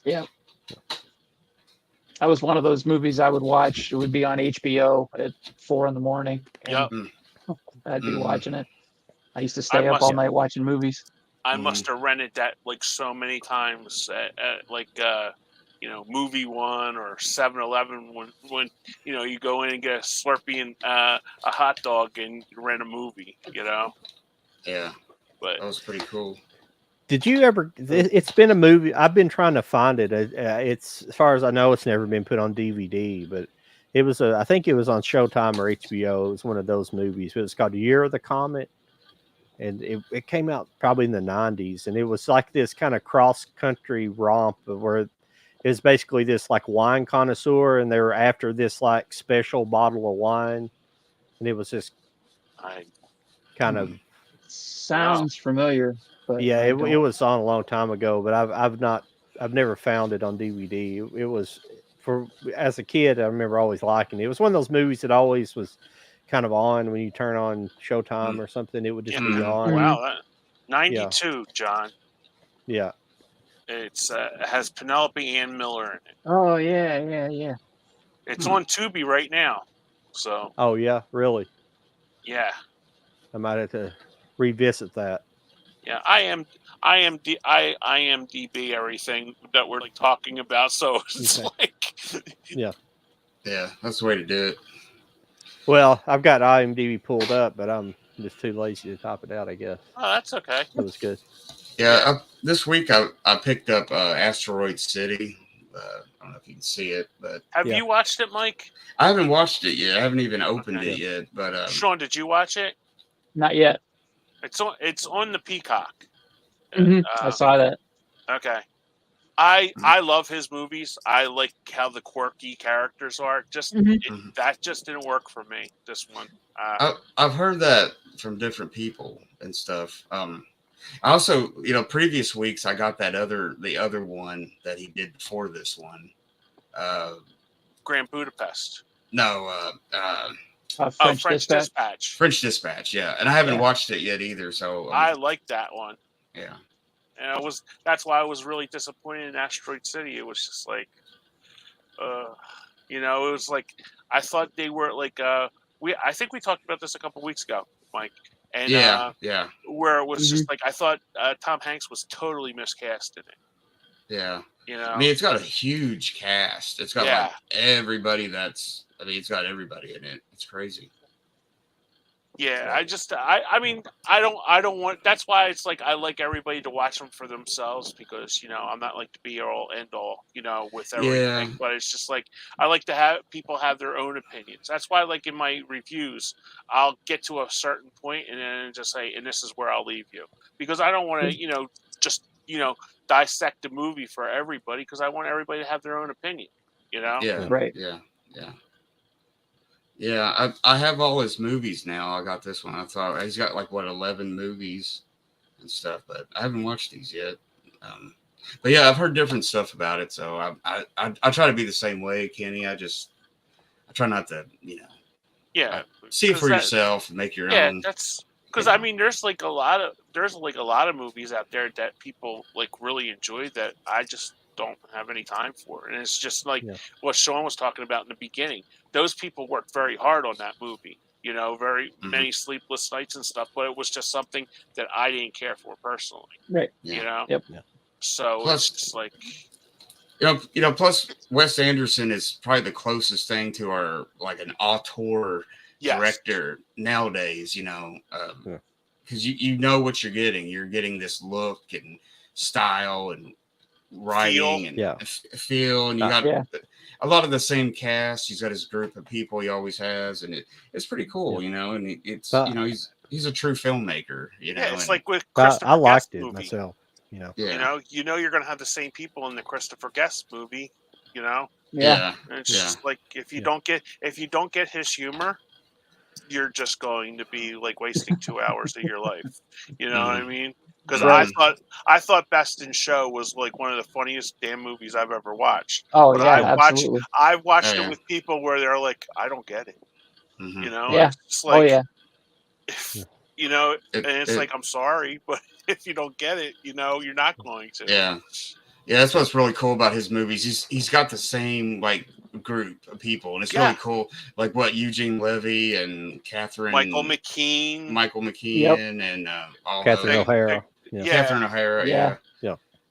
S3: Yeah. That was one of those movies I would watch. It would be on HBO at 4 a.m.
S2: Yep.
S3: I'd be watching it. I used to stay up all night watching movies.
S2: I must have rented that like so many times at like Movie One or 7-Eleven when you go in and get a Slurpee and a hot dog and rent a movie, you know.
S4: Yeah,
S2: but
S4: that was pretty cool.
S1: Did you ever? It's been a movie. I've been trying to find it. It's as far as I know, it's never been put on DVD. But it was I think it was on Showtime or HBO. It was one of those movies. But it's called Year of the Comet, and it came out probably in the '90s. And it was like this kind of cross country romp where it was basically this like wine connoisseur, and they were after this like special bottle of wine, and it was just kind of
S3: sounds familiar. But
S1: yeah, it was on a long time ago, but I've never found it on DVD. It was as a kid, I remember always liking it. It was one of those movies that always was kind of on when you turn on Showtime or something. It would just be on.
S2: Wow, 92, John.
S1: Yeah,
S2: it has Penelope Ann Miller in it.
S3: Oh yeah.
S2: It's on Tubi right now. So.
S1: Oh yeah, really?
S2: Yeah.
S1: I might have to revisit that.
S2: Yeah, IMDb everything that we're like talking about. So it's like,
S1: yeah,
S4: that's the way to do it.
S1: Well, I've got IMDb pulled up, but I'm just too lazy to top it out, I guess.
S2: Oh, that's okay.
S1: It was good.
S4: Yeah, this week I picked up Asteroid City. I don't know if you can see it, but
S2: have you watched it, Mike?
S4: I haven't watched it yet. I haven't even opened it yet. But
S2: Sean, did you watch it?
S3: Not yet.
S2: It's on the Peacock.
S3: I saw that.
S2: Okay. I love his movies. I like how the quirky characters are. That just didn't work for me. This one.
S4: I've heard that from different people and stuff. I also, previous weeks I got the other one that he did before this one.
S2: Grand Budapest.
S4: No.
S2: French Dispatch.
S4: French Dispatch, yeah, and I haven't watched it yet either. So
S2: I like that one.
S4: Yeah,
S2: and that's why I was really disappointed in Asteroid City. It was just like, it was like I thought they were like I think we talked about this a couple weeks ago, Mike. And
S4: yeah,
S2: where it was just like I thought Tom Hanks was totally miscast in it.
S4: Yeah,
S2: I
S4: mean, it's got a huge cast. It's got like everybody it's got everybody in it. It's crazy.
S2: Yeah, I mean, I don't want. That's why it's like I like everybody to watch them for themselves because I'm not like the be all end all with everything. Yeah. But it's just like I like to have people have their own opinions. That's why like in my reviews, I'll get to a certain point and then just say, and this is where I'll leave you because I don't want to just dissect the movie for everybody because I want everybody to have their own opinion.
S4: Yeah.
S3: Right.
S4: Yeah, I have all his movies now. I got this one. I thought he's got 11 movies and stuff, but I haven't watched these yet. But yeah, I've heard different stuff about it, so I try to be the same way, Kenny. I try not to, see it for yourself and make your own.
S2: Yeah, that's because I mean, there's a lot of movies out there that people like really enjoy that I just don't have any time for it. And it's just like
S1: Yeah.
S2: what Sean was talking about in the beginning. Those people worked very hard on that movie, you know, very many sleepless nights and stuff, but it was just something that I didn't care for personally,
S3: Right.
S2: you know?
S3: Yep.
S2: So
S4: Plus-
S2: it's just like,
S4: plus Wes Anderson is probably the closest thing to our like an auteur
S2: yes,
S4: director nowadays,
S1: Yeah.
S4: because you know what you're getting. You're getting this look and style and writing and
S1: Yeah.
S4: feel, and you got
S3: Yeah.
S4: a lot of the same cast. He's got his group of people he always has, and it's pretty cool,
S1: Yeah.
S4: and it's
S1: But-
S4: he's a true filmmaker,
S2: yeah, it's
S4: and,
S2: like with
S1: I
S2: Christopher
S1: liked
S2: Guest
S1: it
S2: movie.
S1: myself. You know.
S4: yeah,
S2: You know, you're going to have the same people in the Christopher Guest movie, you know?
S3: Yeah.
S2: And it's
S4: Yeah.
S2: just like if you
S1: Yeah.
S2: don't get his humor, you're just going to be like wasting 2 hours of your life. You know what I mean? Because
S3: Right.
S2: I thought Best in Show was like one of the funniest damn movies I've ever watched.
S3: Oh
S2: But
S3: yeah,
S2: I've
S3: absolutely.
S2: watched
S4: Oh,
S2: it
S4: yeah.
S2: with people where they're like, I don't get it.
S4: Mhm.
S2: You know?
S3: Yeah.
S2: It's just like,
S3: Oh yeah.
S1: Yeah.
S2: you know,
S4: It-
S2: and it's
S4: it-
S2: like, I'm sorry, but if you don't get it, you know, you're not going to.
S4: yeah. That's what's really cool about his movies. He's got the same like group of people, and it's really cool. Like what Eugene Levy and Catherine
S2: Michael McKean,
S4: and all
S1: Catherine
S4: those.
S1: O'Hara.
S2: yeah.
S4: Catherine O'Hara,
S3: Yeah.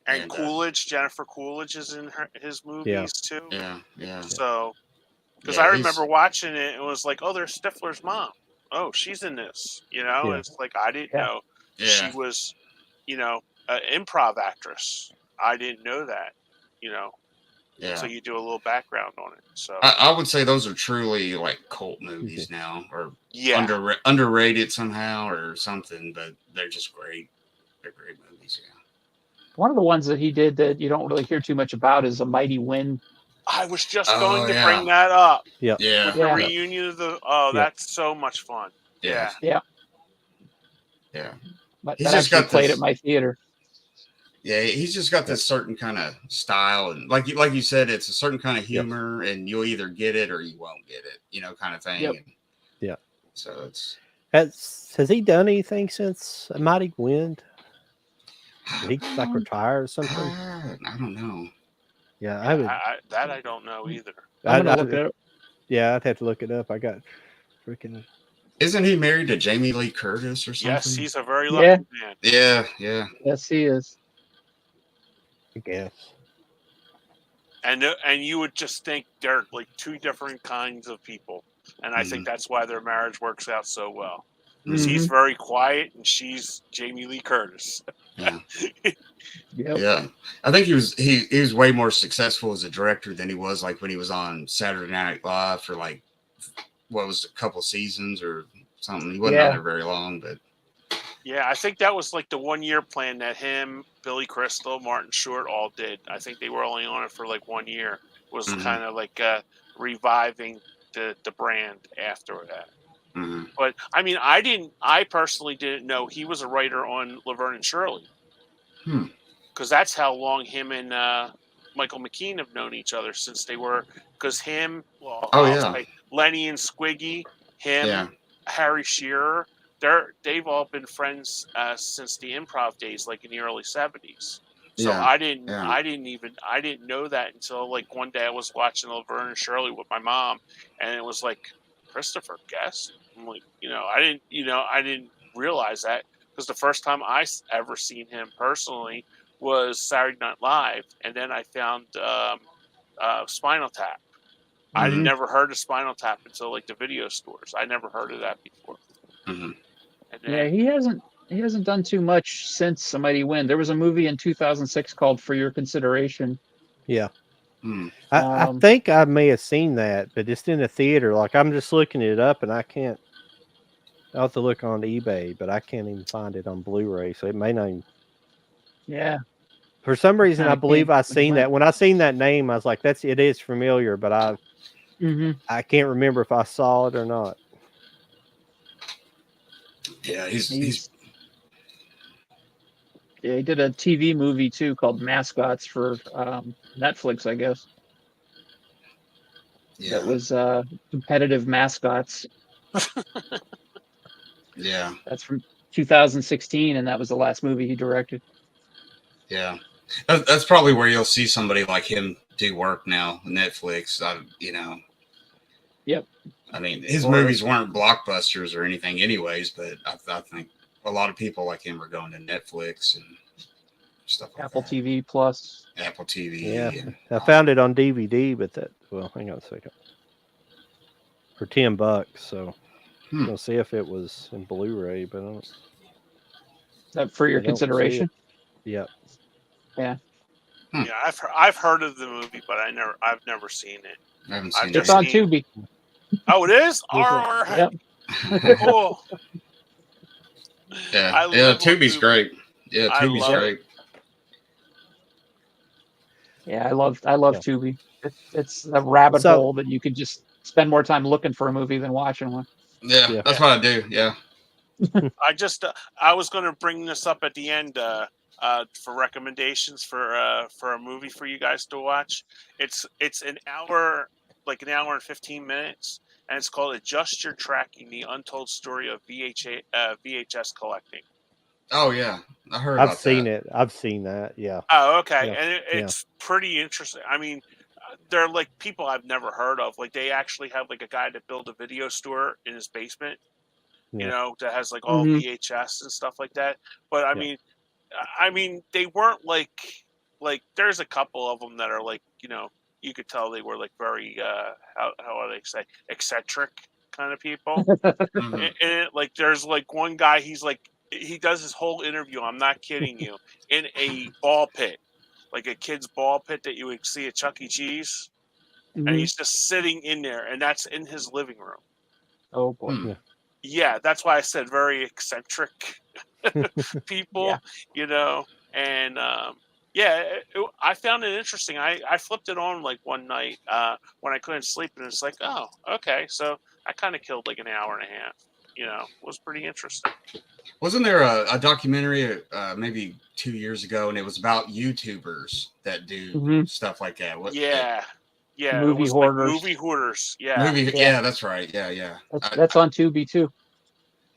S2: And
S4: And,
S2: Coolidge, Jennifer Coolidge is in his movies too.
S4: yeah.
S2: So, because
S4: Yeah,
S2: I
S4: he's-
S2: remember watching it, it was like, oh, there's Stifler's mom. Oh, she's in this. You know,
S1: Yeah.
S2: and it's like I didn't
S3: Yeah.
S2: know
S4: Yeah.
S2: she was, you know, an improv actress. I didn't know that. You know,
S4: Yeah.
S2: so you do a little background on it. So
S4: I would say those are truly like cult movies now, or
S2: yeah,
S4: underrated somehow or something, but they're just great. They're great movies. Yeah.
S3: One of the ones that he did that you don't really hear too much about is A Mighty Wind.
S2: I was just
S4: Oh,
S2: going to
S4: yeah.
S2: bring that up.
S1: Yeah.
S4: Yeah.
S2: With
S3: Yeah.
S2: the reunion of the that's so much fun.
S4: Yeah.
S2: Yeah.
S3: But
S4: He's
S3: that
S4: just
S3: actually
S4: got
S3: played
S4: this-
S3: at my theater.
S4: Yeah, he's just got this certain kind of style, and like you said, it's a certain kind of humor, and you'll either get it or you won't get it, kind of thing.
S3: Yep.
S4: And
S1: Yeah.
S4: so it's
S1: Has he done anything since A Mighty Wind? Did he like retire or something?
S4: I don't know.
S1: Yeah, I would.
S2: I don't know either.
S3: I'm gonna look it up.
S1: Yeah, I'd have to look it up. I got freaking.
S4: Isn't he married to Jamie Lee Curtis or something?
S2: Yes, he's a very lucky
S3: Yeah.
S2: man.
S4: Yeah.
S3: Yes, he is.
S1: I guess.
S2: And you would just think they're like two different kinds of people, and I think that's why their marriage works out so well. 'Cause he's very quiet, and she's Jamie Lee Curtis.
S4: Yeah.
S3: Yep.
S4: Yeah. I think he was way more successful as a director than he was like when he was on Saturday Night Live for like what was it, a couple seasons or something. He wasn't on there very long, but
S2: Yeah, I think that was like the 1 year plan that him, Billy Crystal, Martin Short all did. I think they were only on it for like 1 year. It was kind of like reviving the brand after that. But I mean, I personally didn't know he was a writer on Laverne and Shirley. Because that's how long him and Michael McKean have known each other since they were. Because him, Lenny and Squiggy, him, Harry Shearer, they've all been friends since the improv days, like in the early 70s. So I didn't know that until like one day I was watching Laverne and Shirley with my mom, and it was like Christopher Guest. I'm like, I didn't realize that because the first time I ever seen him personally was Saturday Night Live, and then I found Spinal Tap. I'd never heard of Spinal Tap until like the video stores. I never heard of that before. And then,
S3: he hasn't done too much since A Mighty Wind. There was a movie in 2006 called For Your Consideration.
S1: Yeah. I think I may have seen that, but it's in a theater. Like I'm just looking it up, and I can't. I'll have to look on eBay, but I can't even find it on Blu-ray, so it may not even.
S3: Yeah.
S1: For some reason, I believe I seen
S3: that.
S1: that. When I seen that name, I was like, it is familiar, but I can't remember if I saw it or not.
S4: Yeah,
S3: Yeah, he did a TV movie too called Mascots for Netflix, I guess.
S4: Yeah.
S3: That was competitive mascots.
S4: Yeah.
S3: That's from 2016, and that was the last movie he directed.
S4: Yeah. That's probably where you'll see somebody like him do work now. Netflix, you know.
S3: Yep.
S4: I mean, his
S3: Or-
S4: movies weren't blockbusters or anything, anyways. But I think a lot of people like him are going to Netflix and stuff like
S3: Apple
S4: that.
S3: TV Plus.
S4: Apple TV.
S1: Yeah,
S4: and,
S1: I found it on DVD, but hang on a second, for $10. So we'll see if it was in Blu-ray, but
S3: Is that for your
S1: I don't see
S3: consideration?
S1: it. Yeah,
S3: Yeah.
S2: Yeah, I've heard of the movie, but I've never seen it.
S4: I haven't seen
S3: It's
S4: it.
S3: on
S4: yet.
S3: Tubi.
S2: Oh, it is.
S3: Yes,
S2: All right.
S3: Yep.
S2: Cool.
S4: Yeah,
S2: I
S4: yeah.
S2: live on
S4: Tubi's
S2: Tubi.
S4: great. Yeah,
S2: I
S4: Tubi's
S2: love
S4: great.
S3: Yeah, I love
S1: Yeah.
S3: Tubi. It's a rabbit
S1: So-
S3: hole that you can just spend more time looking for a movie than watching one.
S4: Yeah,
S1: Yeah.
S4: that's what I do. Yeah.
S2: I was going to bring this up at the end for recommendations for a movie for you guys to watch. It's an hour, like an hour and 15 minutes, and it's called "Adjust Your Tracking: The Untold Story of VHS Collecting."
S4: Oh yeah, I heard.
S1: I've
S4: about
S1: seen
S4: that.
S1: it. I've seen that. Yeah.
S2: Oh, okay,
S1: Yeah,
S2: and it's pretty interesting. I mean, they're like people I've never heard of. Like they actually have like a guy that built a video store in his basement. You
S1: Yeah.
S2: know, that has like all
S3: Mhm.
S2: VHS and stuff like that. But
S1: Yeah.
S2: I mean, they weren't like there's a couple of them that are like, you know, you could tell they were like very how do they say, eccentric kind of people.
S4: Mhm.
S2: And like there's like one guy, he's like he does his whole interview, I'm not kidding you, in a ball pit, like a kid's ball pit that you would see at Chuck E. Cheese, and
S3: Mhm.
S2: he's just sitting in there, and that's in his living room.
S3: Oh boy.
S4: Hmm.
S2: Yeah, that's why I said very eccentric people,
S3: Yeah.
S2: you know. And I found it interesting. I flipped it on like one night when I couldn't sleep, and it's like, oh, okay. So I kind of killed like an hour and a half. You know, it was pretty interesting.
S4: Wasn't there a documentary maybe 2 years ago, and it was about YouTubers that do
S3: Mhm.
S4: stuff like that?
S2: Yeah, yeah.
S3: Movie
S2: it was
S3: hoarders.
S2: Like movie hoarders. Yeah.
S4: Movie,
S3: Yeah.
S4: yeah, that's right. Yeah.
S3: That's on Tubi too.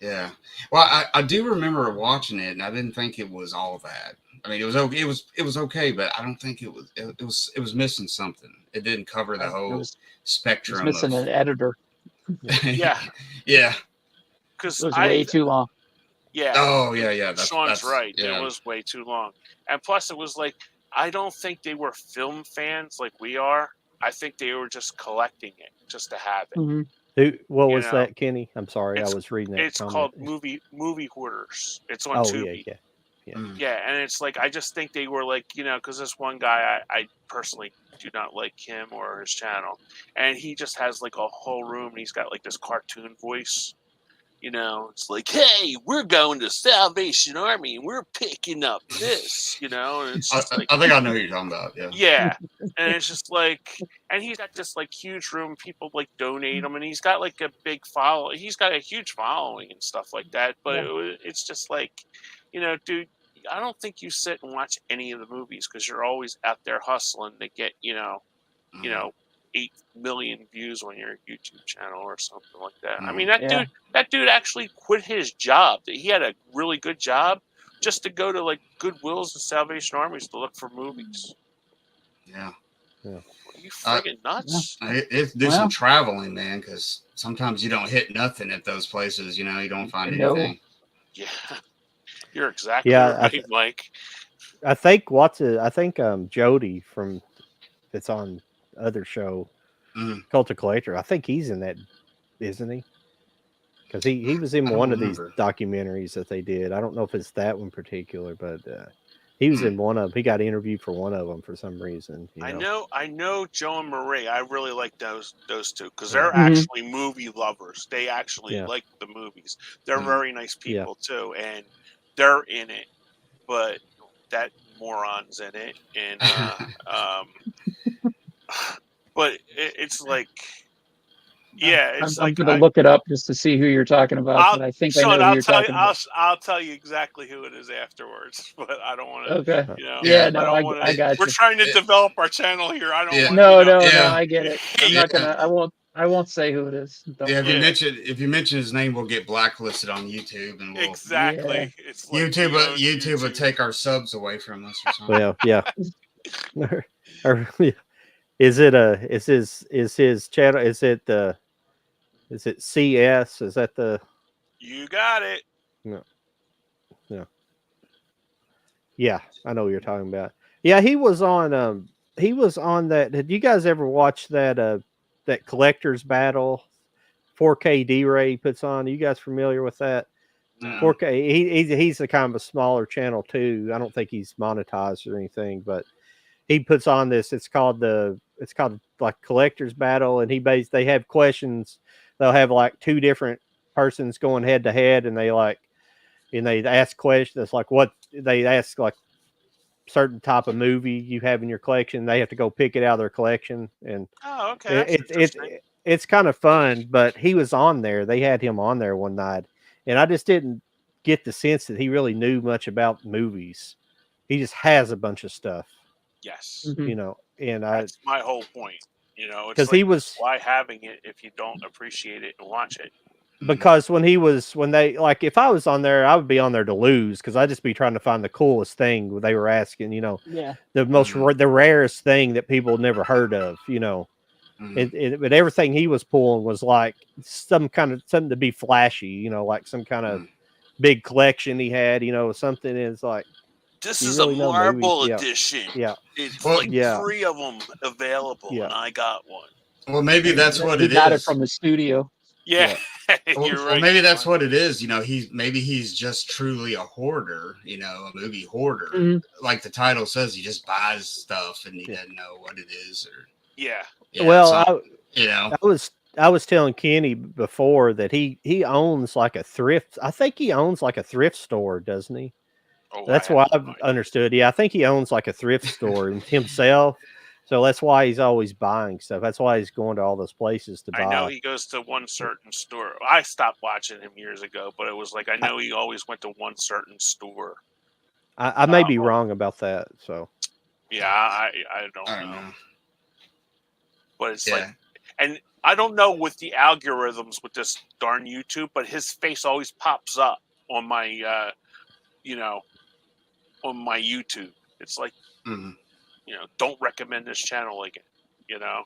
S4: Yeah. Well, I do remember watching it, and I didn't think it was all that. I mean, it was okay. It was okay, but I don't think it was missing something. It didn't cover the
S3: It
S4: whole
S3: was
S4: spectrum.
S3: missing
S4: of,
S3: an editor.
S2: Yeah.
S4: Yeah.
S2: Because
S3: It was way too long.
S2: Yeah.
S4: Oh yeah.
S2: Sean's right.
S4: Yeah.
S2: It was way too long. And plus, it was like, I don't think they were film fans like we are. I think they were just collecting it just to have it.
S3: Mhm.
S1: What
S2: You
S1: was
S2: know,
S1: that, Kenny? I'm sorry, I
S2: it's-
S1: was reading that
S2: It's
S1: comment.
S2: called movie hoarders. It's on
S1: Oh
S2: Tubi.
S1: yeah.
S4: Mm.
S2: Yeah, and it's like I just think they were like, you know, because this one guy, I personally do not like him or his channel, and he just has like a whole room, and he's got like this cartoon voice. You know, it's like, hey, we're going to Salvation Army, and we're picking up this. You know, and it's just like,
S4: I think I know who you're talking about. Yeah.
S2: yeah, and it's just like, and he's got this like huge room. People like donate him, and he's got like a big follow. He's got a huge following and stuff like that. But it's just like, you know, dude, I don't think you sit and watch any of the movies because you're always out there hustling to get, you know, 8 million views on your YouTube channel or something like that. I mean, that dude actually quit his job. He had a really good job just to go to like Goodwills and Salvation Armies to look for movies.
S4: Yeah.
S2: Are you friggin' nuts?
S4: It's do some traveling, man, because sometimes you don't hit nothing at those places. You know, you don't find anything.
S2: Yeah, you're exactly right, Mike.
S1: I think Jody from that's on other show, Cult of Collector. I think he's in that, isn't he? Because he was in one of these documentaries that they did. I don't know if it's that one particular, but he was in one of them. He got interviewed for one of them for some reason.
S2: I know Joe and Marie. I really like those two because they're actually movie lovers. They actually like the movies. They're very nice people too, and they're in it. But that moron's in it, and but it's like, it's
S3: I'm
S2: like
S3: going to look it up just to see who you're talking about. But I think I know who you're talking about.
S2: I'll tell you exactly who it is afterwards, but I don't want to.
S3: Okay.
S2: You know,
S3: I got you.
S2: We're trying to develop our channel here. I don't.
S3: No, I get it. I'm not gonna. I won't I won't say who it is. Don't
S4: Yeah,
S3: worry.
S4: if you mention his name, we'll get blacklisted on YouTube, and we'll
S2: Exactly. It's like
S4: YouTube will take our subs away from us or something.
S1: Well, yeah. Or, yeah. Is his channel? Is it CS? Is that the?
S2: You got it.
S1: No. Yeah, I know what you're talking about. Yeah, he was on that. Did you guys ever watch that that collector's battle 4K D-Ray puts on? Are you guys familiar with that?
S4: No.
S1: 4K. He's a kind of a smaller channel too. I don't think he's monetized or anything, but he puts on this. It's called like collector's battle, and they have questions. They'll have like two different persons going head to head, and they ask questions. It's like they ask like certain type of movie you have in your collection. They have to go pick it out of their collection, and
S2: Oh, okay.
S1: it's kind of fun. But he was on there. They had him on there one night, and I just didn't get the sense that he really knew much about movies. He just has a bunch of stuff,
S2: Yes.
S1: you know. And
S2: That's my whole point. You know, it's
S1: because
S2: like,
S1: he was
S2: why having it if you don't appreciate it and watch it?
S1: because when they like if I was on there, I would be on there to lose because I'd just be trying to find the coolest thing they were asking, you know,
S3: Yeah.
S1: the the rarest thing that people never heard of, you know. But everything he was pulling was like something to be flashy, you know, like some kind of big collection he had, you know, something is like
S2: This
S1: you
S2: is
S1: really
S2: a
S1: know
S2: marble
S1: movies.
S2: edition.
S1: Yeah.
S2: It's
S4: Well,
S2: like 3 of them available, and I got one.
S4: Well, maybe that's what
S3: he
S4: it
S3: got it
S4: is.
S3: from the studio.
S2: Yeah,
S4: Well,
S2: you're
S4: well,
S2: right.
S4: maybe that's what it is. You know, he's just truly a hoarder. You know, a movie hoarder.
S3: Mhm.
S4: Like the title says, he just buys stuff and he doesn't know what it is. Or
S2: Yeah.
S1: Well,
S4: you know,
S1: I was telling Kenny before that he owns like a thrift. I think he owns like a thrift store, doesn't he?
S2: Oh,
S1: That's why I've understood. Yeah, I think he owns like a thrift store himself. So that's why he's always buying stuff. That's why he's going to all those places to buy.
S2: I know he goes to one certain store. I stopped watching him years ago, but it was like I know he always went to one certain store.
S1: I may be wrong about that. So
S2: yeah, I don't know. But it's like, and I don't know with the algorithms with this darn YouTube, but his face always pops up on my, you know, on my YouTube. It's like, you know, don't recommend this channel again. You know,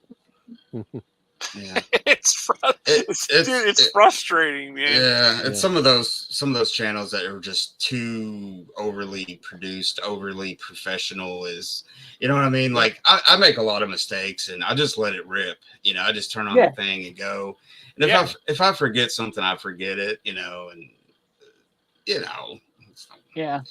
S4: yeah,
S2: it's frustrating, man.
S4: Yeah, it's some of those channels that are just too overly produced, overly professional. Is you know what I mean? Like I make a lot of mistakes, and I just let it rip. You know, I just turn on the thing and go. And if I forget something, I forget it. You know, and you know.
S3: Yeah,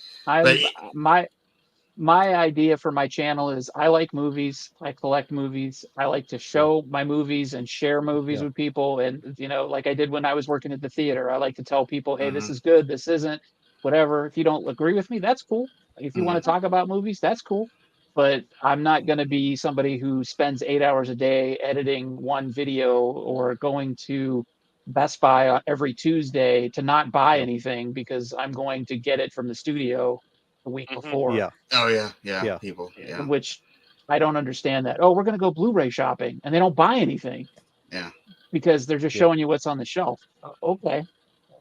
S3: my idea for my channel is I like movies. I collect movies. I like to show my movies and share movies with people. And, you know, like I did when I was working at the theater, I like to tell people, hey, this is good. This isn't whatever. If you don't agree with me, that's cool. If you want to talk about movies, that's cool. But I'm not going to be somebody who spends 8 hours a day editing one video or going to Best Buy every Tuesday to not buy anything because I'm going to get it from the studio the week before.
S1: Yeah.
S4: Oh yeah. People. Yeah.
S3: Which I don't understand that. Oh, we're gonna go Blu-ray shopping, and they don't buy anything.
S4: Yeah.
S3: Because they're just showing you what's on the shelf. Okay.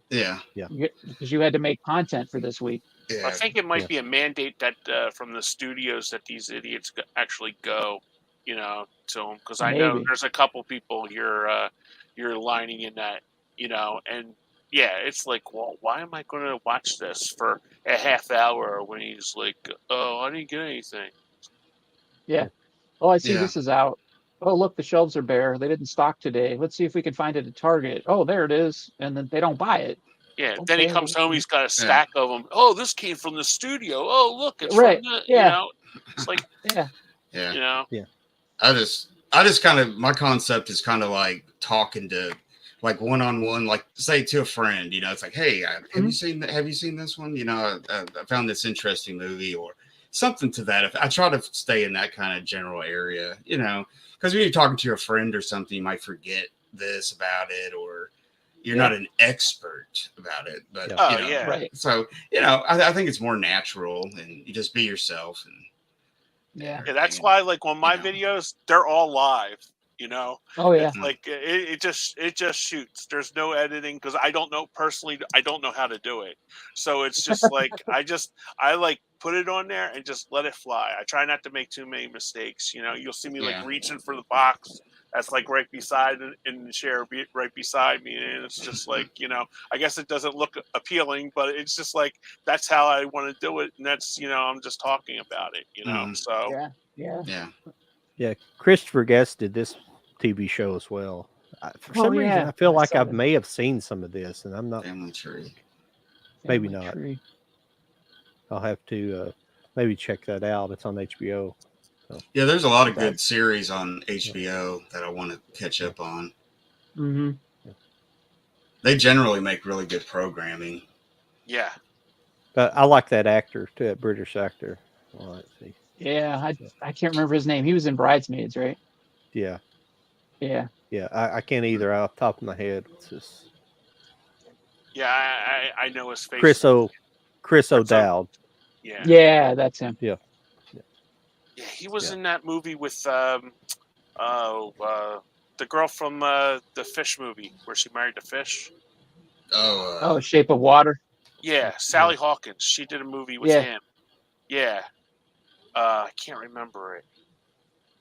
S4: Yeah.
S1: Yeah.
S3: Because you had to make content for this week.
S4: Yeah.
S2: I think it might be a mandate that from the studios that these idiots actually go, you know, to them because I know there's a couple people you're lining in that, you know, and. Yeah, it's like, well, why am I going to watch this for a half hour when he's like, oh, I didn't get anything.
S3: Yeah. Oh, I see this is out. Oh, look, the shelves are bare. They didn't stock today. Let's see if we can find it at Target. Oh, there it is. And then they don't buy it.
S2: Yeah. Then he comes home. He's got a stack of them. Oh, this came from the studio. Oh, look, it's from the, you know, it's like,
S4: yeah.
S2: You know,
S4: I just kind of, my concept is kind of like talking to, like one-on-one, like say to a friend, you know, it's like, hey, have you seen this one? You know, I found this interesting movie or something to that. If I try to stay in that kind of general area, you know, because when you're talking to your friend or something, you might forget this about it, or you're not an expert about it, but you know,
S3: right.
S4: So, you know, I think it's more natural and you just be yourself. And
S2: that's why, like on my videos, they're all live. You know,
S3: Oh yeah.
S2: it's like it just shoots. There's no editing because I don't know personally. I don't know how to do it. So it's just like I like put it on there and just let it fly. I try not to make too many mistakes. You know, you'll see me like
S4: Yeah.
S2: reaching for the box that's like right beside in the chair, right beside me, and it's just like, you know, I guess it doesn't look appealing, but it's just like that's how I want to do it, and that's, you know, I'm just talking about it. You know,
S4: Mhm.
S2: so
S3: Yeah. Yeah.
S4: Yeah.
S1: Yeah, Christopher Guest did this TV show as well. For
S3: Oh
S1: some reason,
S3: yeah.
S1: I feel
S3: I
S1: like
S3: saw
S1: I
S3: that.
S1: may have seen some of this, and I'm not.
S4: Family Tree.
S1: Maybe
S3: Family
S1: not.
S3: Tree.
S1: I'll have to maybe check that out. It's on HBO. So,
S4: Yeah, there's a lot of
S3: About-
S4: good series on HBO that I want to catch up on.
S3: Mm-hmm.
S4: They generally make really good programming.
S2: yeah.
S1: but I like that actor too, that British actor. Well, let's see.
S3: Yeah. I can't remember his name. He was in Bridesmaids, right?
S1: Yeah,
S3: Yeah.
S1: yeah. I can't either off the top of my head. It's just
S2: Yeah, I know his face.
S1: Chris
S2: Chris O-
S1: O'Dowd.
S2: Yeah.
S3: Yeah, that's him.
S1: Yeah,
S2: Yeah, he was
S1: Yeah.
S2: in that movie with the girl from the Fish movie where she married the fish.
S3: Oh, Shape of Water.
S2: Yeah, Sally Hawkins. She did a movie with
S3: Yeah.
S2: him. Yeah. I can't remember it.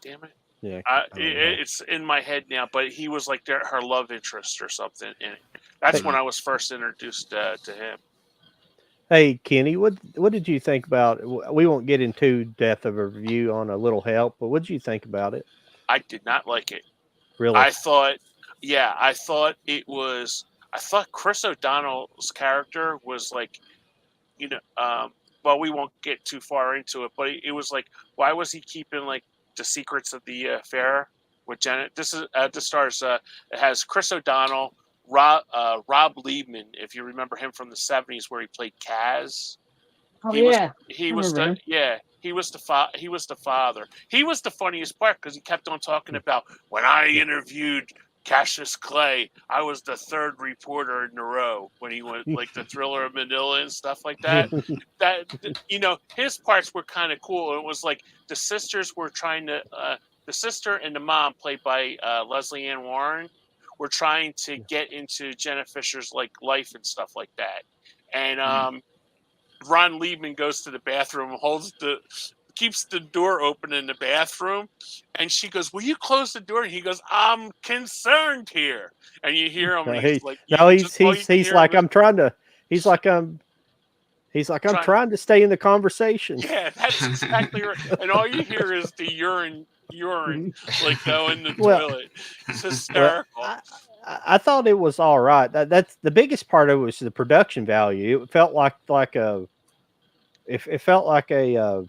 S2: Damn it.
S1: yeah. I don't know.
S2: It's in my head now, but he was like her love interest or something. And that's
S1: Hey.
S2: when I was first introduced to him.
S1: Hey, Kenny, what did you think about? We won't get into depth of a review on A Little Help, but what did you think about it?
S2: I did not like it.
S1: Really?
S2: I thought I thought Chris O'Donnell's character was like, you know, well, we won't get too far into it, but it was like, why was he keeping like the secrets of the affair with Janet? This stars it has Chris O'Donnell, Rob Liebman, if you remember him from the '70s, where he played Kaz.
S3: Oh
S2: He was
S3: yeah.
S2: he
S3: I
S2: was
S3: remember him.
S2: he was the father. He was the funniest part because he kept on talking about when I interviewed Cassius Clay, I was the third reporter in a row when he went like the Thriller of Manila and stuff like that. You know, his parts were kind of cool. It was like the sisters were trying to the sister and the mom, played by Leslie Ann Warren, were trying to get into Jenna Fisher's like life and stuff like that. And Ron Liebman goes to the bathroom, keeps the door open in the bathroom, and she goes, "Will you close the door?" And he goes, "I'm concerned here." And you hear him,
S1: No,
S2: and he's like,
S1: he's like I'm trying to. He's like I'm trying to stay in the conversation.
S2: Yeah, that's exactly right. And all you hear is the urine like go in the
S1: Well-
S2: toilet. It's hysterical.
S1: I thought it was all right. That's the biggest part of it was the production value. It felt like a it felt like a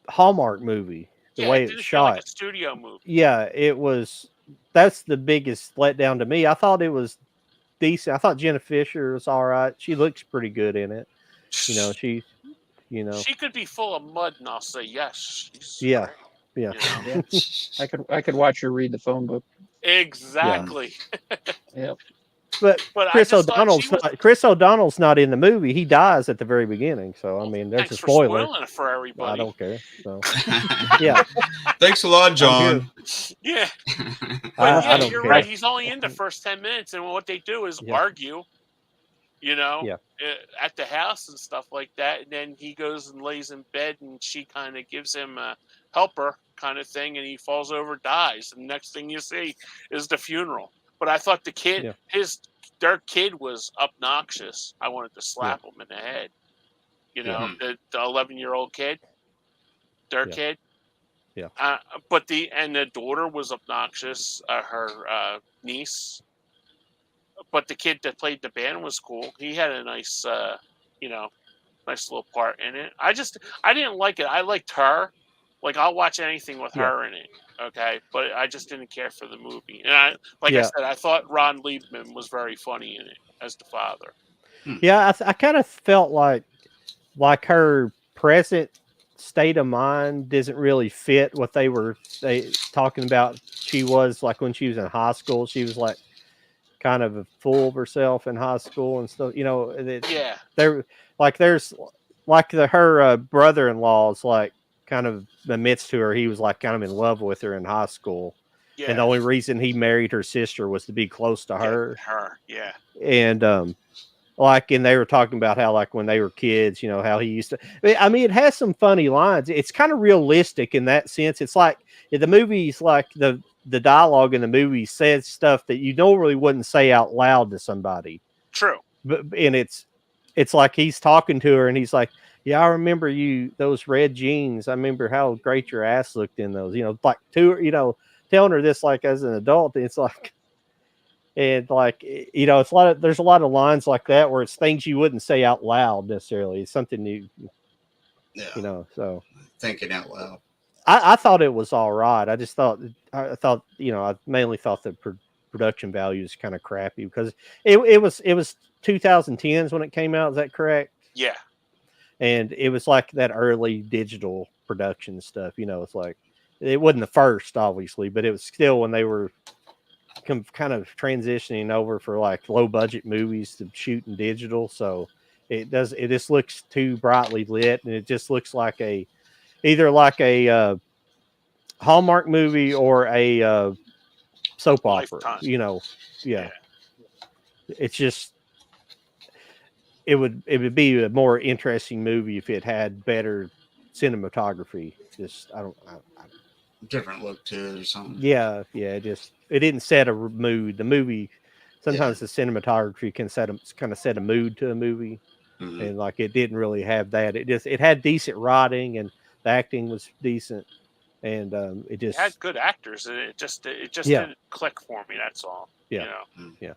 S1: Hallmark movie. The way
S2: it
S1: it's
S2: didn't feel
S1: shot.
S2: like a studio movie.
S1: Yeah, it was. That's the biggest letdown to me. I thought it was decent. I thought Jenna Fisher was all right. She looks pretty good in it. You know, she
S2: could be full of mud, and I'll say yes. She's
S1: Yeah.
S2: great,
S1: Yeah.
S2: you know?
S3: Yeah. I could watch her read the phone book.
S2: Exactly.
S3: Yep.
S1: But
S2: But
S1: Chris
S2: I just thought
S1: O'Donnell's
S2: she was.
S1: Chris O'Donnell's not in the movie. He dies at the very beginning. So I mean, there's
S2: Thanks
S1: a
S2: for
S1: spoiler.
S2: spoiling it for everybody.
S1: I don't care. So yeah,
S4: Thanks a lot, John.
S2: Yeah, but
S1: I don't
S2: you're
S1: care.
S2: right. He's only in the first 10 minutes, and what they do is
S1: Yeah.
S2: argue, you know,
S1: Yeah.
S2: at the house and stuff like that. And then he goes and lays in bed, and she kind of gives him a helper kind of thing, and he falls over, dies. And next thing you see is the funeral. But I thought the kid,
S1: Yeah.
S2: their kid was obnoxious. I wanted to slap him in the head. You know, the 11-year-old kid, their kid.
S1: Yeah.
S2: But the daughter was obnoxious. Her niece. But the kid that played the band was cool. He had a nice, nice little part in it. I didn't like it. I liked her. Like, I'll watch anything with her in it. Okay, but I just didn't care for the movie. And I said, I thought Ron Liebman was very funny in it as the father.
S1: Yeah, I kind of felt like her present state of mind doesn't really fit what they were talking about. She was like when she was in high school. She was like kind of full of herself in high school and stuff. You know, there like there's like her brother-in-law is like kind of admits to her he was like kind of in love with her in high school.
S2: Yeah.
S1: and the only reason he married her sister was to be close to her.
S2: Yeah.
S1: And like, and they were talking about how, like, when they were kids, you know, how he used to. I mean, it has some funny lines. It's kind of realistic in that sense. It's like the movies, like the dialogue in the movie says stuff that you normally wouldn't say out loud to somebody.
S2: True.
S1: But and it's like he's talking to her, and he's like, "Yeah, I remember those red jeans. I remember how great your ass looked in those." You know, like telling her this like as an adult, and it's like. And like, you know, there's a lot of lines like that where it's things you wouldn't say out loud necessarily. It's something you know, so
S4: Thinking out loud.
S1: I thought it was all right. I thought, you know, I mainly thought the production value is kind of crappy because it was 2010s when it came out. Is that correct?
S2: Yeah.
S1: And it was like that early digital production stuff. You know, it's like, it wasn't the first, obviously, but it was still when they were kind of transitioning over for like low budget movies to shoot in digital. So it just looks too brightly lit, and it just looks like either like a Hallmark movie or a soap opera,
S2: Lifetime.
S1: you know. Yeah. It's just it would be a more interesting movie if it had better cinematography. Just I don't
S4: Different look to it or something.
S1: Yeah, it didn't set a mood. The movie sometimes the cinematography can kind of set a mood to a movie, and like it didn't really have that. It had decent writing, and the acting was decent, and it
S2: had good actors. It just didn't click for me. That's all.
S1: Yeah,
S2: you know?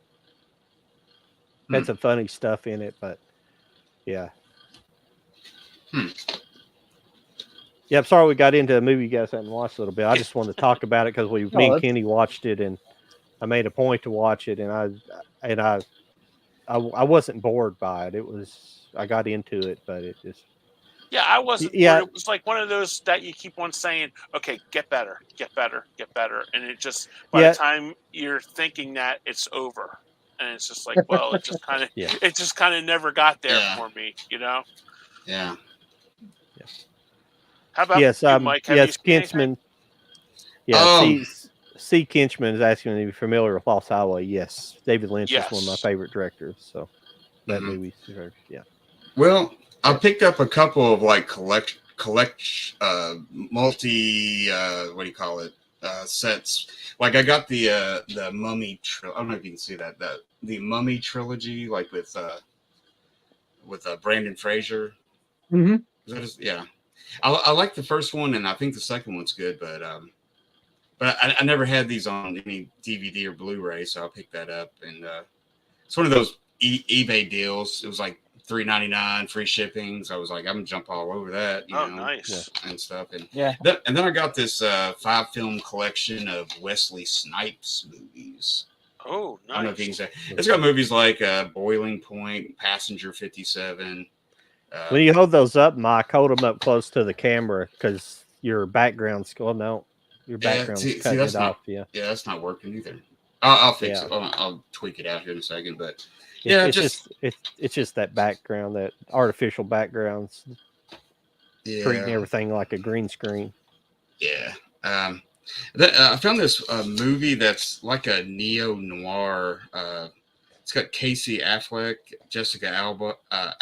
S1: Had some funny stuff in it, but yeah. Yeah, I'm sorry we got into a movie you guys hadn't watched a little bit. I just wanted to talk about it because me and Kenny watched it, and I made a point to watch it, and I wasn't bored by it. I got into it, but it just.
S2: Yeah, I wasn't.
S1: Yeah,
S2: it was like one of those that you keep on saying, "Okay, get better, get better, get better," and it just by the time you're thinking that, it's over, and it's just like, well, it just kind of never got there for me, you know.
S4: Yeah.
S2: How about you, Mike? Have you seen
S1: Kinchman.
S2: anything?
S1: Yeah, C. Kinchman is asking me to be familiar with Lost Highway. Yes, David Lynch is one of my favorite directors. So that movie, yeah.
S4: Well, I picked up a couple of like multi what do you call it sets. Like I got the Mummy. I don't know if you can see that the Mummy trilogy, like with Brandon Fraser.
S3: Mm-hmm.
S4: Yeah. I like the first one, and I think the second one's good, but I never had these on any DVD or Blu-ray, so I picked that up, and it's one of those eBay deals. It was like $3.99 free shipping, so I was like, I'm gonna jump all over that, you know,
S2: nice
S4: and stuff, and
S3: and
S4: then I got this 5-film collection of Wesley Snipes movies.
S2: Oh, nice.
S4: I don't know if you can say it's got movies like Boiling Point, Passenger 57.
S1: When you hold those up, Mike, hold them up close to the camera because your background's your background's cutting it off. Yeah,
S4: that's not working either. I'll fix it. I'll tweak it out here in a second, but it's
S1: just that background, that artificial backgrounds, treating everything like a green screen.
S4: Yeah. I found this movie that's like a neo-noir. It's got Casey Affleck, Jessica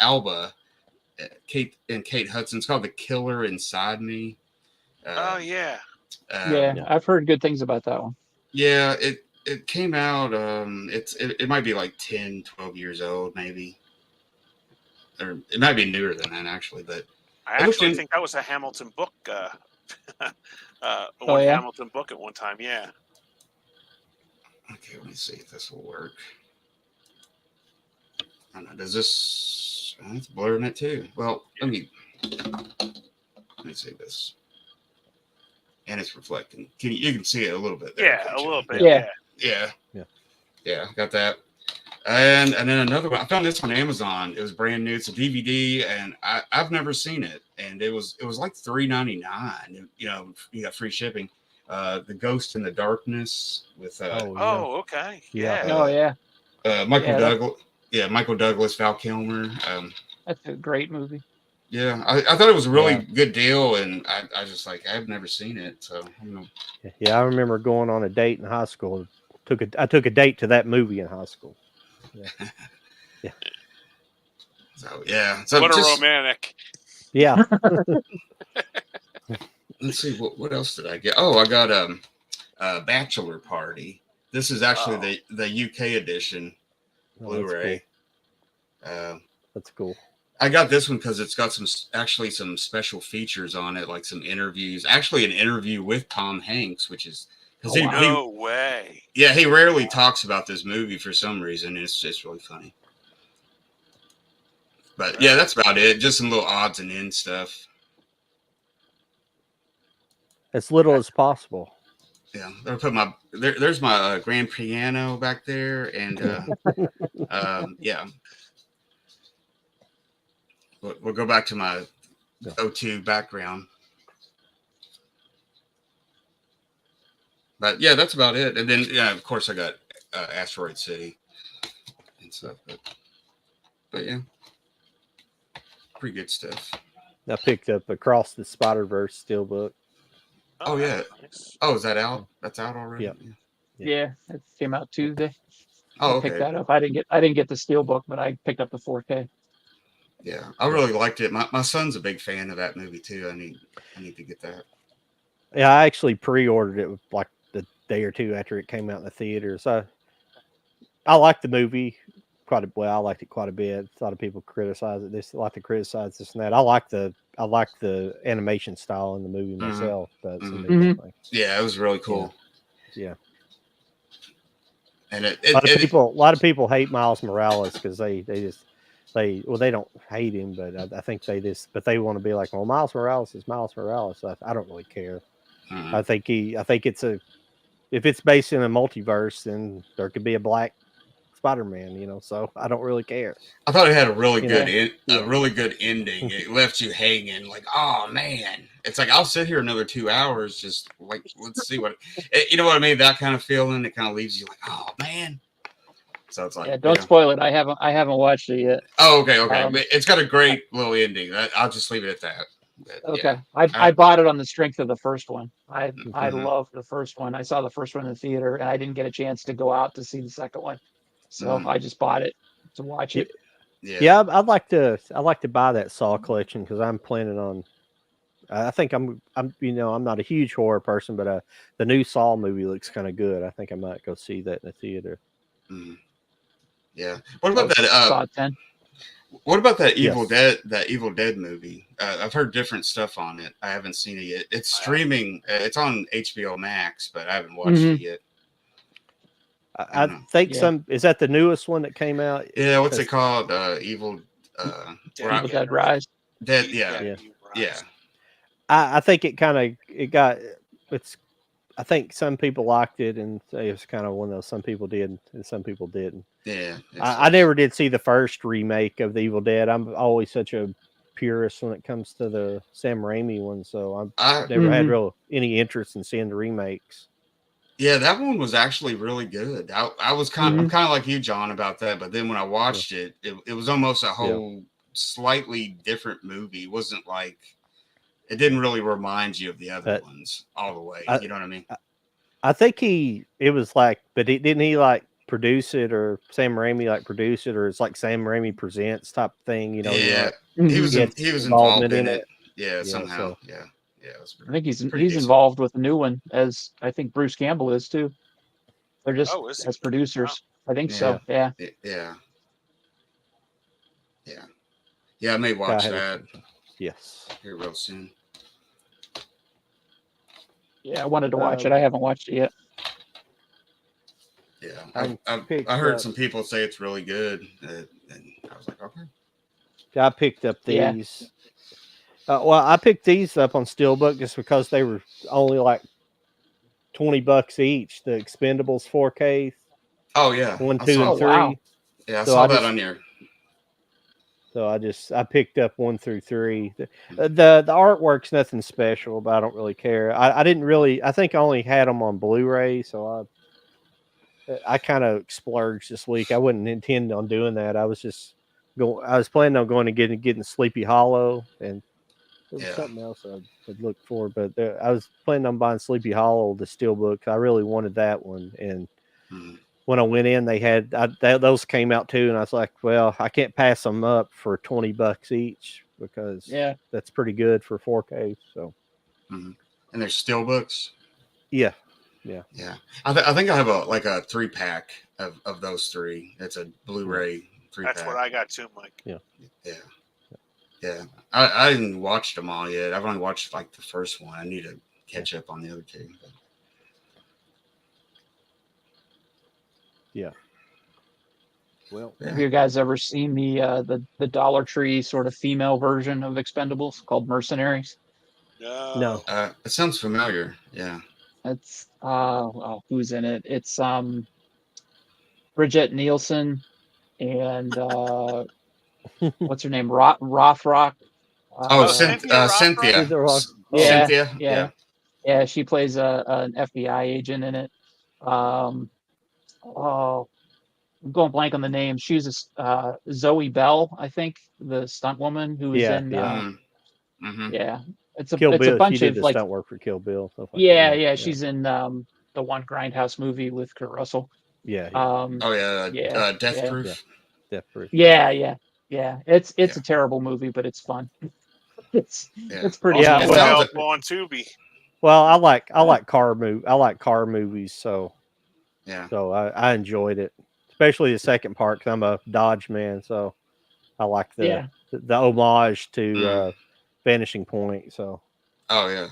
S4: Alba, Kate Hudson. It's called The Killer Inside Me.
S3: I've heard good things about that one.
S4: Yeah, it came out. It might be like 10, 12 years old, maybe, or it might be newer than that actually. But
S2: I actually think that was a Hamilton book. Hamilton book at one time. Yeah.
S4: Okay, let me see if this will work. I don't know. Does this? It's blurring it too. Well, let me see this. And it's reflecting. You can see it a little bit there.
S2: Yeah, a little bit.
S4: Yeah. Got that. And then another one. I found this on Amazon. It was brand new. It's a DVD, and I've never seen it. And it was like $3.99. You know, you got free shipping. The Ghost in the Darkness with
S2: okay.
S4: Michael Douglas. Yeah, Michael Douglas, Val Kilmer.
S3: That's a great movie.
S4: Yeah, I thought it was a really
S1: Yeah.
S4: good deal, and I just like I've never seen it, so you know.
S1: Yeah, I remember going on a date in high school. I took a date to that movie in high school. Yeah.
S4: So yeah, so
S2: What a
S4: just
S2: romantic.
S1: Yeah.
S4: let's see what else did I get? Oh, I got a Bachelor Party. This is actually the UK edition
S1: Oh, that's
S4: Blu-ray.
S1: cool. That's cool.
S4: I got this one because it's got some special features on it, like some interviews. Actually, an interview with Tom Hanks, which is because
S2: No way.
S4: he rarely talks about this movie for some reason. It's just really funny. But yeah, that's about it. Just some little odds and ends stuff.
S1: As little as possible.
S4: Yeah, I put there's my grand piano back there, and yeah. We'll go back to my O2 background. But yeah, that's about it. And then, yeah, of course, I got Asteroid City and stuff. But yeah, pretty good stuff.
S1: I picked up Across the Spider-Verse steelbook.
S4: Oh yeah.
S2: Nice.
S4: Oh, is that out? That's out already?
S1: Yep.
S3: Yeah, it came out Tuesday.
S4: Oh,
S3: I picked
S4: okay.
S3: that up. I didn't get the steelbook, but I picked up the 4K.
S4: Yeah, I really liked it. My son's a big fan of that movie too. I need to get that.
S1: Yeah, I actually pre-ordered it like the day or two after it came out in the theater. So I liked the movie quite a well. I liked it quite a bit. A lot of people criticize it. They like to criticize this and that. I like the animation style in the movie myself. But some people think,
S4: yeah, it was really cool.
S1: Yeah.
S4: And
S1: a lot of people hate Miles Morales because they don't hate him, but I think they want to be like, well, Miles Morales is Miles Morales. So I don't really care. I think if it's based in a multiverse, then there could be a black Spider-Man, so I don't really care.
S4: I thought it had a really good ending. It left you hanging like, oh man. It's like I'll sit here another 2 hours, just like let's see you know what I mean? That kind of feeling. It kind of leaves you like, oh man. So it's like,
S3: don't spoil it. I haven't watched it yet.
S4: Oh, okay. It's got a great little ending. I'll just leave it at that. But,
S3: okay.
S4: Yeah.
S3: I bought it on the strength of the first one. I love the first one. I saw the first one in the theater, and I didn't get a chance to go out to see the second one, so I just bought it to watch it.
S1: Yeah, I'd like to buy that Saw collection because I'm planning on. I think I'm not a huge horror person, but the new Saw movie looks kind of good. I think I might go see that in the theater.
S4: Yeah. What about that?
S3: Saw 10.
S4: What about that Evil Dead movie? I've heard different stuff on it. I haven't seen it yet. It's streaming. It's on HBO Max, but I haven't watched it yet.
S1: I think is that the newest one that came out?
S4: Yeah, what's it called? Evil
S3: Dead Rise.
S4: Dead, yeah.
S1: I think I think some people liked it and it was kind of one of those some people did and some people didn't.
S4: Yeah.
S1: I never did see the first remake of the Evil Dead. I'm always such a purist when it comes to the Sam Raimi one, so I've never had any interest in seeing the remakes.
S4: Yeah, that one was actually really good. I was I'm kind of like you, John, about that. But then when I watched it was almost a whole slightly different movie. It wasn't like it didn't really remind you of the other ones all the way. You know what I mean?
S1: I think didn't he like produce it or Sam Raimi like produce it or it's like Sam Raimi presents type thing?
S4: Yeah, he was involved in it. Yeah, somehow. So. Yeah.
S3: I think he's involved with a new one, as I think Bruce Campbell is too. They're just as producers. Wow. I think so. Yeah.
S4: Yeah, I may watch that.
S1: Yes.
S4: Here real soon.
S3: Yeah, I wanted to watch it. I haven't watched it yet.
S4: Yeah, I heard some people say it's really good, and I was like, okay.
S1: I picked up these. Well, I picked these up on Steelbook just because they were only like $20 each. The Expendables 4K.
S4: Oh yeah,
S1: 1, 2, and 3.
S3: Wow.
S4: Yeah, I saw that on your.
S1: So I picked up 1 through 3. The artwork's nothing special, but I don't really care. I didn't really. I think I only had them on Blu-ray, so I kind of splurged this week. I wouldn't intend on doing that. I was just I was planning on going to getting Sleepy Hollow, and there was
S4: Yeah.
S1: something else I'd looked for, but I was planning on buying Sleepy Hollow, the Steelbook. I really wanted that one, and
S4: Mhm.
S1: when I went in, they had those came out too, and I was like, well, I can't pass them up for $20 each because that's pretty good for 4K. So,
S4: And they're steel books.
S1: yeah.
S4: I think I have a 3-pack of those three. It's a Blu-ray 3-pack.
S2: That's what I got too, Mike.
S4: Yeah. I didn't watch them all yet. I've only watched like the first one. I need to catch up on the other two.
S1: Yeah. Well,
S3: Have you guys ever seen the Dollar Tree sort of female version of Expendables called Mercenaries?
S1: No.
S4: It sounds familiar. Yeah.
S3: It's who's in it? It's Bridget Nielsen and what's her name? Rothrock.
S2: Cynthia
S4: Cynthia.
S2: Rothrock?
S3: Yeah. Yeah, she plays an FBI agent in it. I'm going blank on the name. She was Zoe Bell, I think, the stunt woman who was in. Yeah, it's
S1: Kill
S3: a
S1: Bill.
S3: bunch
S1: She did
S3: of
S1: the
S3: like.
S1: stunt work for Kill Bill. Stuff like
S3: Yeah,
S1: that.
S3: yeah, she's in the one Grindhouse movie with Kurt Russell.
S1: Yeah.
S4: Death Proof.
S1: Death Proof.
S3: Yeah. It's a terrible movie, but it's fun. It's pretty.
S1: Yeah,
S2: It's
S1: well,
S2: available on Tubi.
S1: Well, I like car movies, so
S4: yeah.
S1: So I enjoyed it, especially the second part because I'm a Dodge man, so I like the homage to Vanishing Point. So.
S4: Oh yeah.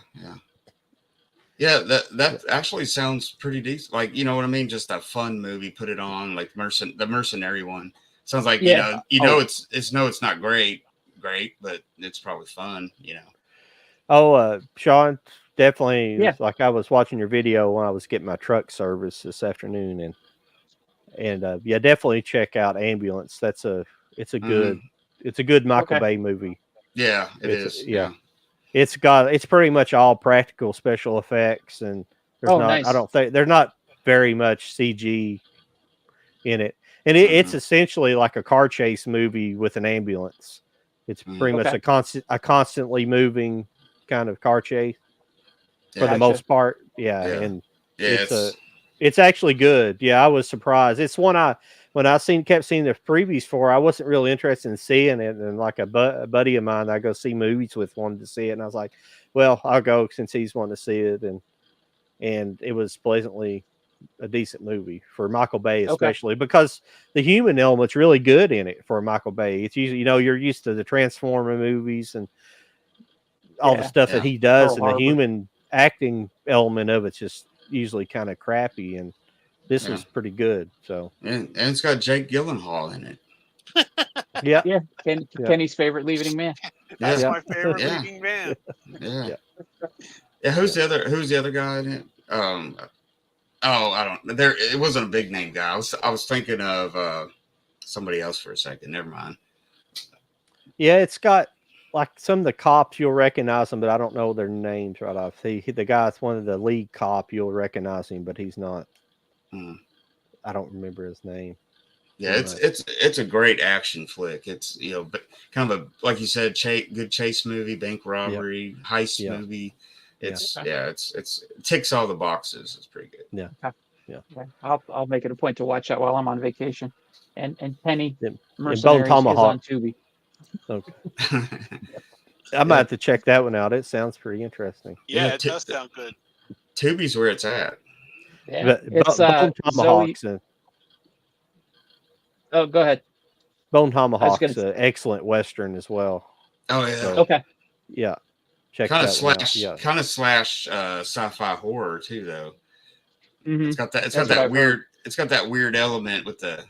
S4: That actually sounds pretty decent. Like, you know what I mean? Just a fun movie. Put it on, like the Mercenary one. Sounds like it's not great, but it's probably fun.
S1: Sean, definitely. Yeah. Like I was watching your video when I was getting my truck service this afternoon, and definitely check out Ambulance. It's a good Michael Bay movie.
S4: Yeah, it is. Yeah.
S1: It's pretty much all practical special effects, and
S3: nice.
S1: I don't think there's not very much CG in it, and it's essentially like a car chase movie with an ambulance. It's pretty much a constantly moving kind of car chase for the most part. And it's actually good. Yeah, I was surprised. It's one when I kept seeing the previews for, I wasn't really interested in seeing it, and like a buddy of mine that I go see movies with wanted to see it, and I was like, well, I'll go since he's wanting to see it, and it was pleasantly a decent movie for Michael Bay, especially because the human element's really good in it for Michael Bay. It's usually, you're used to the Transformer movies and all the stuff that he does, and the human acting element of it's just usually kind of crappy, and this is pretty good. So
S4: and it's got Jake Gyllenhaal in it.
S3: Kenny's favorite leading man.
S2: That's my favorite leading man.
S4: Yeah. Who's the other guy in it? I don't. It wasn't a big name guy. I was thinking of somebody else for a second. Never mind.
S1: Yeah, it's got like some of the cops, you'll recognize them, but I don't know their names right off. The guy's one of the lead cop, you'll recognize him, but he's not. I don't remember his name.
S4: Yeah, it's a great action flick. It's but kind of a, like you said, good chase movie, bank robbery, heist movie. It ticks all the boxes. It's pretty good.
S1: Yeah.
S3: I'll make it a point to watch that while I'm on vacation. And Penny,
S1: Bone Tomahawk
S3: is on Tubi.
S1: Okay. I might have to check that one out. It sounds pretty interesting.
S2: Yeah, it does sound good.
S4: Tubi's where it's at.
S3: Yeah, it's Bone Tomahawk's. Oh, go ahead.
S1: Bone Tomahawk's an excellent Western as well.
S4: Oh yeah.
S3: So, okay.
S1: Yeah. Check
S4: kind
S1: that
S4: of slash sci-fi horror too, though.
S3: Mm-hmm.
S4: It's got that weird. It's got that weird element with the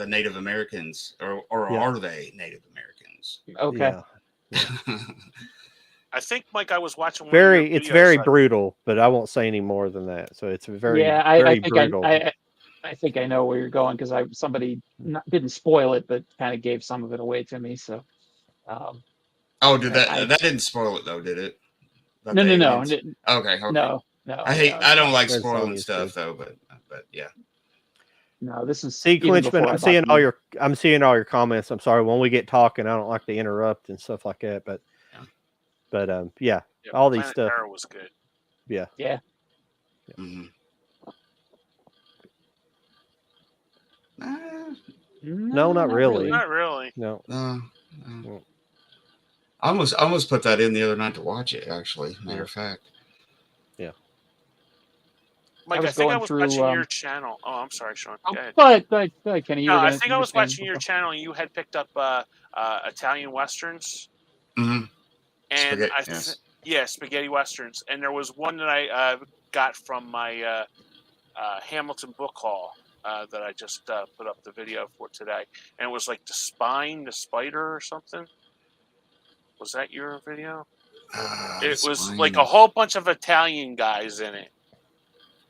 S4: Native Americans, or are they Native Americans?
S3: Okay.
S1: Yeah.
S2: I think, Mike, I was watching.
S1: It's very brutal, but I won't say any more than that. So it's very brutal.
S3: I think I know where you're going because somebody didn't spoil it, but kind of gave some of it away to me. So.
S4: That didn't spoil it though, did it?
S3: No.
S4: Okay.
S3: No.
S4: I don't like spoiling stuff though, but yeah.
S3: No, this is
S1: See,
S3: even
S1: Clinchman,
S3: before I bought the
S1: I'm seeing all your comments. I'm sorry when we get talking, I don't like to interrupt and stuff like that. But yeah,
S2: Yeah,
S1: all these
S2: Planet
S1: stuff.
S2: Terror was good.
S1: Yeah.
S3: Yeah.
S4: Mhm.
S1: No, not really.
S2: Not really.
S1: No.
S4: No. I almost put that in the other night to watch it. Actually, matter of fact.
S1: Yeah.
S2: Mike,
S3: I
S2: I
S3: was
S2: think I
S3: going
S2: was
S3: through,
S2: watching your channel. Oh, I'm sorry, Sean.
S3: Oh,
S2: Go ahead.
S3: go ahead, Kenny. You
S2: No,
S3: were
S2: I
S3: gonna.
S2: think
S3: You
S2: I
S3: were
S2: was
S3: saying
S2: watching your
S3: something.
S2: channel, and you had picked up Italian westerns,
S4: Mm-hmm.
S2: and
S4: Spaghetti. Yes.
S2: yeah, spaghetti westerns. And there was one that I got from my Hamilton book haul that I just put up the video for today, and it was like the spider or something. Was that your video? It was like a whole bunch of Italian guys in it.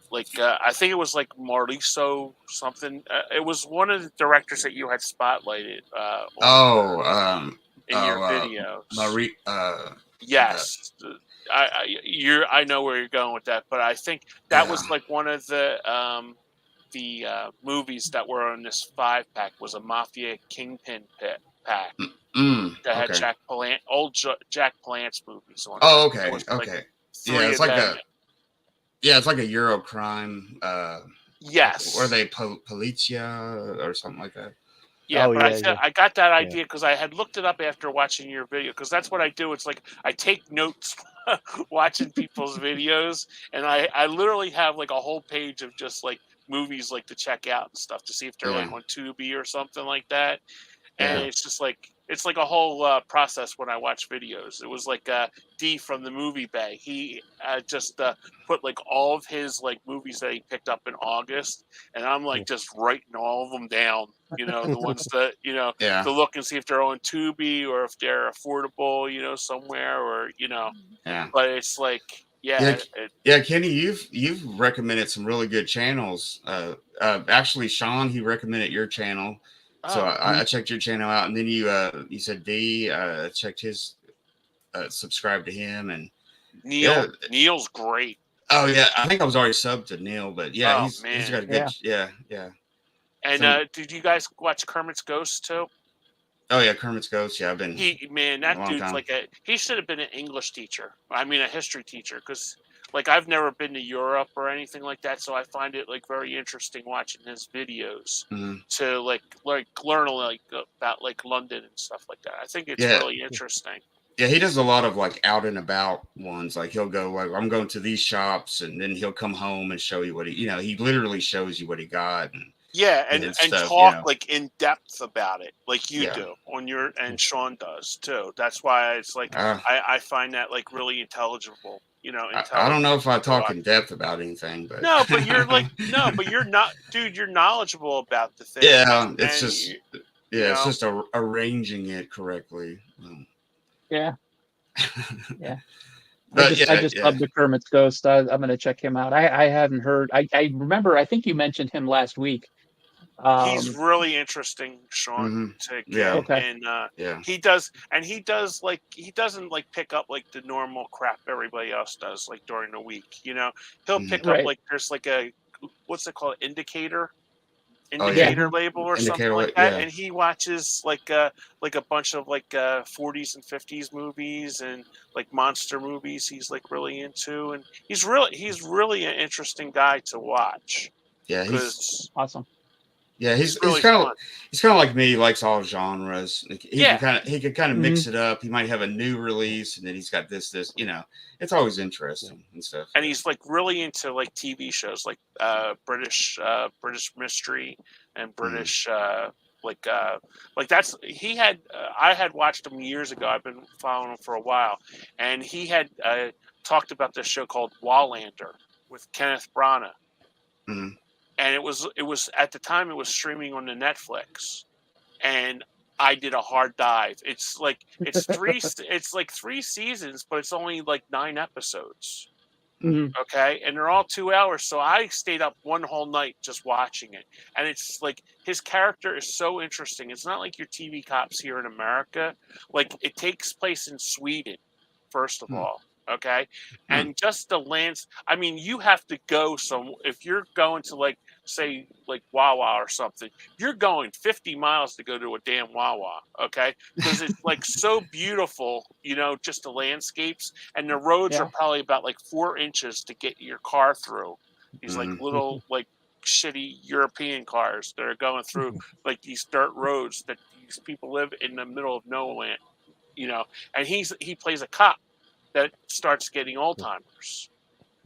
S2: Like I think it was like Mauricio something. It was one of the directors that you had spotlighted in your videos.
S4: Marie.
S2: Yes, I know where you're going with that, but I think that was like one of the movies that were on this 5-pack was a Mafia Kingpin pack that had Jack Palance movies on.
S4: Oh,
S2: It
S4: okay,
S2: was like
S4: okay.
S2: 3
S4: it's
S2: of
S4: like
S2: them.
S4: it's like a Euro crime.
S2: Yes.
S4: Or they Policia or something like that.
S2: Yeah,
S1: Oh,
S2: but
S1: yeah.
S2: I got that idea because I had looked it up after watching your video, because that's what I do. It's like I take notes watching people's videos, and I literally have like a whole page of just like movies like to check out and stuff to see if they're like on Tubi or something like that. And it's just like it's like a whole process when I watch videos. It was like D from the Movie Bay. He just put like all of his like movies that he picked up in August, and I'm like just writing all of them down. You know, the ones that to look and see if they're on Tubi or if they're affordable. You know, somewhere or But it's like
S4: Kenny, you've recommended some really good channels. Actually, Sean, he recommended your channel. So I checked your channel out, and then you said D. Checked his, subscribed to him, and
S2: Neil's great.
S4: Oh yeah, I think I was already subbed to Neil, but yeah, he's got a good yeah.
S2: And did you guys watch Kermit's Ghost too?
S4: Oh yeah, Kermit's Ghost. Yeah, I've been.
S2: That dude's like he should have been an English teacher. I mean, a history teacher, because like I've never been to Europe or anything like that, so I find it like very interesting watching his videos to like learn like about like London and stuff like that. I think it's really interesting.
S4: Yeah, he does a lot of like out and about ones. Like he'll go like, I'm going to these shops, and then he'll come home and show you what he literally shows you what he got.
S2: And
S4: stuff,
S2: talk like in depth about it, like you do on your, and Sean does too. That's why it's like I find that like really intelligible.
S4: I don't know if I talk in depth about anything, but
S2: no, but you're like but you're not, dude. You're knowledgeable about the thing.
S4: Yeah, it's just it's just arranging it correctly.
S3: Yeah. I just love the Kermit's Ghost. I'm gonna check him out. I hadn't heard. I remember. I think you mentioned him last week.
S2: He's really interesting, Sean. To get and he does like he doesn't like pick up like the normal crap everybody else does like during the week. He'll pick up like there's like a what's it called indicator label or something like that, and he watches like a bunch of like 40s and 50s movies and like monster movies he's like really into, and he's really an interesting guy to watch.
S4: Yeah, he's
S3: awesome.
S4: Yeah, he's
S2: really
S4: kind of like me. He likes all genres. He can kind of mix it up. He might have a new release, and then he's got this. It's always interesting and stuff.
S2: And he's like really into like TV shows, like British mystery and British like that's he had. I had watched him years ago. I've been following him for a while, and he had talked about this show called Wallander with Kenneth Branagh.
S4: Mm-hmm.
S2: And it was at the time it was streaming on the Netflix, and I did a hard dive. It's like three seasons, but it's only like 9 episodes. Okay, and they're all 2 hours. So I stayed up one whole night just watching it, and it's like his character is so interesting. It's not like your TV cops here in America. Like it takes place in Sweden, first of all. Okay, and just the lands. I mean, you have to go if you're going to like say like Wawa or something, you're going 50 miles to go to a damn Wawa. Okay, because it's like so beautiful, just the landscapes, and the roads are
S3: Yeah.
S2: probably about like 4 inches to get your car through. These like little like shitty European cars that are going through like these dirt roads that these people live in the middle of nowhere. And he plays a cop that starts getting Alzheimer's.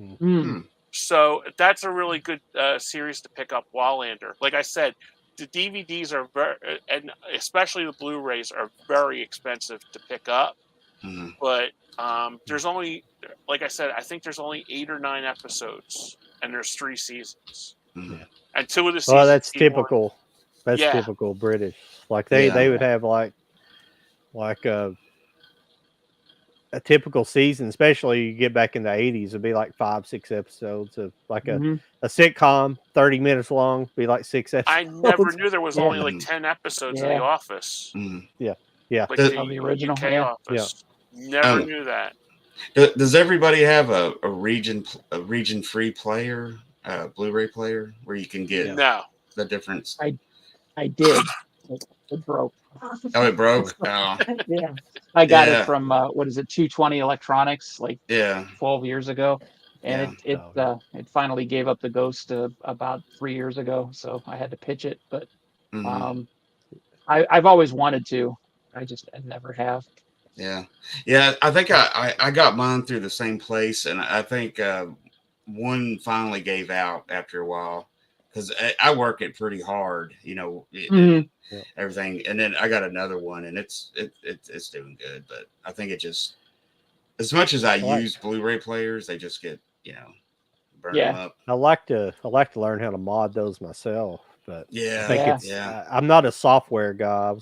S3: Mm.
S2: So that's a really good series to pick up. Wallander, like I said, the DVDs are and especially the Blu-rays are very expensive to pick up. But there's only, like I said, I think there's only 8 or 9 episodes, and there's 3 seasons.
S1: Yeah.
S2: And 2 of the seasons.
S1: Well, that's typical. That's
S2: Yeah.
S1: typical British. Like they would have like a typical season, especially you get back in the 80s, it'd be like 5-6 episodes of like a sitcom, 30 minutes long, be like 6 episodes.
S2: I never knew there was only like 10 episodes of The
S3: Yeah.
S2: Office.
S1: Yeah. Yeah.
S2: Like
S3: Of the original,
S2: UK
S3: yeah.
S2: Office. Never knew that.
S4: Does everybody have a region free player, Blu-ray player, where you can get
S2: No.
S4: the difference?
S3: I did. It broke.
S4: Oh, it broke. Oh,
S3: Yeah. I got
S4: Yeah.
S3: it from 220 Electronics like
S4: yeah.
S3: 12 years ago, and
S4: Yeah.
S3: it finally gave up the ghost about 3 years ago. So I had to pitch it, but I've always wanted to. I never have.
S4: Yeah. I think I got mine through the same place, and I think one finally gave out after a while because I work it pretty hard, everything, and then I got another one, and it's doing good, but I think it just, as much as I use Blu-ray players, they just get burn them up.
S1: I like to learn how to mod those myself, but
S4: Yeah,
S1: I think I'm not a software guy.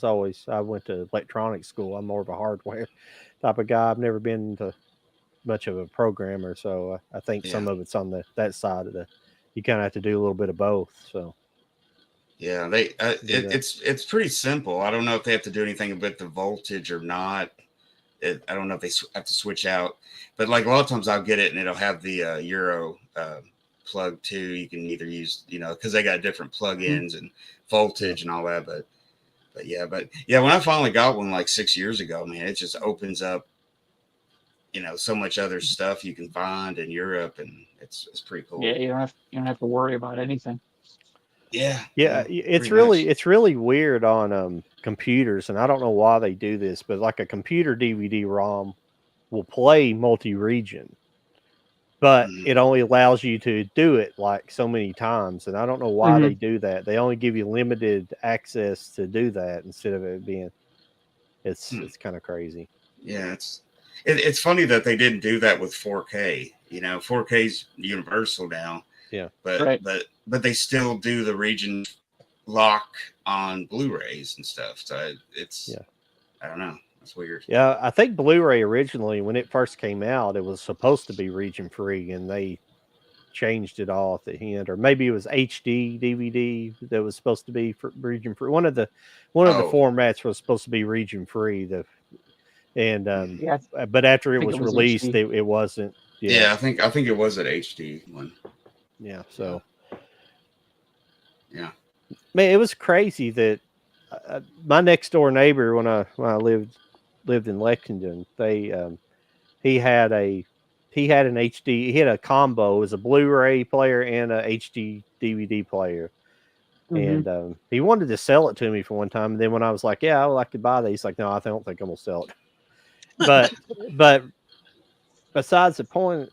S1: I went to electronics school. I'm more of a hardware type of guy. I've never been into much of a programmer, so I think some of it's on that side of you kind of have to do a little bit of both. So
S4: yeah, it's pretty simple. I don't know if they have to do anything with the voltage or not. I don't know if they have to switch out, but like a lot of times I'll get it and it'll have the Euro plug too. You can either use, because they got different plug-ins and voltage and all that. But when I finally got one like 6 years ago, man, it just opens up, so much other stuff you can find in Europe, and it's pretty cool.
S3: Yeah, you don't have to worry about anything.
S4: Yeah.
S1: It's really weird on computers, and I don't know why they do this, but like a computer DVD-ROM will play multi-region, but it only allows you to do it like so many times, and I don't know why they do that. They only give you limited access to do that instead of it being. It's kind of crazy.
S4: Yeah, it's funny that they didn't do that with 4K. 4K's universal now.
S1: Yeah,
S4: but they still do the region lock on Blu-rays and stuff. So I don't know. It's weird.
S1: Yeah, I think Blu-ray originally, when it first came out, it was supposed to be region free, and they changed it all at the end, or maybe it was HD DVD that was supposed to be for region free. One of the formats was supposed to be region free. But after it was released, it wasn't.
S4: Yeah, I think it was an HD one.
S1: Yeah, so
S4: yeah,
S1: man, it was crazy that my next door neighbor, when I lived in Lexington, he had an HD. He had a combo, it was a Blu-ray player and a HD DVD player, and he wanted to sell it to me for one time. And then when I was like, "Yeah, I would like to buy that," he's like, "No, I don't think I'm gonna sell it." But besides the point,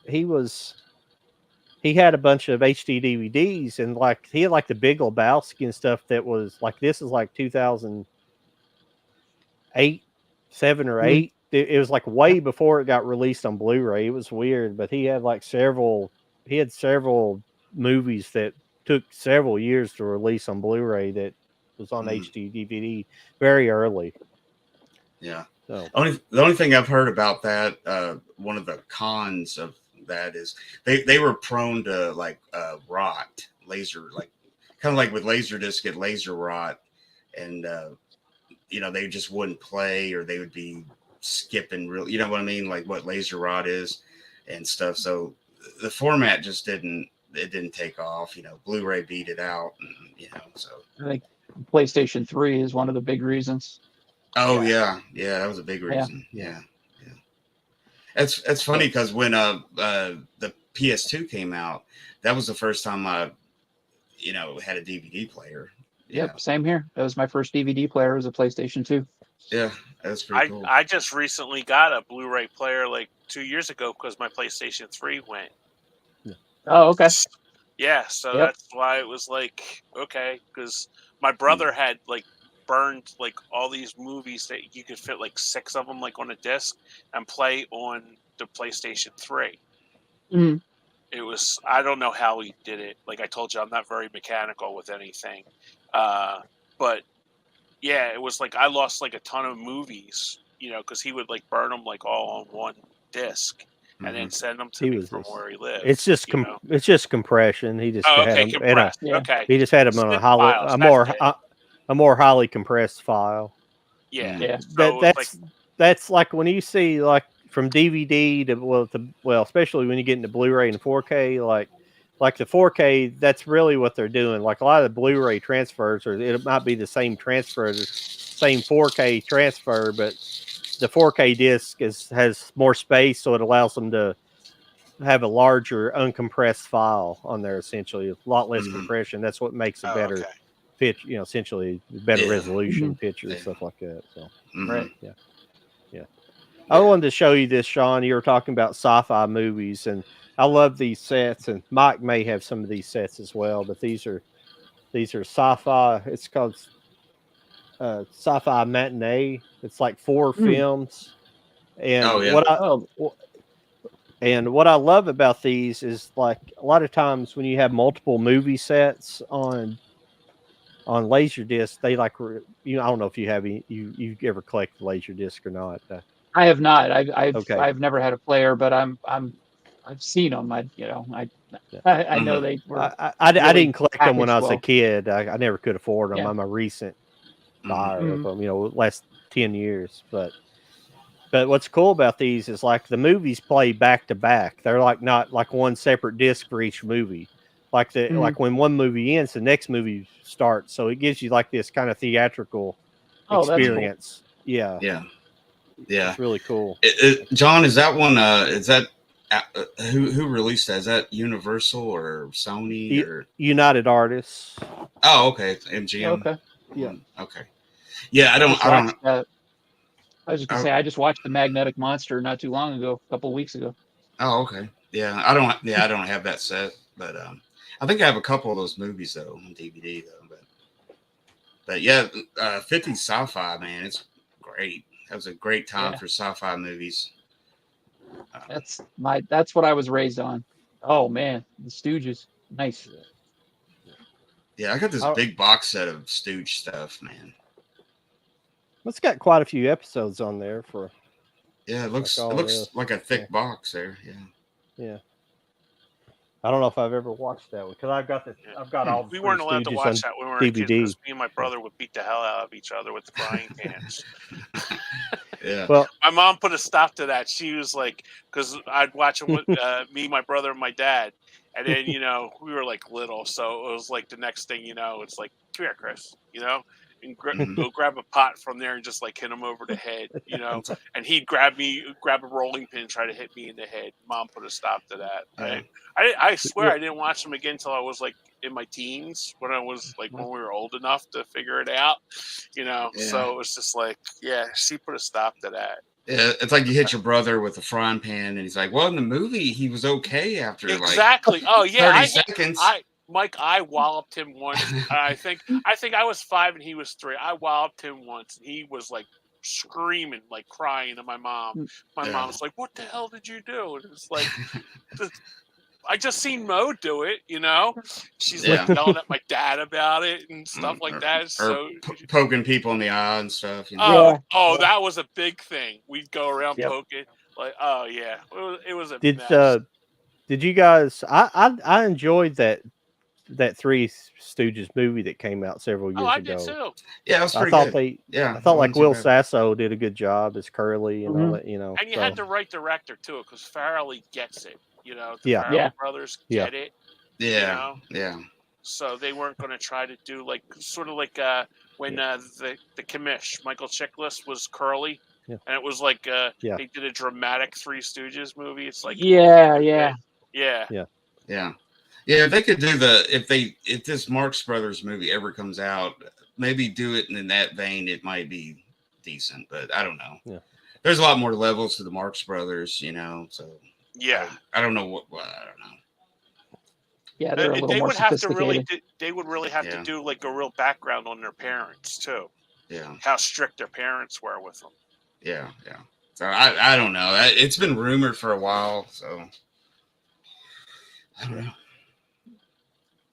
S1: he had a bunch of HD DVDs, and like he had like the Big Lebowski and stuff that was like, this is like 2008, 7 or 8. It was like way before it got released on Blu-ray. It was weird, but he had several movies that took several years to release on Blu-ray that was on HD DVD very early.
S4: Yeah.
S1: So
S4: the only thing I've heard about that, one of the cons of that is they were prone to rot, laser, like kind of like with Laserdisc get laser rot, and they just wouldn't play, or they would be skipping real, you know what I mean, like what laser rot is. and stuff. So the format just didn't take off. Blu-ray beat it out, and so.
S3: I think PlayStation 3 is one of the big reasons.
S4: Oh yeah, that was a big reason. Yeah. That's funny because when the PS2 came out, that was the first time I had a DVD player.
S3: Yep, same here. That was my first DVD player. It was a PlayStation 2.
S4: Yeah, that's pretty cool.
S2: I just recently got a Blu-ray player like 2 years ago because my PlayStation 3 went.
S3: Oh, okay.
S2: Yeah, so that's why it was like, okay, because my brother had like burned like all these movies that you could fit like 6 of them like on a disc and play on the PlayStation 3.
S3: Mm-hmm.
S2: It was, I don't know how he did it. Like I told you, I'm not very mechanical with anything. But yeah, it was like I lost like a ton of movies, because he would like burn them like all on one disc and then send them to me from where he lives.
S1: It's just it's just compression. He just had them
S2: compressed. Okay,
S1: he just had them on a more highly compressed file.
S2: Yeah.
S1: So that's like when you see like from DVD to especially when you get into Blu-ray and 4K, like the 4K, that's really what they're doing. Like a lot of the Blu-ray transfers, or it might be the same transfer, the same 4K transfer, but the 4K disc has more space, so it allows them to have a larger uncompressed file on there. Essentially, a lot less compression. That's what makes a better pitch. Essentially better resolution picture and stuff like that. So
S3: right,
S1: yeah. I wanted to show you this, Sean. You were talking about sci-fi movies, and I love these sets. And Mike may have some of these sets as well, but these are sci-fi. It's called Sci-Fi Matinee. It's like 4 films, and what I love about these is like a lot of times when you have multiple movie sets on Laserdisc, they like I don't know if you have you ever collect Laserdisc or not.
S3: I have not. I've never had a player, but I've seen them. I know they were.
S1: I didn't collect them when I was a kid. I never could afford them. I'm a recent buyer of them. Last 10 years. But what's cool about these is like the movies play back to back. They're like not like one separate disc for each movie. Like like when one movie ends, the next movie starts. So it gives you like this kind of theatrical experience.
S3: Cool.
S4: Yeah.
S1: It's really cool.
S4: John, is that one? Is that who released that? Is that Universal or Sony or
S1: United Artists?
S4: Oh, okay, it's MGM.
S3: Okay,
S1: yeah,
S4: okay, yeah. I don't.
S3: I was just gonna say I just watched The Magnetic Monster not too long ago, a couple of weeks ago.
S4: Oh, okay. Yeah, I don't. Yeah, I don't have that set, but I think I have a couple of those movies though on DVD though. But yeah, 50s sci-fi, man, it's great. That was a great time for sci-fi movies.
S3: That's what I was raised on. Oh man, the Stooges, nice.
S4: Yeah, I got this big box set of Stooge stuff, man.
S1: It's got quite a few episodes on there for.
S4: Yeah, it looks like a thick box there.
S1: Yeah. I don't know if I've ever watched that one because I've got all.
S2: We weren't allowed to watch that when we were kids because me and my brother would beat the hell out of each other with the frying pans.
S4: Yeah.
S1: Well,
S2: my mom put a stop to that. She was like, because I'd watch them with me, my brother, and my dad, and then we were like little, so it was like the next thing it's like, come here, Chris, and go grab a pot from there and just like hit him over the head, and he'd grab a rolling pin, and try to hit me in the head. Mom put a stop to that.
S4: Yeah.
S2: I swear I didn't watch them again until I was like in my teens, when we were old enough to figure it out, so it was just like, she put a stop to that.
S4: Yeah, it's like you hit your brother with a frying pan and he's like, well, in the movie he was okay after
S2: exactly.
S4: like
S2: Oh yeah,
S4: 30 seconds.
S2: Mike, I walloped him once. I think I was 5 and he was 3. I walloped him once and he was like screaming, like crying to my mom. My mom was like, what the hell did you do? And it's like, I just seen Mo do it, She's like yelling at my dad about it and stuff like that. So
S4: poking people in the eye and stuff.
S2: That was a big thing. We'd go around poking. Like, oh yeah, it was a mess.
S1: Did you guys? I enjoyed that that Three Stooges movie that came out several years
S2: Oh, I
S1: ago.
S2: did too.
S4: Yeah, it was
S1: I
S4: pretty
S1: thought
S4: good.
S1: I
S4: that
S1: thought like
S4: wasn't too
S1: Will
S4: bad.
S1: Sasso did a good job as Curly and all
S3: Mhm.
S1: that, you know.
S2: And you
S1: so-
S2: had the right director too, because Farrelly gets it. You know, the
S1: Yeah.
S2: Farrelly
S3: Yeah.
S2: brothers
S1: Yeah.
S2: get it.
S4: Yeah,
S2: know?
S4: yeah,
S2: So they weren't going to try to do like sort of like when the commish Michael Chiklis was Curly,
S1: Yeah.
S2: and it was like
S1: Yeah.
S2: they did a dramatic Three Stooges movie. It's like
S3: Yeah.
S2: yeah.
S4: yeah. If they could do if this Marx Brothers movie ever comes out, maybe do it in that vein. It might be decent, but I don't know.
S1: Yeah.
S4: There's a lot more levels to the Marx Brothers, you know. So
S2: Yeah.
S4: I don't know what I don't know.
S3: Yeah, they're a little
S2: They
S3: more
S2: would have to
S3: sophisticated.
S2: really have to do like a real background on their parents too.
S4: Yeah.
S2: How strict their parents were with them.
S4: Yeah. So I don't know. It's been rumored for a while, so I don't know.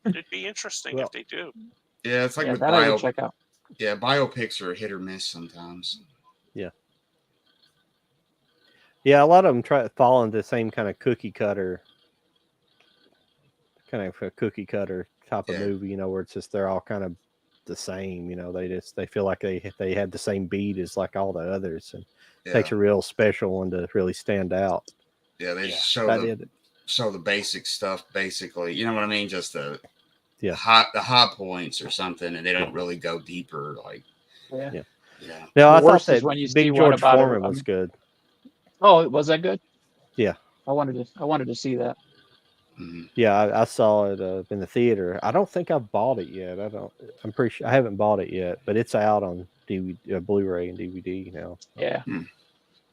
S2: It'd be interesting if they do.
S4: Yeah, it's like with
S3: that I would check out.
S4: Yeah, biopics are hit or miss sometimes.
S1: Yeah, a lot of them try to fall into the same kind of cookie cutter type of movie, you know, where it's just they're all kind of the same, you know. They feel like they had the same beat as like all the others, and it takes a real special one to really stand out.
S4: Yeah, they just show the basic stuff, basically. You know what I mean? Just the high points or something, and they don't really go deeper. Like
S3: Yeah.
S1: No, I thought
S3: worst is
S1: that
S3: when you see
S1: Big
S3: one
S1: George
S3: about
S1: Foreman was good.
S3: Oh, was that good?
S1: Yeah.
S3: I wanted to see that.
S4: Mm-hmm.
S1: Yeah, I saw it in the theater. I don't think I've bought it yet. I'm pretty sure I haven't bought it yet, but it's out on DVD, Blu-ray and DVD now.
S3: Yeah.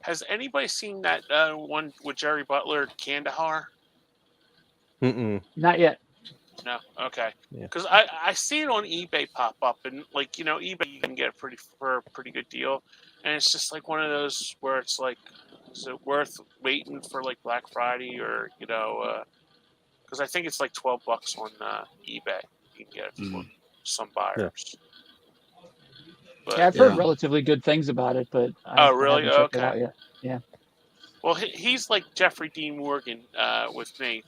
S2: Has anybody seen that one with Jerry Butler, Kandahar?
S3: Not yet.
S2: No, okay.
S1: Yeah.
S2: Because I see it on eBay pop up, and like eBay you can get it for a pretty good deal, and it's just like one of those where it's like, is it worth waiting for like Black Friday or because I think it's like $12 on eBay. You can get it for some buyers. But,
S3: I've heard relatively good things about it, but I
S2: really?
S3: haven't checked it out yet. Yeah.
S2: Well, he's like Jeffrey Dean Morgan with me.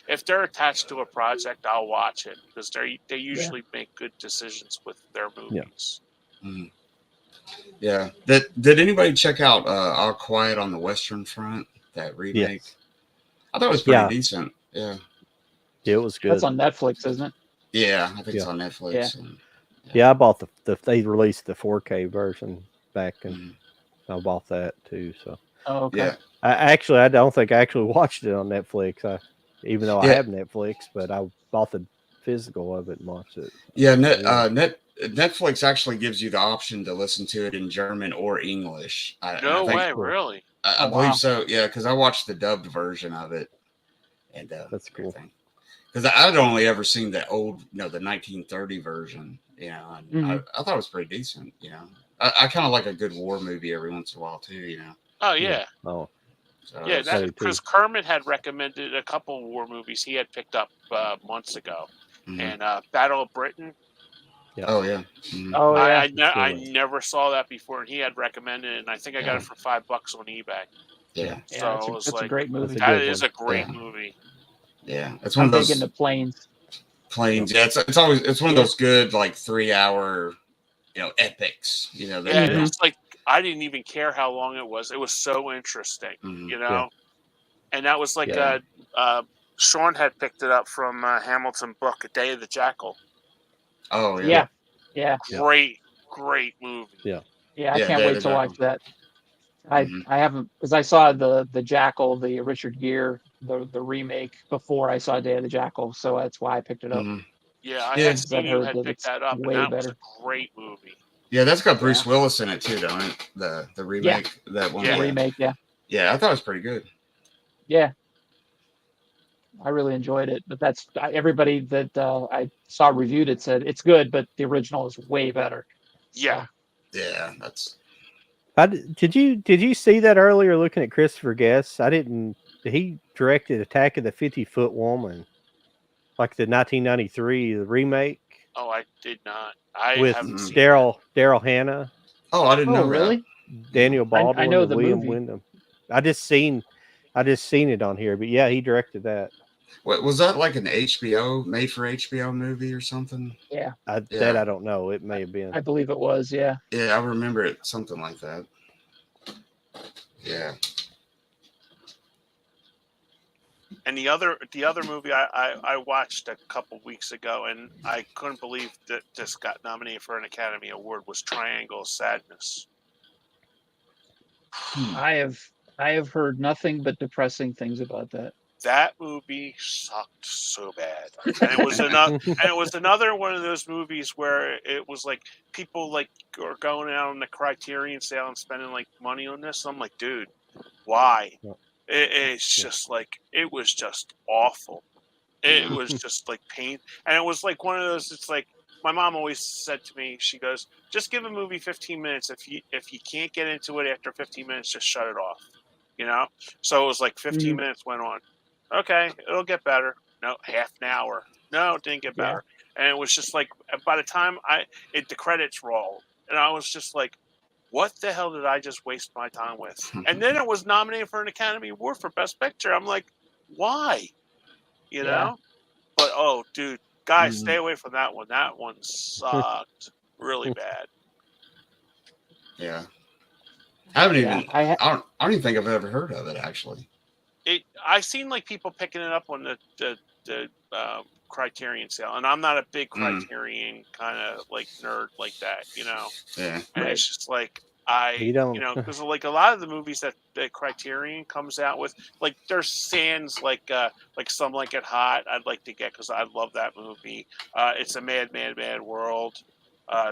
S2: If they're attached to a project, I'll watch it because they usually make good decisions with their movies.
S4: Yeah. Did anybody check out All Quiet on the Western Front? That remake.
S1: Yes.
S4: I thought it was pretty decent. Yeah.
S1: Yeah, it was good.
S3: That's on Netflix, isn't it?
S4: Yeah, I think it's on Netflix.
S1: Yeah, I bought they released the 4K version back, and I bought that too. So.
S3: Oh, okay.
S4: Yeah.
S1: I don't think I actually watched it on Netflix. Even though I have Netflix, but I bought the physical of it and watched it.
S4: Yeah, Netflix actually gives you the option to listen to it in German or English.
S2: No way, really?
S4: I believe so. Yeah, because I watched the dubbed version of it, and
S1: that's cool.
S4: Because I'd only ever seen the old, the 1930 version. And I thought it was pretty decent. I kind of like a good war movie every once in a while too.
S2: Oh yeah.
S1: Yeah. Oh.
S2: So that's because Kermit had recommended a couple war movies he had picked up months ago, and Battle of Britain.
S1: Yeah.
S4: Oh yeah.
S3: Oh yeah.
S2: I never saw that before, and he had recommended it, and I think I got it for $5 on eBay.
S4: Yeah.
S2: So
S3: that's a great movie.
S2: That is a great movie.
S4: Yeah, it's one of those.
S3: Big into planes.
S4: Yeah, it's one of those good like 3-hour, epics.
S2: It's like I didn't even care how long it was. It was so interesting, And that was like Sean had picked it up from Hamilton book, A Day of the Jackal.
S4: Oh yeah.
S3: Yeah.
S2: Great movie.
S3: Yeah, I can't wait to watch that. I haven't, because I saw the Jackal, the Richard Gere, the remake before I saw Day of the Jackal, so that's why I picked it up.
S2: Yeah, I had seen you had picked that up, and that was a great movie.
S4: Yeah, that's got Bruce Willis in it too, don't it? The remake, that one.
S3: Yeah, remake,
S4: Yeah, I thought it was pretty good.
S3: Yeah, I really enjoyed it, but that's everybody that I saw reviewed it said it's good, but the original is way better.
S2: Yeah,
S4: yeah, that's.
S1: Did you see that earlier? Looking at Christopher Guest, I didn't. He directed Attack of the 50-Foot Woman, like the 1993 remake.
S2: Oh, I did not.
S1: With Daryl Hannah.
S4: Oh, I didn't know.
S3: Really?
S1: Daniel Baldwin.
S3: I know
S1: and
S3: the
S1: William
S3: movie.
S1: Wyndham. I just seen it on here, but yeah, he directed that.
S4: What was that, like an HBO made for HBO movie or something?
S3: Yeah,
S1: That I don't know. It may have been.
S3: I believe it was. Yeah.
S4: Yeah, I remember it, something like that. Yeah.
S2: And the other movie I watched a couple weeks ago, and I couldn't believe that this got nominated for an Academy Award, was Triangle of Sadness.
S3: I have heard nothing but depressing things about that.
S2: That movie sucked so bad, and it was another one of those movies where it was like people like are going out on the Criterion sale and spending like money on this. I'm like, dude, why?
S1: Yeah.
S2: It's just like it was just awful. It was just like pain, and it was like one of those. It's like my mom always said to me. She goes, "Just give a movie 15 minutes. If you can't get into it after 15 minutes, just shut it off." You know. So it was like 15 minutes went on. Okay, it'll get better. No, half an hour. No, it didn't get better. And it was just like by the time the credits rolled, and I was just like, what the hell did I just waste my time with? And then it was nominated for an Academy Award for Best Picture. I'm like, why? You know? But oh, dude, guys, stay away from that one. That one sucked really bad.
S4: Yeah. I haven't even.
S3: I
S4: I don't even think I've ever heard of it actually.
S2: I've seen like people picking it up on the Criterion sale, and I'm not a big Criterion kind of like nerd like that, you know.
S4: Yeah.
S2: And it's just like
S1: You don't.
S2: you know, because like a lot of the movies that Criterion comes out with, like there's Sands, like Some Like It Hot, I'd like to get because I love that movie. It's a Mad World.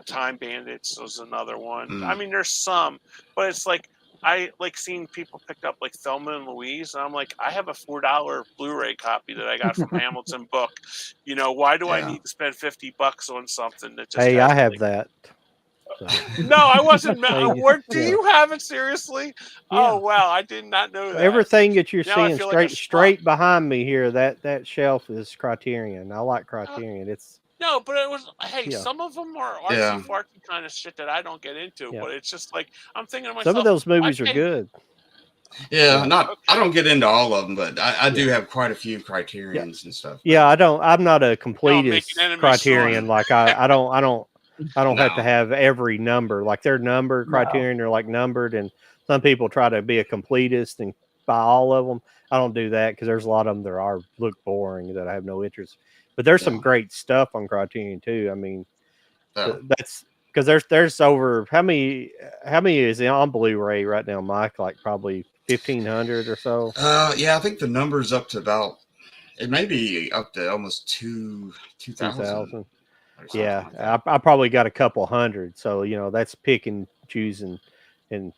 S2: Time Bandits was another one. I mean, there's some, but it's like I like seeing people pick up like Thelma and Louise, and I'm like, I have a $4 Blu-ray copy that I got from Hamilton Book. You know, why do I need to spend $50 on something that just?
S1: Hey, I have
S2: like,
S1: that.
S2: No, I wasn't. Where do
S1: Yeah.
S2: you have it seriously?
S1: Yeah.
S2: Oh wow, I did not know that.
S1: Everything that you're
S2: Now I
S1: seeing
S2: feel like a
S1: straight behind me here, that shelf is Criterion. I like Criterion. It's
S2: No, but it was
S1: Yeah.
S2: some of them are artsy fartsy kind of shit that I don't get into.
S1: Yeah.
S2: But it's just like I'm thinking to myself,
S1: some of those movies are good.
S4: Yeah,
S1: Yeah.
S4: I don't get into all of them, but I do have quite a few Criterions and stuff.
S1: Yeah, I'm not a completist
S2: making enemies
S1: Criterion.
S2: soon.
S1: Like I don't have
S4: No.
S1: to have every number. Like they're numbered Criterion, they're like numbered, and some people try to be a completist and buy all of them. I don't do that because there's a lot of them that look boring that I have no interest. But there's some great stuff on Criterion too. I mean, that's because there's over how many is on Blu-ray right now, Mike? Like probably 1,500 or so.
S4: Yeah, I think the number's up to about. It may be up to almost 2,000.
S1: Yeah, I probably got a couple hundred. So that's pick and choosing, and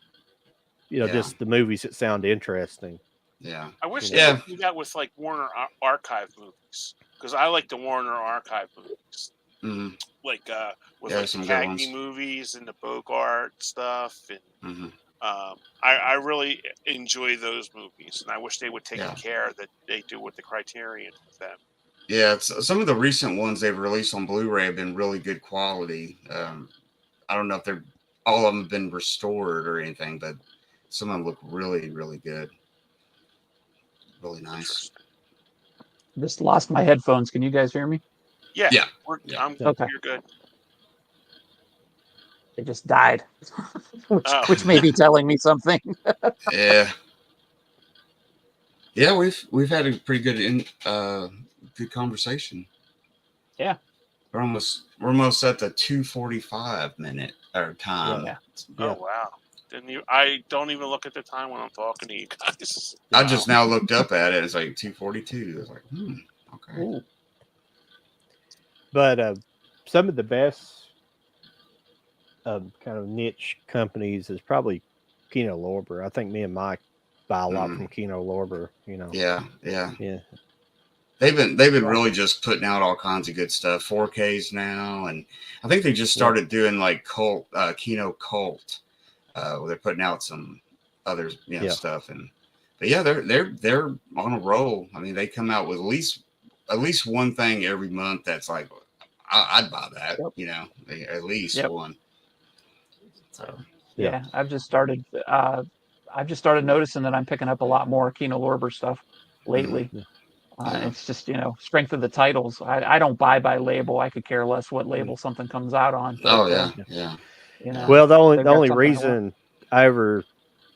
S1: just the movies that sound interesting.
S4: Yeah,
S2: I wish they would do that with like Warner Archive movies because I like the Warner Archive movies.
S4: Mm-hmm.
S2: Like with like the Cagney movies and the Bogart stuff, and I really enjoy those movies, and I wish they would take the care that they do with the Criterion with them.
S4: Yeah, some of the recent ones they've released on Blu-ray have been really good quality. I don't know if all of them have been restored or anything, but some of them look really, really good. Really nice.
S3: Just lost my headphones. Can you guys hear me?
S2: Yeah.
S3: Okay.
S2: You're good.
S3: They just died, which may be telling me something.
S4: Yeah. Yeah, we've had a pretty good good conversation.
S3: Yeah.
S4: We're almost at the 2:45 minute or time.
S3: Yeah.
S2: Oh wow. I don't even look at the time when I'm talking to you guys.
S4: I just now looked up at it. It's like 2:42. I was like, okay.
S3: Ooh.
S1: But some of the best kind of niche companies is probably Kino Lorber. I think me and Mike buy a lot from Kino Lorber.
S4: Yeah. They've been really just putting out all kinds of good stuff. 4Ks now, and I think they just started doing like Kino Cult. Where they're putting out some other stuff, but they're on a roll. I mean, they come out with at least one thing every month that's like I'd buy that. At least one. So
S3: yeah, I've just started noticing that I'm picking up a lot more Kino Lorber stuff lately.
S4: Yeah.
S3: It's just, strength of the titles. I don't buy by label. I could care less what label something comes out on. But,
S4: Oh yeah, yeah.
S1: Well, the
S3: they've got
S1: only
S3: something I want.
S1: reason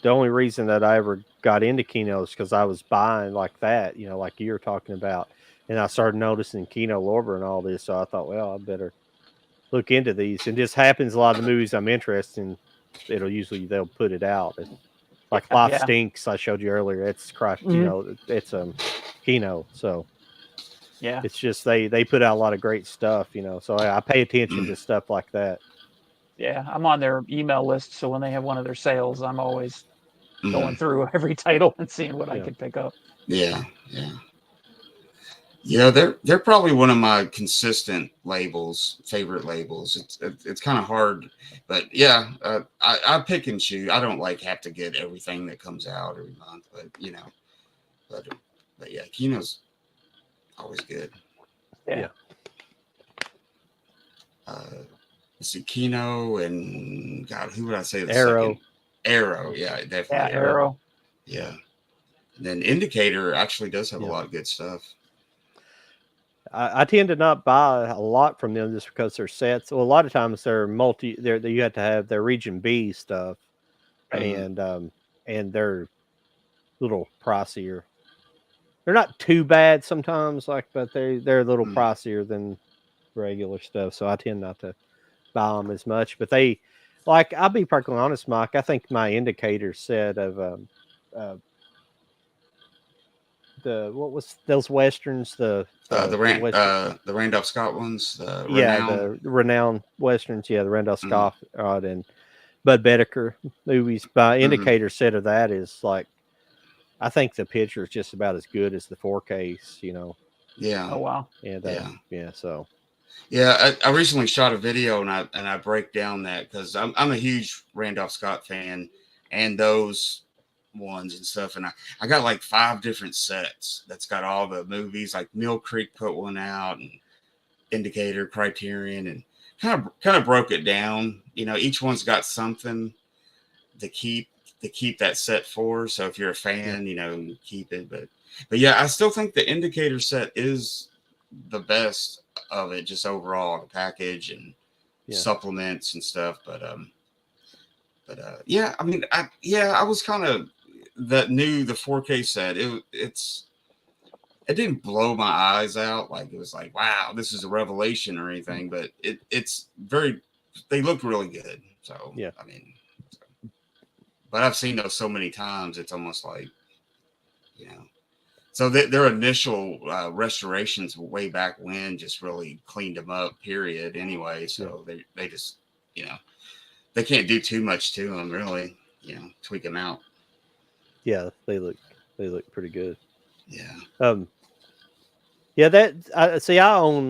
S1: the only reason that I ever got into Kino is because I was buying like that, like you were talking about, and I started noticing Kino Lorber and all this. So I thought, well, I better look into these. And this happens a lot of the movies I'm interested in. They'll put it out. It's like Life
S3: Yeah.
S1: Stinks. I showed you earlier. It's
S3: Mhm.
S1: it's Kino. So
S3: Yeah.
S1: it's just they put out a lot of great stuff. So I pay attention
S4: Mm.
S1: to stuff like that.
S3: Yeah. I'm on their email list. So when they have one of their sales, I'm always going
S4: Mm.
S3: through every title and seeing what I
S1: Yeah.
S3: could pick up.
S4: Yeah, yeah. Yeah, they're probably one of my consistent favorite labels. It's kind of hard, but yeah, I pick and choose. I don't have to get everything that comes out every month, but but yeah, Kino's always good.
S3: Yeah.
S4: Let's see, Kino and God, who would I say the
S1: Arrow.
S4: second? Arrow, yeah, definitely
S3: Yeah. Arrow.
S4: Yeah, and then Indicator actually does have a
S1: Yeah.
S4: lot of good stuff.
S1: I tend to not buy a lot from them just because their sets. Well, a lot of times they're you have to have their Region B stuff, and they're a little pricier. They're not too bad sometimes, but they're a little
S4: Mm.
S1: pricier than regular stuff. So I tend not to buy them as much. But I'll be perfectly honest, Mike. I think my Indicator set of uh, what was those westerns
S4: The Randolph Scott ones, the Renown.
S1: the renowned westerns, the Randolph
S4: Mm.
S1: Scott and Bud Bedecker movies. By
S4: Mhm.
S1: Indicator set of that is I think the picture is just about as good as the 4Ks,
S4: Yeah,
S3: Oh, wow.
S1: and so
S4: yeah. I recently shot a video and I break down that because I'm a huge Randolph Scott fan and those ones and stuff, and I got like 5 different sets that's got all the movies. Like Mill Creek put one out, and Indicator, Criterion, and kind of broke it down. Each one's got something to keep that set for. So if you're a fan, keep it. But yeah, I still think the Indicator set is the best of it, just overall, the package and supplements and stuff. But yeah, I mean, I was kind of the 4K set. It didn't blow my eyes out. Like it was like, wow, this is a revelation or anything, but they looked really good. So,
S1: Yeah.
S4: I mean, but I've seen those so many times, it's almost like, so their initial restorations way back when just really cleaned them up, period. Anyway, so they just, they can't do too much to them, really, tweak them out.
S1: Yeah, they look pretty good.
S4: Yeah.
S1: Yeah, that I own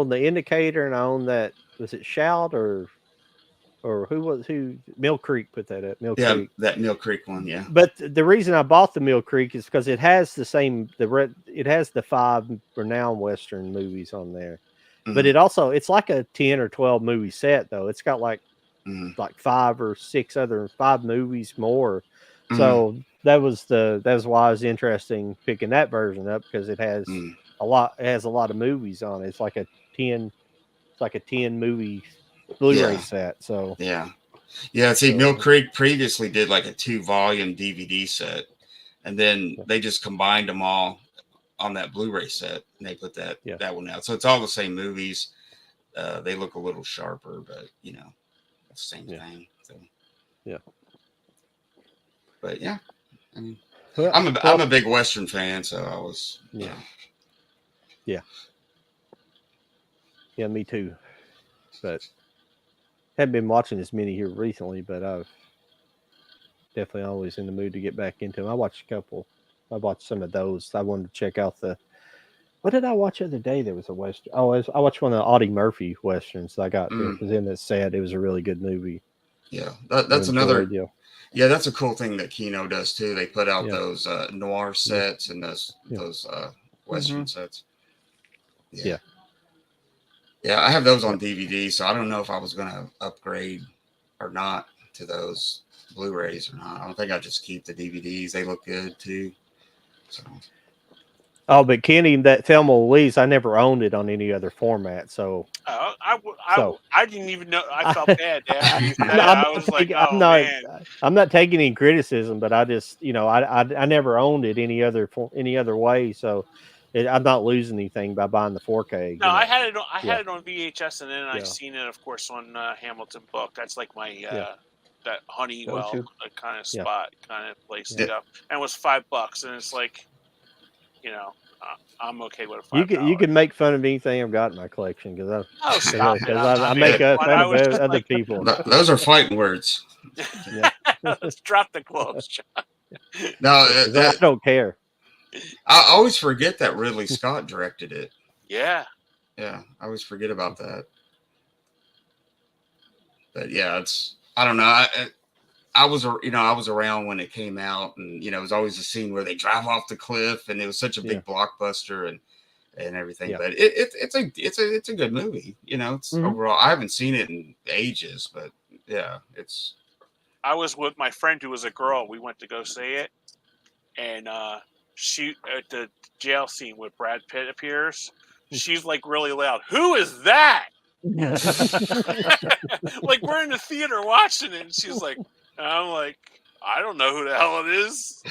S1: the Indicator, and I own that. Was it Shout or who Mill Creek put that up? Mill Creek.
S4: That Mill Creek one, yeah.
S1: But the reason I bought the Mill Creek is because it has it has the 5 renowned Western movies on there, but it's like a 10 or 12 movie set though. It's got like 5 or 6 other 5 movies more. So that was why I was interested in picking that version up, because it has a lot of movies on it. It's like a 10 movie Blu-ray set. So
S4: yeah. See, Mill Creek previously did like a 2-volume DVD set, and then they just combined them all on that Blu-ray set, and they put that one out. So it's all the same movies. They look a little sharper, but it's the same thing. So but yeah, I mean, I'm a big Western fan, so I was
S1: yeah, me too. But haven't been watching as many here recently, but I've definitely always in the mood to get back into them. I watched a couple. I watched some of those. I wanted to check out what did I watch the other day? There was a Western. Oh, I watched one of the Audie Murphy Westerns. I got it was in that set. It was a really good movie.
S4: Yeah, that's another. Yeah, that's a cool thing that Kino does too. They put out those noir sets and those Western sets. Yeah, I have those on DVD, so I don't know if I was going to upgrade or not to those Blu-rays or not. I don't think I just keep the DVDs. They look good too. So
S1: Oh, but Kenny, that Thelma Louise, I never owned it on any other format. So,
S2: I didn't even know. I felt bad after you said it.
S1: I'm
S2: I was like,
S1: I'm
S2: oh
S1: not,
S2: man.
S1: I'm not taking any criticism, but I just, I never owned it any other way. So, I'm not losing anything by buying the 4K.
S2: No, I had it. I
S1: Yeah.
S2: had it on VHS, and then I
S1: Yeah.
S2: seen it, of course, on Hamilton Book. That's like my that Honeywell
S3: Go-to.
S2: kind of
S1: Yeah.
S2: spot, kind of place
S4: Yeah.
S2: to go. And it was $5, and it's like, I'm okay with a $5.
S1: You can make fun of anything I've got in my collection because
S2: Oh, stop it!
S1: I make fun of other
S2: like,
S1: people.
S4: Those are fighting words.
S1: Yeah.
S2: Let's drop the gloves, John.
S4: No,
S1: I don't care.
S4: I always forget that Ridley Scott directed it.
S2: Yeah.
S4: Yeah, I always forget about that. But yeah, I don't know. I was around when it came out, and it was always a scene where they drive off the cliff, and it was such a big blockbuster and everything.
S1: Yeah.
S4: But it's a good movie. It's overall. I haven't seen it in ages, but yeah, it's.
S2: I was with my friend who was a girl. We went to go see it, and she at the jail scene where Brad Pitt appears. She's like really loud. Who is that? Like we're in the theater watching it, and she's like, and I'm like, I don't know who the hell it is,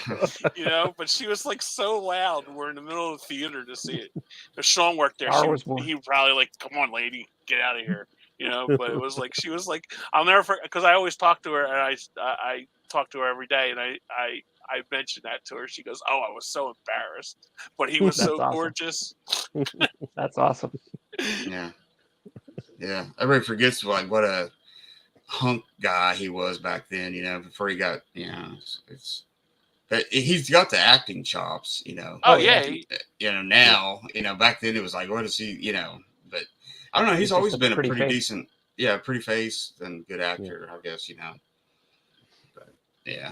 S2: But she was like so loud. We're in the middle of the theater to see it. If Sean worked there, he probably like, come on, lady, get out of here, But it was like she was like, I'll never forget because I always talk to her, and I talk to her every day, and I mentioned that to her. She goes, "Oh, I was so embarrassed, but he was so
S3: awesome.
S2: gorgeous."
S3: That's awesome.
S4: Yeah. Yeah, everybody forgets like what a hunk guy he was back then. Before he got, but he's got the acting chops.
S2: Oh yeah.
S4: Now, back then it was like, what is he? But I don't know. He's always been a pretty decent, pretty face and good actor. I guess But yeah.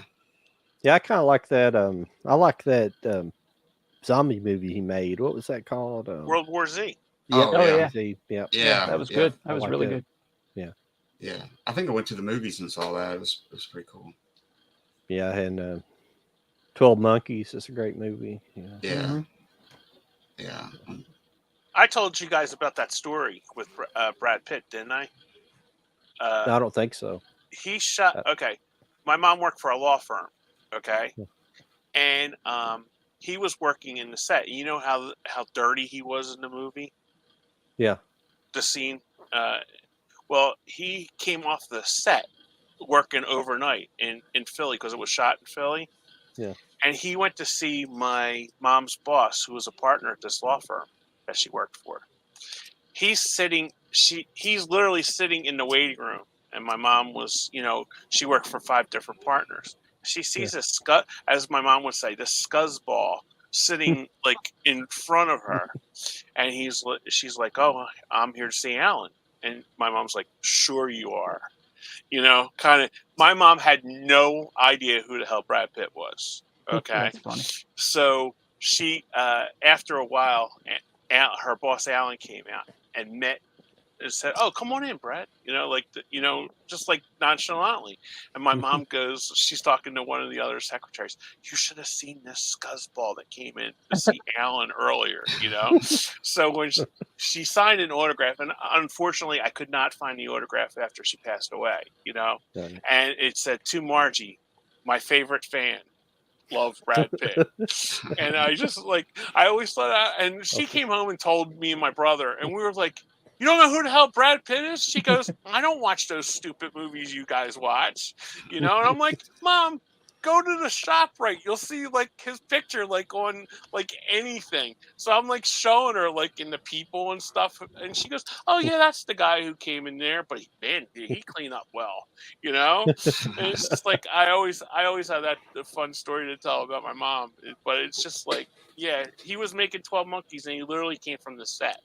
S1: Yeah, I kind of like that. I like that zombie movie he made. What was that called?
S2: World War Z.
S1: Yeah,
S4: yeah.
S3: That was good. That was really good.
S1: Yeah.
S4: Yeah. I think I went to the movies and saw that. It was pretty cool.
S1: Yeah, and 12 Monkeys is a great movie. Yeah.
S4: Yeah.
S3: Mm-hmm.
S4: Yeah.
S2: I told you guys about that story with Brad Pitt, didn't I?
S1: No, I don't think so.
S2: He shot. Okay, my mom worked for a law firm. Okay, and he was working in the set. You know how dirty he was in the movie.
S1: Yeah.
S2: The scene. Well, he came off the set working overnight in Philly because it was shot in Philly.
S1: Yeah.
S2: And he went to see my mom's boss, who was a partner at this law firm that she worked for. He's literally sitting in the waiting room, and my mom was, she worked for 5 different partners. She sees a scuzz, as my mom would say, the scuzzball sitting like in front of her, and she's like, "Oh, I'm here to see Alan," and my mom's like, "Sure you are," kind of. My mom had no idea who the hell Brad Pitt was. Okay,
S3: That's funny.
S2: So she, after a while, her boss Alan came out and met and said, "Oh, come on in, Brad." Just like nonchalantly. And my mom goes, she's talking to one of the other secretaries. "You should have seen this scuzzball that came in to see Alan earlier." So when she signed an autograph, and unfortunately, I could not find the autograph after she passed away. And it said, "To Margie, my favorite fan. Love Brad Pitt." And I always thought, and she came home and told me and my brother, and we were like, "You don't know who the hell Brad Pitt is?" She goes, "I don't watch those stupid movies you guys watch," And I'm like, "Mom, go to the shop, right? You'll see like his picture like on like anything." So I'm like showing her like in the People and stuff, and she goes, "Oh yeah, that's the guy who came in there, but he cleaned up well," And it's just like I always have that fun story to tell about my mom, but it's just like, yeah, he was making 12 Monkeys, and he literally came from the set.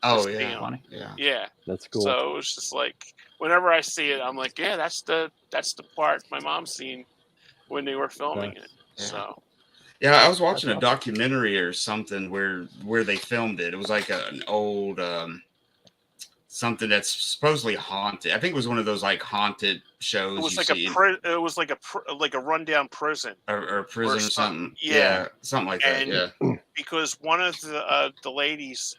S4: Oh yeah,
S2: yeah,
S1: that's cool.
S2: So it's just like whenever I see it, I'm like, yeah, that's the part my mom seen when they were filming it.
S4: Yeah.
S2: So
S4: yeah, I was watching a documentary or something where they filmed it. It was like an old something that's supposedly haunted. I think it was one of those like haunted shows.
S2: It was
S4: you
S2: like
S4: see
S2: it was like a rundown prison
S4: or prison or something.
S2: Yeah,
S4: something like that.
S2: and
S4: Yeah.
S2: because one of the ladies,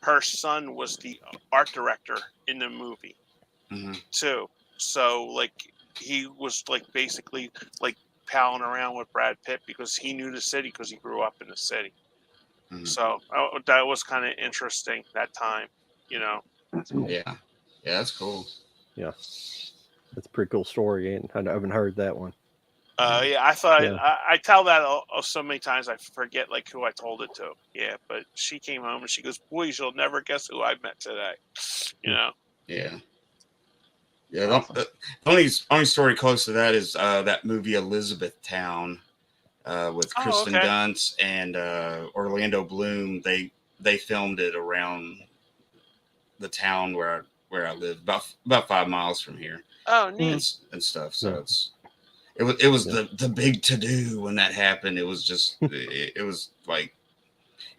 S2: her son was the art director in the movie
S4: Hmm.
S2: too. So like he was like basically like palling around with Brad Pitt because he knew the city because he grew up in the city.
S4: Hmm.
S2: So that was kind of interesting that time, you know.
S3: That's cool.
S4: Yeah. Yeah, that's cool.
S1: Yeah, that's a pretty cool story, and I haven't heard that one.
S2: Yeah, I thought
S1: Yeah.
S2: I tell that so many times I forget like who I told it to. Yeah, but she came home and she goes, "Boys, you'll never guess who I met today." You know.
S4: Yeah. Yeah.
S3: Awesome.
S4: The only story close to that is that movie Elizabethtown with
S2: Oh,
S4: Kristen
S2: okay.
S4: Dunst and Orlando Bloom. They filmed it around the town where I live, about 5 miles from here,
S2: Oh, neat.
S4: and stuff. So
S1: Yeah.
S4: it was
S1: Yeah.
S4: the big to do when that happened. It was just it was like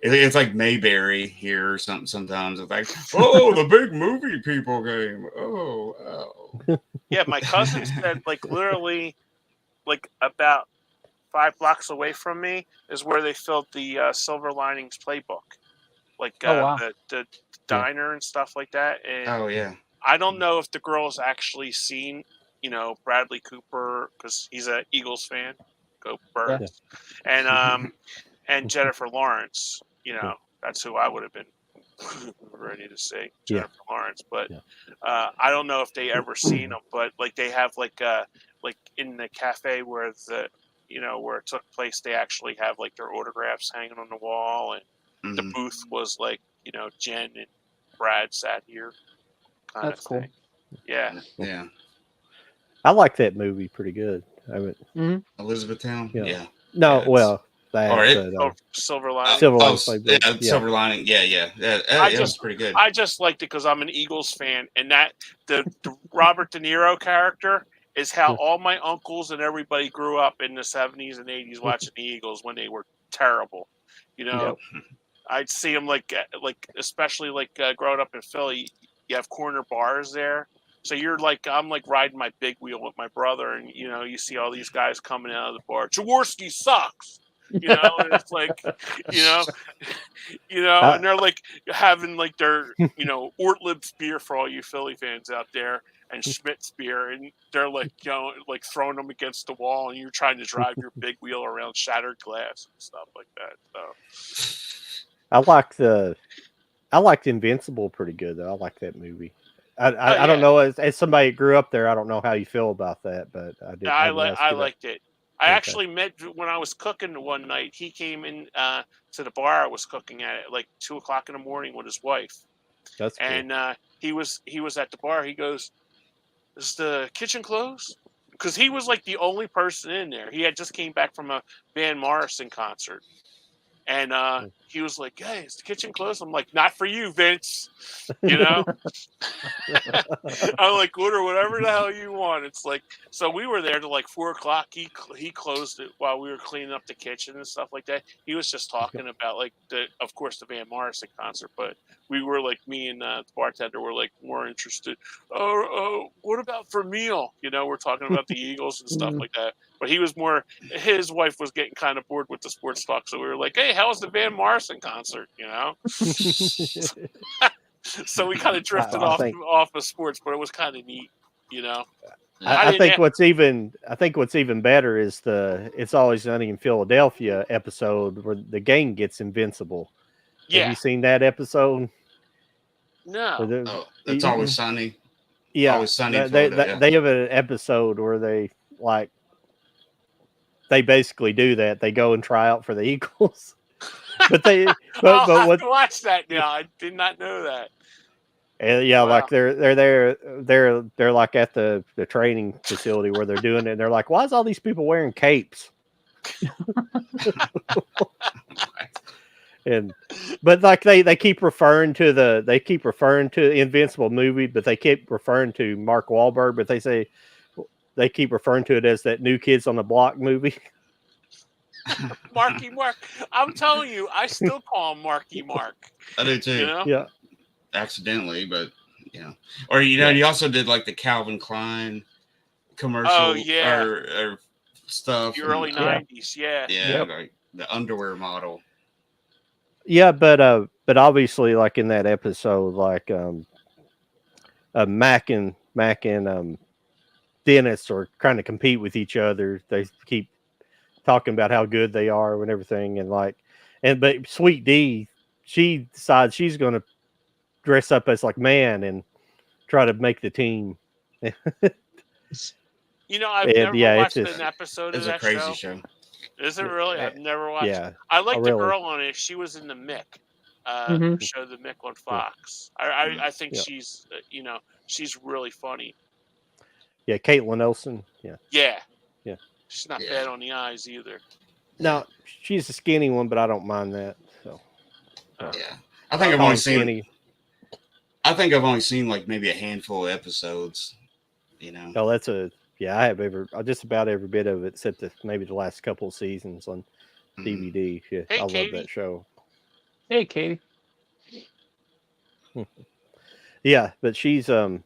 S4: it's like Mayberry here or something. Sometimes it's like, oh, the big movie people came. Oh.
S2: Yeah, my cousin said like literally like about 5 blocks away from me is where they filmed the Silver Linings Playbook, like
S3: Oh, wow.
S2: the diner and stuff like that. And
S4: Oh yeah.
S2: I don't know if the girls actually seen, Bradley Cooper because he's a Eagles fan. Go Birds. And Jennifer Lawrence. That's who I would have been ready to see,
S1: Yeah.
S2: Jennifer Lawrence. But
S1: Yeah.
S2: I don't know if they ever seen them. But like they have like in the cafe where where it took place, they actually have like their autographs hanging on the wall, and the
S4: Mhm.
S2: booth was like Jen and Brad sat here. Kind
S3: That's
S2: of
S3: cool.
S2: thing. Yeah.
S4: Yeah.
S1: I like that movie pretty good. I mean,
S4: Elizabethtown.
S1: Yeah.
S4: Yeah.
S1: no,
S4: Yeah,
S1: well, that
S4: Or it-
S1: but,
S2: Silver Lining.
S1: Silver Linings Playbook.
S4: yeah,
S1: Yeah.
S4: Silver Lining. Yeah. It was pretty good.
S2: I just liked it because I'm an Eagles fan, and that the Robert De Niro character is how
S1: Yeah.
S2: all my uncles and everybody grew up in the 70s and 80s watching the Eagles when they were terrible.
S3: Yep.
S2: I'd see them like especially like growing up in Philly, you have corner bars there. So I'm like riding my big wheel with my brother, and you see all these guys coming out of the bar. Jaworski sucks, and it's like, you know, and they're like having like their, Ortlib's beer for all you Philly fans out there, and Schmidt's beer, and they're like, like throwing them against the wall, and you're trying to drive your big wheel around shattered glass and stuff like that. So
S1: I liked Invincible pretty good though. I like that movie. I don't
S2: yeah.
S1: know as somebody that grew up there, I don't know how you feel about that, but I did.
S2: I
S1: would ask
S2: I
S1: you that.
S2: liked it. I
S1: Okay.
S2: actually met when I was cooking one night. He came in to the bar I was cooking at like 2 o'clock in the morning with his wife,
S1: That's cool.
S2: and he was at the bar. He goes, "Is the kitchen closed?" Because he was like the only person in there. He had just came back from a Van Morrison concert, and he was like, "Hey, is the kitchen closed?" I'm like, "Not for you, Vince." I'm like, order whatever the hell you want. It's like, so we were there till like 4 o'clock. He closed it while we were cleaning up the kitchen and stuff like that. He was just talking about like of course, the Van Morrison concert, but we were like, me and the bartender were like more interested. Oh, what about for meal? We're talking about the Eagles and stuff like that. But he was more. His wife was getting kind of bored with the sports talk, so we were like, "Hey, how was the Van Morrison concert?" So we kind of drifted off of sports, but it was kind of neat,
S1: I think what's even better is the It's Always Sunny in Philadelphia episode where the gang gets invincible.
S2: Yeah.
S1: Have you seen that episode?
S2: No.
S4: It's Always Sunny.
S1: Yeah.
S4: Always Sunny in
S1: They
S4: Philadelphia.
S1: have an episode where they basically do that. They go and try out for the Eagles. But
S2: I'll have to watch that now. I did not know that.
S1: And yeah,
S2: Wow.
S1: like they're there, they're like at the training facility where they're doing it. And they're like, "Why is all these people wearing capes?" But like they keep referring to the Invincible movie, but they keep referring to Mark Wahlberg, but they keep referring to it as that New Kids on the Block movie.
S2: Marky Mark. I'm telling you, I still call him Marky Mark.
S4: I do too.
S1: Yeah.
S4: Accidentally, but Yeah. Or he also did like the Calvin Klein commercial.
S2: Oh, yeah.
S4: or stuff.
S2: The early
S3: Yeah.
S2: 90s, yeah.
S4: Yeah,
S3: Yep.
S4: like the underwear model.
S1: Yeah, but obviously, like in that episode, like Mac and Dennis are trying to compete with each other. They keep talking about how good they are and everything, and but Sweet D, she decides she's going to dress up as like man and try to make the team.
S2: You know, I've
S1: And
S2: never
S1: yeah, it's
S2: watched
S1: just
S2: an episode of
S4: It's a
S2: that
S4: crazy
S2: show.
S4: show.
S2: Is it really? I've never watched.
S1: yeah.
S2: I like the
S1: really.
S2: girl on it. She was in the Mick
S3: Mhm.
S2: show, the Mick on Fox. I think
S1: Yeah.
S2: she's she's really funny.
S1: Yeah, Caitlin Nelson. Yeah,
S2: Yeah,
S1: yeah.
S2: she's not
S4: Yeah.
S2: bad on the eyes either.
S1: No, she's a skinny one, but I don't mind that. So
S4: Yeah. I think I've
S1: Tall
S4: only
S1: and
S4: seen
S1: skinny.
S4: I think I've only seen like maybe a handful of episodes,
S1: Oh, that's I have just about every bit of it except maybe the last couple of seasons on DVD. Yeah,
S2: Hey,
S1: I love
S2: Katie.
S1: that show.
S3: Hey, Katie.
S1: Yeah, but she's what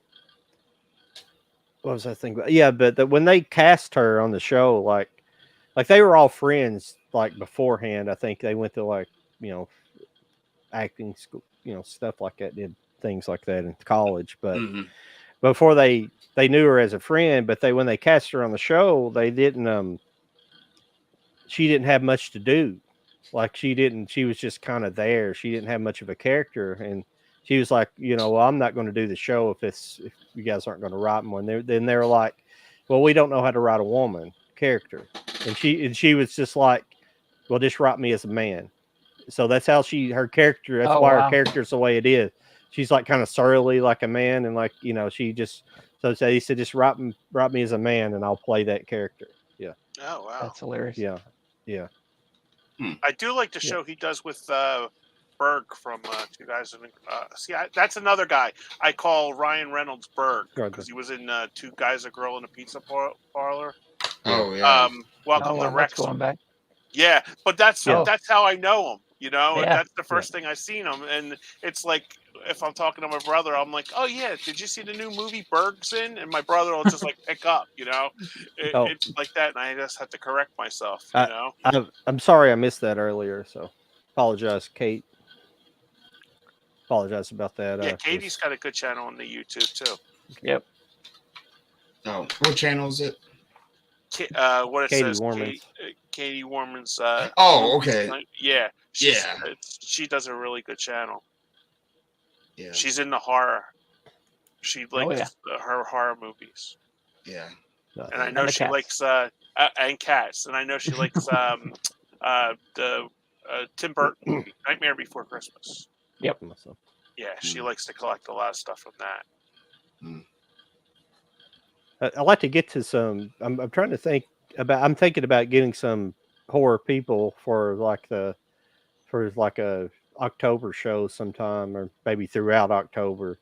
S1: was I thinking about? Yeah, but when they cast her on the show, like they were all friends like beforehand. I think they went to like acting school, stuff like that, did things like that in college. But before they knew her as a friend, but when they cast her on the show, they didn't. She didn't have much to do. Like she was just kind of there. She didn't have much of a character, and she was like, well, I'm not going to do the show if you guys aren't going to write one. Then they're like, well, we don't know how to write a woman character, and she was just like, well, just write me as a man. So that's how her character. That's why her character's the way it is. She's like kind of surly like a man, and like she just. So he said, just write me as a man, and I'll play that character. Yeah.
S2: Oh wow,
S3: That's hilarious.
S1: Yeah. Yeah.
S2: I do like the show he does with Berg from Two Guys. That's another guy I call Ryan Reynolds Berg because he was in Two Guys, a Girl, in a Pizza Parlor.
S4: Oh yeah.
S2: Welcome to
S3: that's
S2: Wrexham.
S3: going back.
S2: Yeah, but that's how I know him.
S3: Yeah.
S2: That's the first thing I seen him, and it's like if I'm talking to my brother, I'm like, "Oh yeah, did you see the new movie Berg's in?" And my brother will just like pick up, It's like that, and I just have to correct myself.
S1: I'm sorry I missed that earlier, so apologize, Kate. Apologize about that.
S2: Yeah, Katie's got a good channel on the YouTube too.
S3: Yep.
S4: Oh, what channel is it?
S2: What it
S1: Katie
S2: says,
S1: Warman's.
S2: Katie Warman's.
S4: Okay.
S2: Yeah,
S4: Yeah.
S2: She does a really good channel.
S4: Yeah.
S2: She's in the horror. She likes her horror movies.
S4: Yeah.
S2: And I know she likes and cats, and I know she likes the Tim Burton movie, Nightmare Before Christmas.
S3: Yep.
S2: Yeah, she likes to collect a lot of stuff from that.
S1: I'd like to get to some. I'm trying to think about. I'm thinking about getting some horror people for like a October show sometime, or maybe throughout October,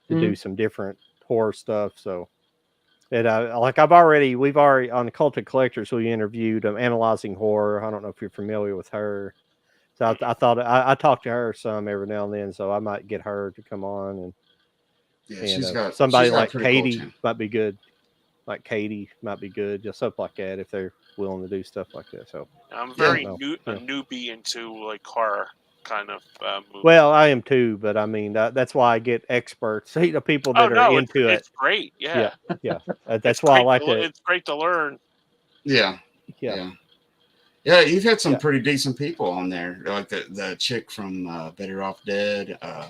S1: to do some different horror stuff. So, and we've already on the Cult of Collectors, we interviewed Analyzing Horror. I don't know if you're familiar with her. So I thought I talk to her some every now and then, so I might get her to come on, and
S4: she's got
S1: somebody
S4: she's got
S1: like Katie
S4: cool
S1: might be good. Like Katie might be good, just stuff like that if they're willing to do stuff like that. So
S2: I'm very a newbie into like horror kind of movies.
S1: Well, I am too, but I mean that's why I get experts, people that are into it.
S2: It's great, yeah.
S1: That's why I like it.
S2: It's great to learn.
S4: Yeah. You've had some pretty decent people on there, like the chick from Better Off Dead. I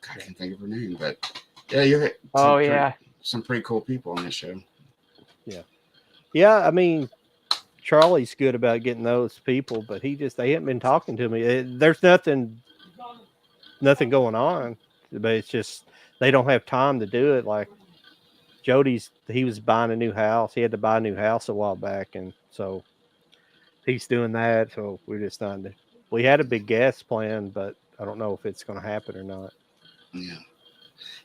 S4: can't think of her name, but you had some pretty cool people on this show.
S1: I mean, Charlie's good about getting those people, but they haven't been talking to me. There's nothing going on, but it's just they don't have time to do it. Like he was buying a new house. He had to buy a new house a while back, and so he's doing that. So we're just we had a big guest plan, but I don't know if it's going to happen or not.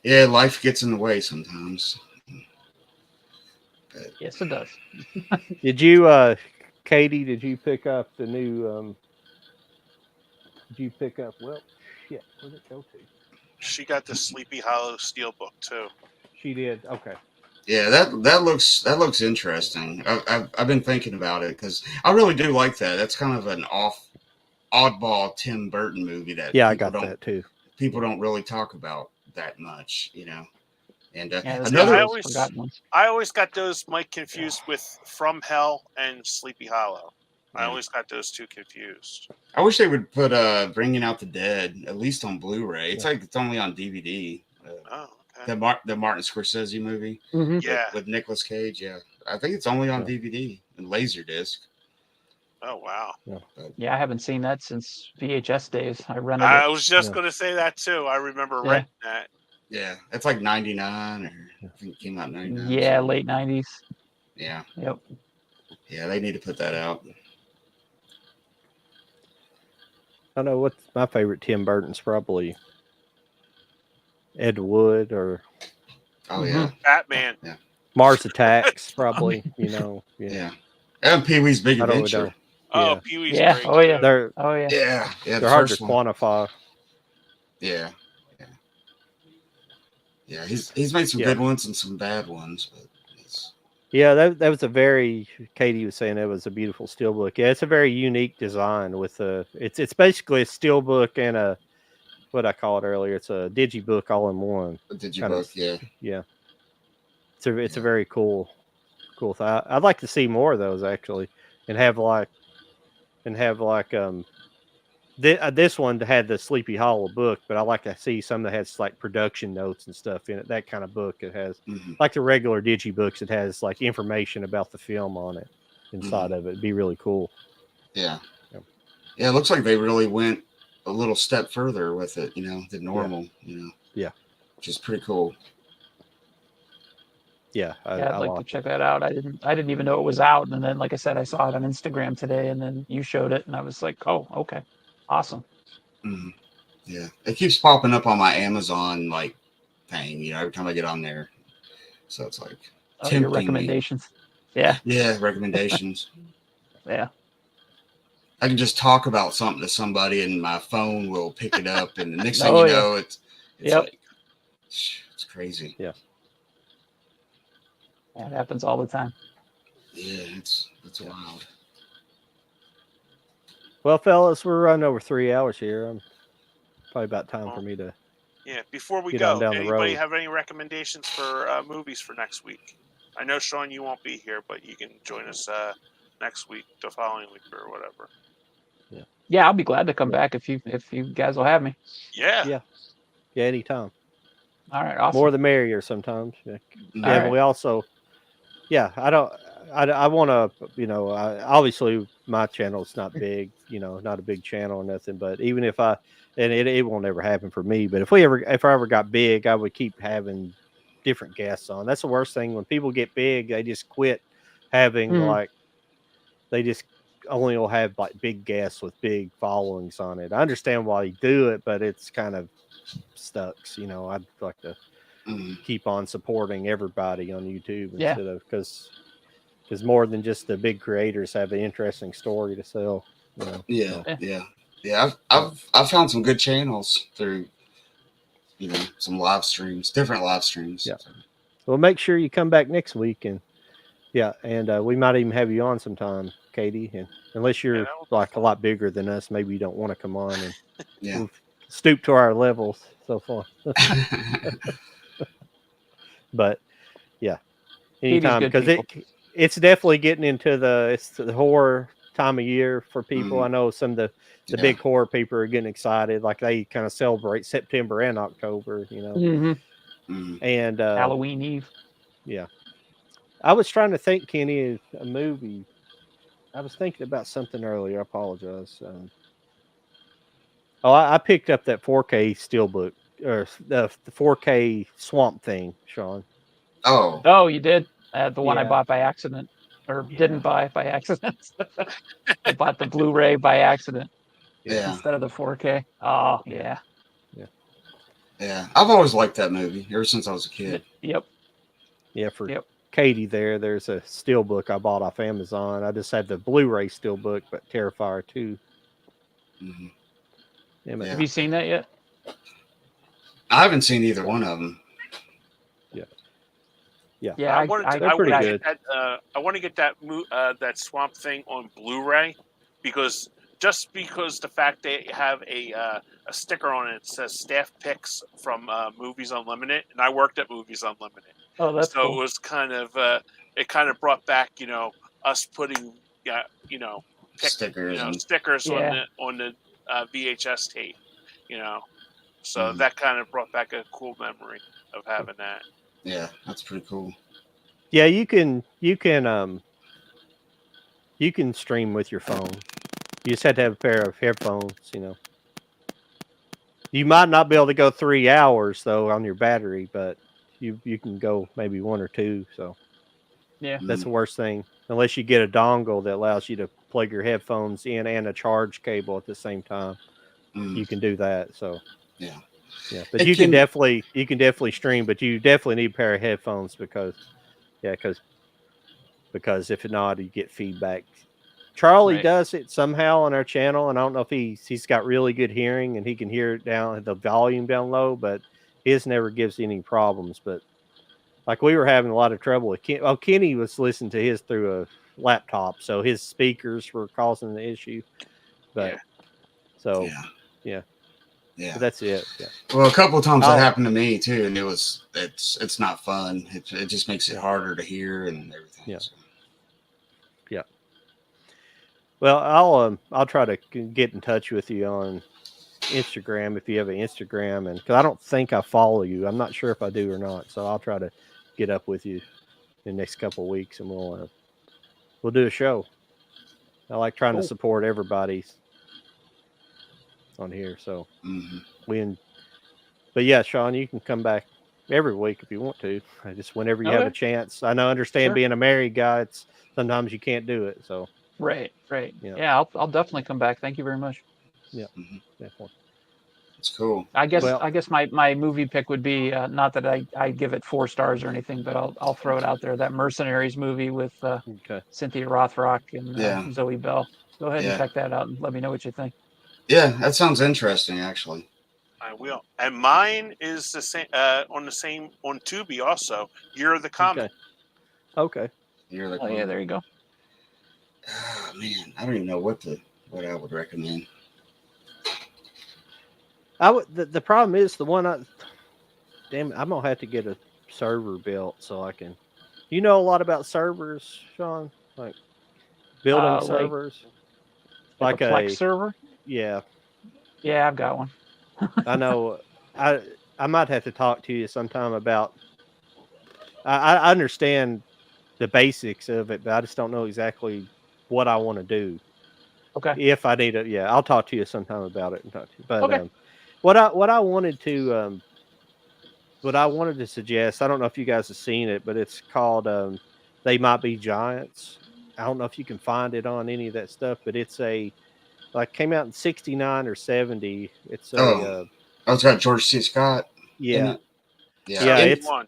S4: Yeah, life gets in the way sometimes. But
S3: yes, it does.
S1: Did you, Katie? Did you pick up the new? Did you pick up? Well, shit. Where'd it go to?
S2: She got the Sleepy Hollow Steelbook too.
S1: She did. Okay.
S4: Yeah, that looks interesting. I've been thinking about it because I really do like that. That's kind of an oddball Tim Burton movie that
S1: Yeah, I got that too.
S4: People don't really talk about that much, you know. And
S3: Yeah, there's
S4: another,
S3: some of those forgotten ones.
S2: I always got those, Mike, confused with From Hell and Sleepy Hollow. I always got those two confused.
S4: I wish they would put Bringing Out the Dead at least on Blu-ray. It's like it's only on DVD.
S2: Oh, okay.
S4: The Martin Scorsese movie,
S2: Yeah,
S4: with Nicolas Cage. Yeah, I think it's only on DVD and Laserdisc.
S2: Oh wow.
S3: Yeah, I haven't seen that since VHS days. I rented
S2: I
S3: it.
S2: was just going to say that too. I remember
S3: Yeah.
S2: renting that.
S4: Yeah, it's like 99, or I think it came out in 99.
S3: Yeah,
S4: so.
S3: late 90s.
S4: Yeah.
S3: Yep.
S4: Yeah, they need to put that out.
S1: I know what's my favorite Tim Burton's probably Ed Wood or
S4: Oh yeah,
S2: Batman.
S4: Yeah.
S1: Mars Attacks, probably.
S4: Yeah. And Pee Wee's Big
S1: I don't
S4: Adventure.
S1: know.
S2: Oh,
S1: Yeah.
S2: Pee Wee's
S3: Yeah.
S2: great.
S3: Oh yeah.
S2: too.
S1: They're
S3: Oh yeah.
S4: Yeah, yeah.
S1: they're hard to quantify.
S4: Yeah, yeah, yeah. He's made some good ones and some bad ones, but it's...
S1: Yeah, that was a very Katie was saying that was a beautiful steelbook. Yeah, it's a very unique design with it's basically a steelbook and a what I called earlier. It's a digibook all in one.
S4: A digibook, yeah.
S1: Yeah. It's a very cool thing. I'd like to see more of those actually, and have this one had the Sleepy Hollow book, but I like to see some that has like production notes and stuff in it. That kind of book it has, like the regular digibooks. It has like information about the film on it inside of it. It'd be really cool.
S4: Yeah. Yeah, it looks like they really went a little step further with it, than normal,
S1: Yeah.
S4: Which is pretty cool.
S1: Yeah,
S3: I'd like to check that out. I didn't even know it was out, and then, like I said, I saw it on Instagram today, and then you showed it, and I was like, oh, okay, awesome.
S4: Yeah, it keeps popping up on my Amazon thing, every time I get on there. So it's like
S3: your recommendations.
S4: Me.
S3: Yeah.
S4: Yeah, recommendations.
S3: Yeah.
S4: I can just talk about something to somebody, and my phone will pick it up, and the next thing you know, it's like it's crazy.
S1: Yeah.
S3: It happens all the time.
S4: Yeah, it's wild.
S1: Well, fellas, we're running over 3 hours here. Probably about time for me to.
S2: Yeah. Before we
S1: get
S2: go,
S1: on down the
S2: anybody
S1: road.
S2: have any recommendations for movies for next week? I know Sean, you won't be here, but you can join us next week, the following week, or whatever.
S3: Yeah, I'll be glad to come back if you guys will have me.
S2: Yeah.
S1: Yeah, anytime.
S3: All right, awesome.
S1: More the merrier sometimes. Yeah,
S3: right.
S1: but we also, I want to, obviously my channel's not big, not a big channel or nothing, but even if and it won't ever happen for me, but if I ever got big, I would keep having different guests on. That's the worst thing. When people get big, they just quit having they just only will have like big guests with big followings on it. I understand why you do it, but it's kind of sucks. I'd like to keep on supporting everybody on YouTube instead of because more than just the big creators have an interesting story to sell.
S4: Yeah. I've found some good channels through some live streams, different live streams.
S1: Yeah. Well, make sure you come back next week and we might even have you on sometime, Katie. And unless you're like a lot bigger than us, maybe you don't want to come on and we've stooped to our levels so far. But anytime because it's definitely getting into the horror time of year for people. I know some of the big horror people are getting excited, like they kind of celebrate September and October, and
S3: Halloween Eve.
S1: Yeah. I was trying to think, Kenny, of a movie. I was thinking about something earlier. I apologize. I picked up that 4K steelbook or the 4K Swamp Thing, Sean.
S3: Oh, you did? The one I bought by accident, or didn't buy by accident. I bought the Blu-ray by accident instead of the 4K. Oh, yeah.
S4: Yeah, I've always liked that movie ever since I was a kid.
S3: Yep.
S1: Yeah, Katie there's a steelbook I bought off Amazon. I just had the Blu-ray steelbook, but Terrifier 2.
S3: Have you seen that yet?
S4: I haven't seen either one of them.
S3: Yeah,
S2: I wanted to.
S1: They're
S2: I
S1: pretty
S2: want to
S1: good.
S2: get that. I want to get that Swamp Thing on Blu-ray because the fact they have a sticker on it that says staff picks from Movies Unlimited, and I worked at Movies Unlimited,
S3: Oh, that's
S2: so
S3: cool.
S2: it was kind of it kind of brought back us putting
S4: Stickers and
S2: stickers
S3: Yeah.
S2: on the VHS tape, so
S4: Mhm.
S2: that kind of brought back a cool memory of having that.
S4: yeah, that's pretty cool.
S1: Yeah, you can stream with your phone. You just have to have a pair of headphones. You might not be able to go 3 hours though on your battery, but you can go maybe 1 or 2. So
S3: Yeah.
S1: that's the worst thing, unless you get a dongle that allows you to plug your headphones in and a charge cable at the same time.
S4: Mm.
S1: You can do that. So
S4: Yeah.
S1: yeah, but
S4: It
S1: you can
S4: can-
S1: definitely stream, but you definitely need a pair of headphones because if not, you get feedback. Charlie
S3: Right.
S1: does it somehow on our channel, and I don't know if he's got really good hearing and he can hear it down the volume down low, but his never gives any problems. But like we were having a lot of trouble with Kenny was listening to his through a laptop, so his speakers were causing the issue. But
S2: Yeah.
S1: so
S4: Yeah.
S1: yeah,
S4: Yeah.
S1: but that's it. Yeah.
S4: Well, a couple of times that
S1: I'll-
S4: happened to me too, and it's not fun. It just makes it harder to hear and everything.
S1: Yeah.
S4: So.
S1: Well, I'll try to get in touch with you on Instagram if you have an Instagram, and because I don't think I follow you, I'm not sure if I do or not. So I'll try to get up with you in the next couple of weeks, and we'll do a show. I like trying to
S3: Cool.
S1: support everybody on here. So
S4: Mhm.
S1: but yeah, Sean, you can come back every week if you want to. Just whenever you have a
S3: Okay.
S1: chance. I understand
S3: Sure.
S1: being a married guy, it's sometimes you can't do it. So
S3: Right.
S1: Yeah.
S3: Yeah, I'll definitely come back. Thank you very much.
S1: yeah,
S4: Mhm.
S1: definitely.
S4: It's cool.
S3: I guess
S1: Well-
S3: my movie pick would be not that I give it 4 stars or anything, but I'll throw it out there. That Mercenaries movie with
S1: Okay.
S3: Cynthia Rothrock and
S4: Yeah.
S3: Zoe Bell. Go ahead and
S4: Yeah.
S3: check that out and let me know what you think.
S4: Yeah, that sounds interesting, actually.
S2: I will. And mine is the same on Tubi also. You're the Comet.
S1: Okay.
S4: You're like,
S3: Oh yeah, there you go.
S4: oh, man, I don't even know what I would recommend.
S1: The problem is the one damn it, I'm gonna have to get a server built so I can. You know a lot about servers, Sean? Like building
S3: Like-
S1: servers?
S3: Like a Plex server?
S1: Yeah.
S3: Yeah, I've got one.
S1: I know. I might have to talk to you sometime about. I understand the basics of it, but I just don't know exactly what I want to do.
S3: Okay.
S1: If I need it, yeah, I'll talk to you sometime about it and talk to you. But
S3: Okay.
S1: what I wanted to suggest, I don't know if you guys have seen it, but it's called They Might Be Giants. I don't know if you can find it on any of that stuff, but it's came out in 69 or 70. It's
S4: Oh, it's got George C. Scott in
S1: yeah.
S4: it.
S1: Yeah, it's
S2: 71.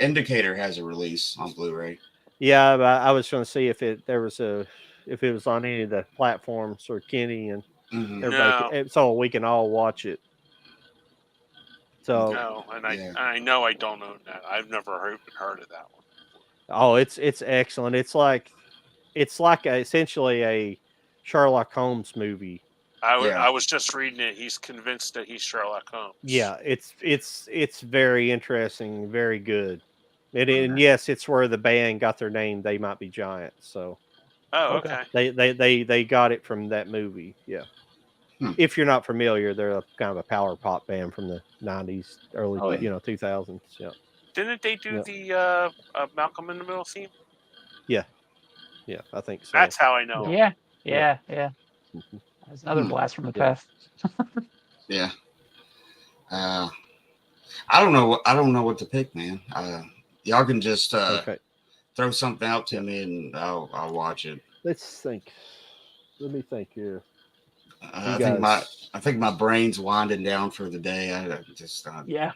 S4: Indicator has a release on Blu-ray.
S1: Yeah, but I was trying to see if it was on any of the platforms or Kenny and
S4: Mhm.
S1: everybody,
S2: No.
S1: so we can all watch it. So
S2: No, and
S4: Yeah.
S2: I know I don't own that. I've never heard of that one.
S1: oh, it's excellent. It's like essentially a Sherlock Holmes movie.
S4: Yeah.
S2: I was just reading it. He's convinced that he's Sherlock Holmes.
S1: Yeah, it's very interesting, very good. And
S4: Okay.
S1: yes, it's where the band got their name. They Might Be Giants. So
S2: Oh,
S3: Okay.
S2: okay.
S1: they got it from that movie. Yeah.
S4: Hmm.
S1: If you're not familiar, they're kind of a power pop band from the 90s, early
S3: Oh, yeah.
S1: 2000s. Yeah.
S2: Didn't they do
S1: Yeah.
S2: the Malcolm in the Middle theme?
S1: Yeah, I think so.
S2: That's how I know.
S3: Yeah.
S1: Yeah. Mhm.
S3: That's another blast from the
S1: Yeah.
S3: past.
S4: Yeah. I don't know what to pick, man. Y'all can just
S1: Okay.
S4: throw something out to me and I'll watch it.
S1: Let's think. Let me think here.
S4: I
S1: You
S4: think my brain's winding down for the day. I just
S3: Yeah.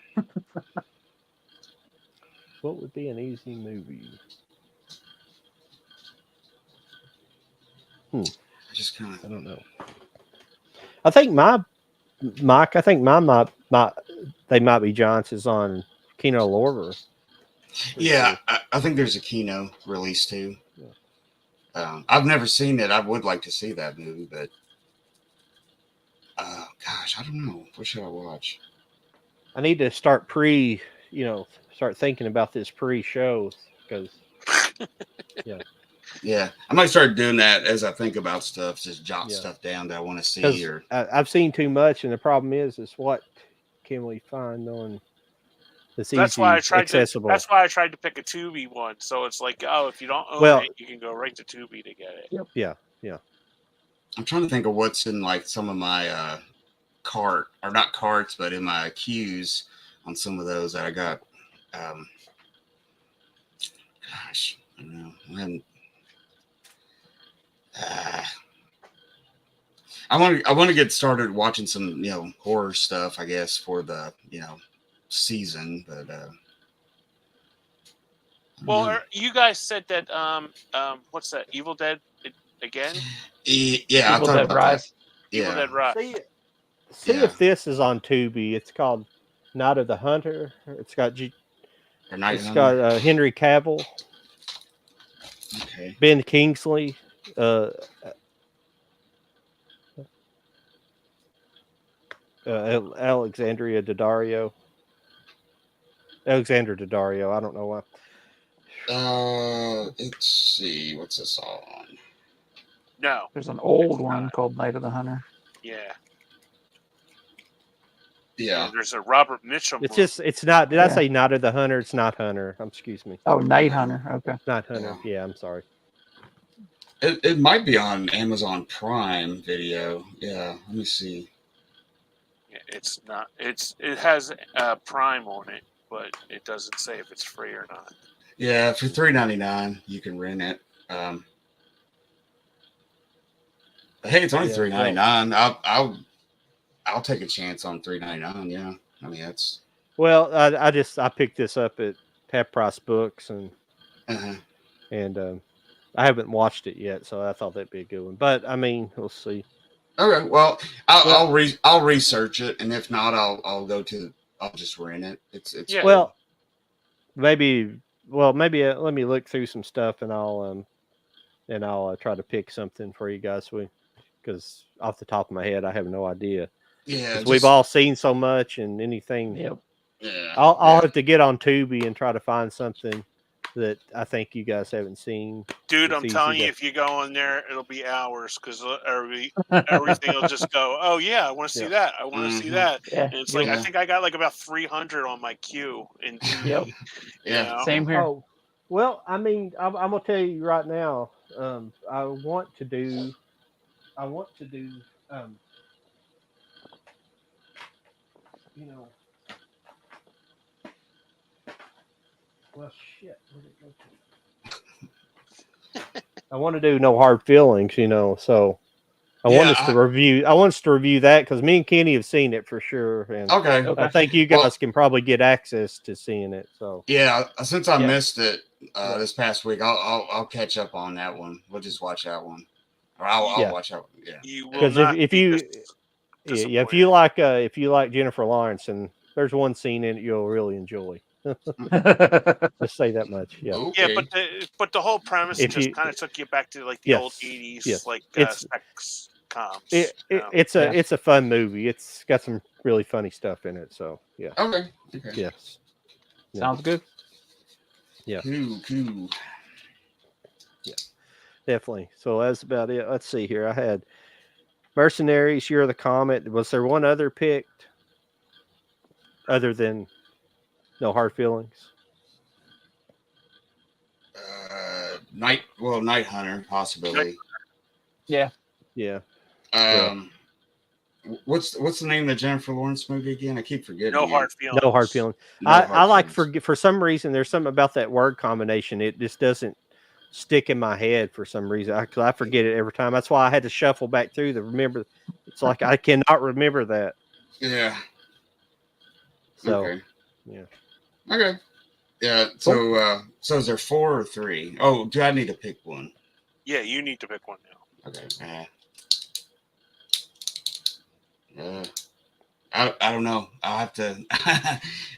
S1: What would be an easy movie?
S4: just kind
S1: I
S4: of
S1: don't know. I think Mike, I think mine might they might be Johnson's on Kino Lorber.
S4: Yeah, I think there's a Kino release too.
S1: Yeah.
S4: I've never seen it. I would like to see that movie, but gosh, I don't know. What should I watch?
S1: I need to start start thinking about this pre-show because
S4: Yeah, I might start doing that as I think about stuff. Just jot
S1: Yeah.
S4: stuff down that I want to see. Or
S1: I've seen too much, and the problem is what can we find on that's
S2: That's
S1: easy,
S2: why I tried
S1: accessible?
S2: That's why I tried to pick a Tubi one. So it's like, oh, if you don't own
S1: Well-
S2: it, you can go right to Tubi to get it.
S1: Yeah.
S4: I'm trying to think of what's in like some of my cart, or not carts, but in my queues on some of those that I got. Gosh, I don't know. I want to get started watching some horror stuff, I guess, for the season, but I don't know.
S2: Well, you guys said that what's that? Evil Dead again?
S4: Yeah, I'll
S3: Evil
S4: talk
S3: Dead
S4: about
S3: Rise.
S4: that.
S2: Evil
S4: Yeah,
S2: Dead Rise.
S1: See
S4: Yeah.
S1: if this is on Tubi. It's called Night of the Hunter. It's got
S4: or Night
S1: it's
S4: Hunter.
S1: got Henry Cavill,
S4: Okay.
S1: Ben Kingsley, Alexandria Daddario. Alexander Daddario. I don't know why.
S4: Let's see. What's this all on?
S2: No.
S3: There's an old one called Night of the Hunter.
S2: Yeah.
S4: Yeah.
S2: There's a Robert Mitchum.
S1: It's
S2: one.
S1: it's not. Did I
S3: Yeah.
S1: say Night of the Hunter? It's not Hunter. Excuse me.
S3: Oh, Night Hunter. Okay.
S1: Not Hunter. Yeah, I'm sorry.
S4: It might be on Amazon Prime Video. Yeah. Let me see.
S2: Yeah, it's not. It has Prime on it, but it doesn't say if it's free or not.
S4: Yeah, for $3.99 you can rent it. Hey, it's only
S1: Yeah,
S4: $3.99. I'll take a chance on $3.99. Yeah, I mean that's.
S1: Well, I picked this up at Half Price Books and
S4: Uh-huh.
S1: I haven't watched it yet, so I thought that'd be a good one. But I mean, we'll see.
S4: Okay, well, I'll research it, and if not, I'll just rent it. It's
S2: Yeah.
S1: Well, maybe let me look through some stuff and I'll try to pick something for you guys. Because off the top of my head, I have no idea.
S4: yeah,
S1: We've all seen so much and anything.
S3: Yep.
S4: yeah.
S1: I'll have to get on Tubi and try to find something that I think you guys haven't seen.
S2: Dude,
S1: It's
S2: I'm
S1: easy
S2: telling you,
S1: to-
S2: if you go on there, it'll be hours because everything will just go, oh, yeah, I want to see
S1: Yeah.
S2: that. I want to see
S4: Mhm.
S2: that.
S3: Yeah.
S2: And it's like,
S4: Yeah.
S2: I think I got like about 300 on my queue. In Tubi,
S3: Yep.
S4: Yeah.
S3: Same here.
S1: Oh, well, I mean, I'm gonna tell you right now. I want to do. You know. Well, shit. Where'd it go to? I want to do No Hard Feelings. So I want us to review. I want us to review that because me and Kenny have seen it for sure, and
S4: Okay.
S3: Okay.
S1: I think you guys
S4: Well-
S1: can probably get access to seeing it. So
S4: Yeah, since I
S3: Yeah.
S4: missed it
S1: Yeah.
S4: this past week, I'll catch up on that one. We'll just watch that one, or I'll
S1: Yeah.
S4: watch that one. Yeah.
S2: you will
S1: because
S2: not
S1: if
S2: be
S1: you if you like Jennifer Lawrence, and there's one scene in it you'll really enjoy. Just say that much. Yeah.
S2: Yeah,
S4: Okay.
S2: but the whole premise
S1: If
S2: just
S1: you-
S2: kind of took you back to like the
S1: Yes,
S2: old 80s,
S1: yes.
S2: like
S1: It's-
S2: sex comms.
S1: It's a fun movie. It's got some really funny stuff in it. So yeah.
S4: Okay.
S1: Yes.
S3: Sounds good.
S4: Cool.
S1: Definitely. So that's about it. Let's see here. I had Mercenaries, Year of the Comet. Was there one other picked other than No Hard Feelings?
S4: Night Hunter, possibly.
S3: Yeah.
S1: Yeah.
S4: What's the name of the Jennifer Lawrence movie again? I keep forgetting.
S2: No
S4: it.
S2: hard feelings.
S1: No Hard Feelings.
S4: No
S1: I
S4: Hard
S1: like
S4: Feelings.
S1: for some reason there's something about that word combination. It just doesn't stick in my head for some reason. I forget it every time. That's why I had to shuffle back through to remember. It's like I cannot remember that.
S4: Yeah.
S1: So
S4: Okay.
S1: yeah.
S4: Okay. Yeah. So is there 4 or 3? Oh, do I need to pick one?
S2: Yeah, you need to pick one now.
S4: Okay. I don't know. I'll have to.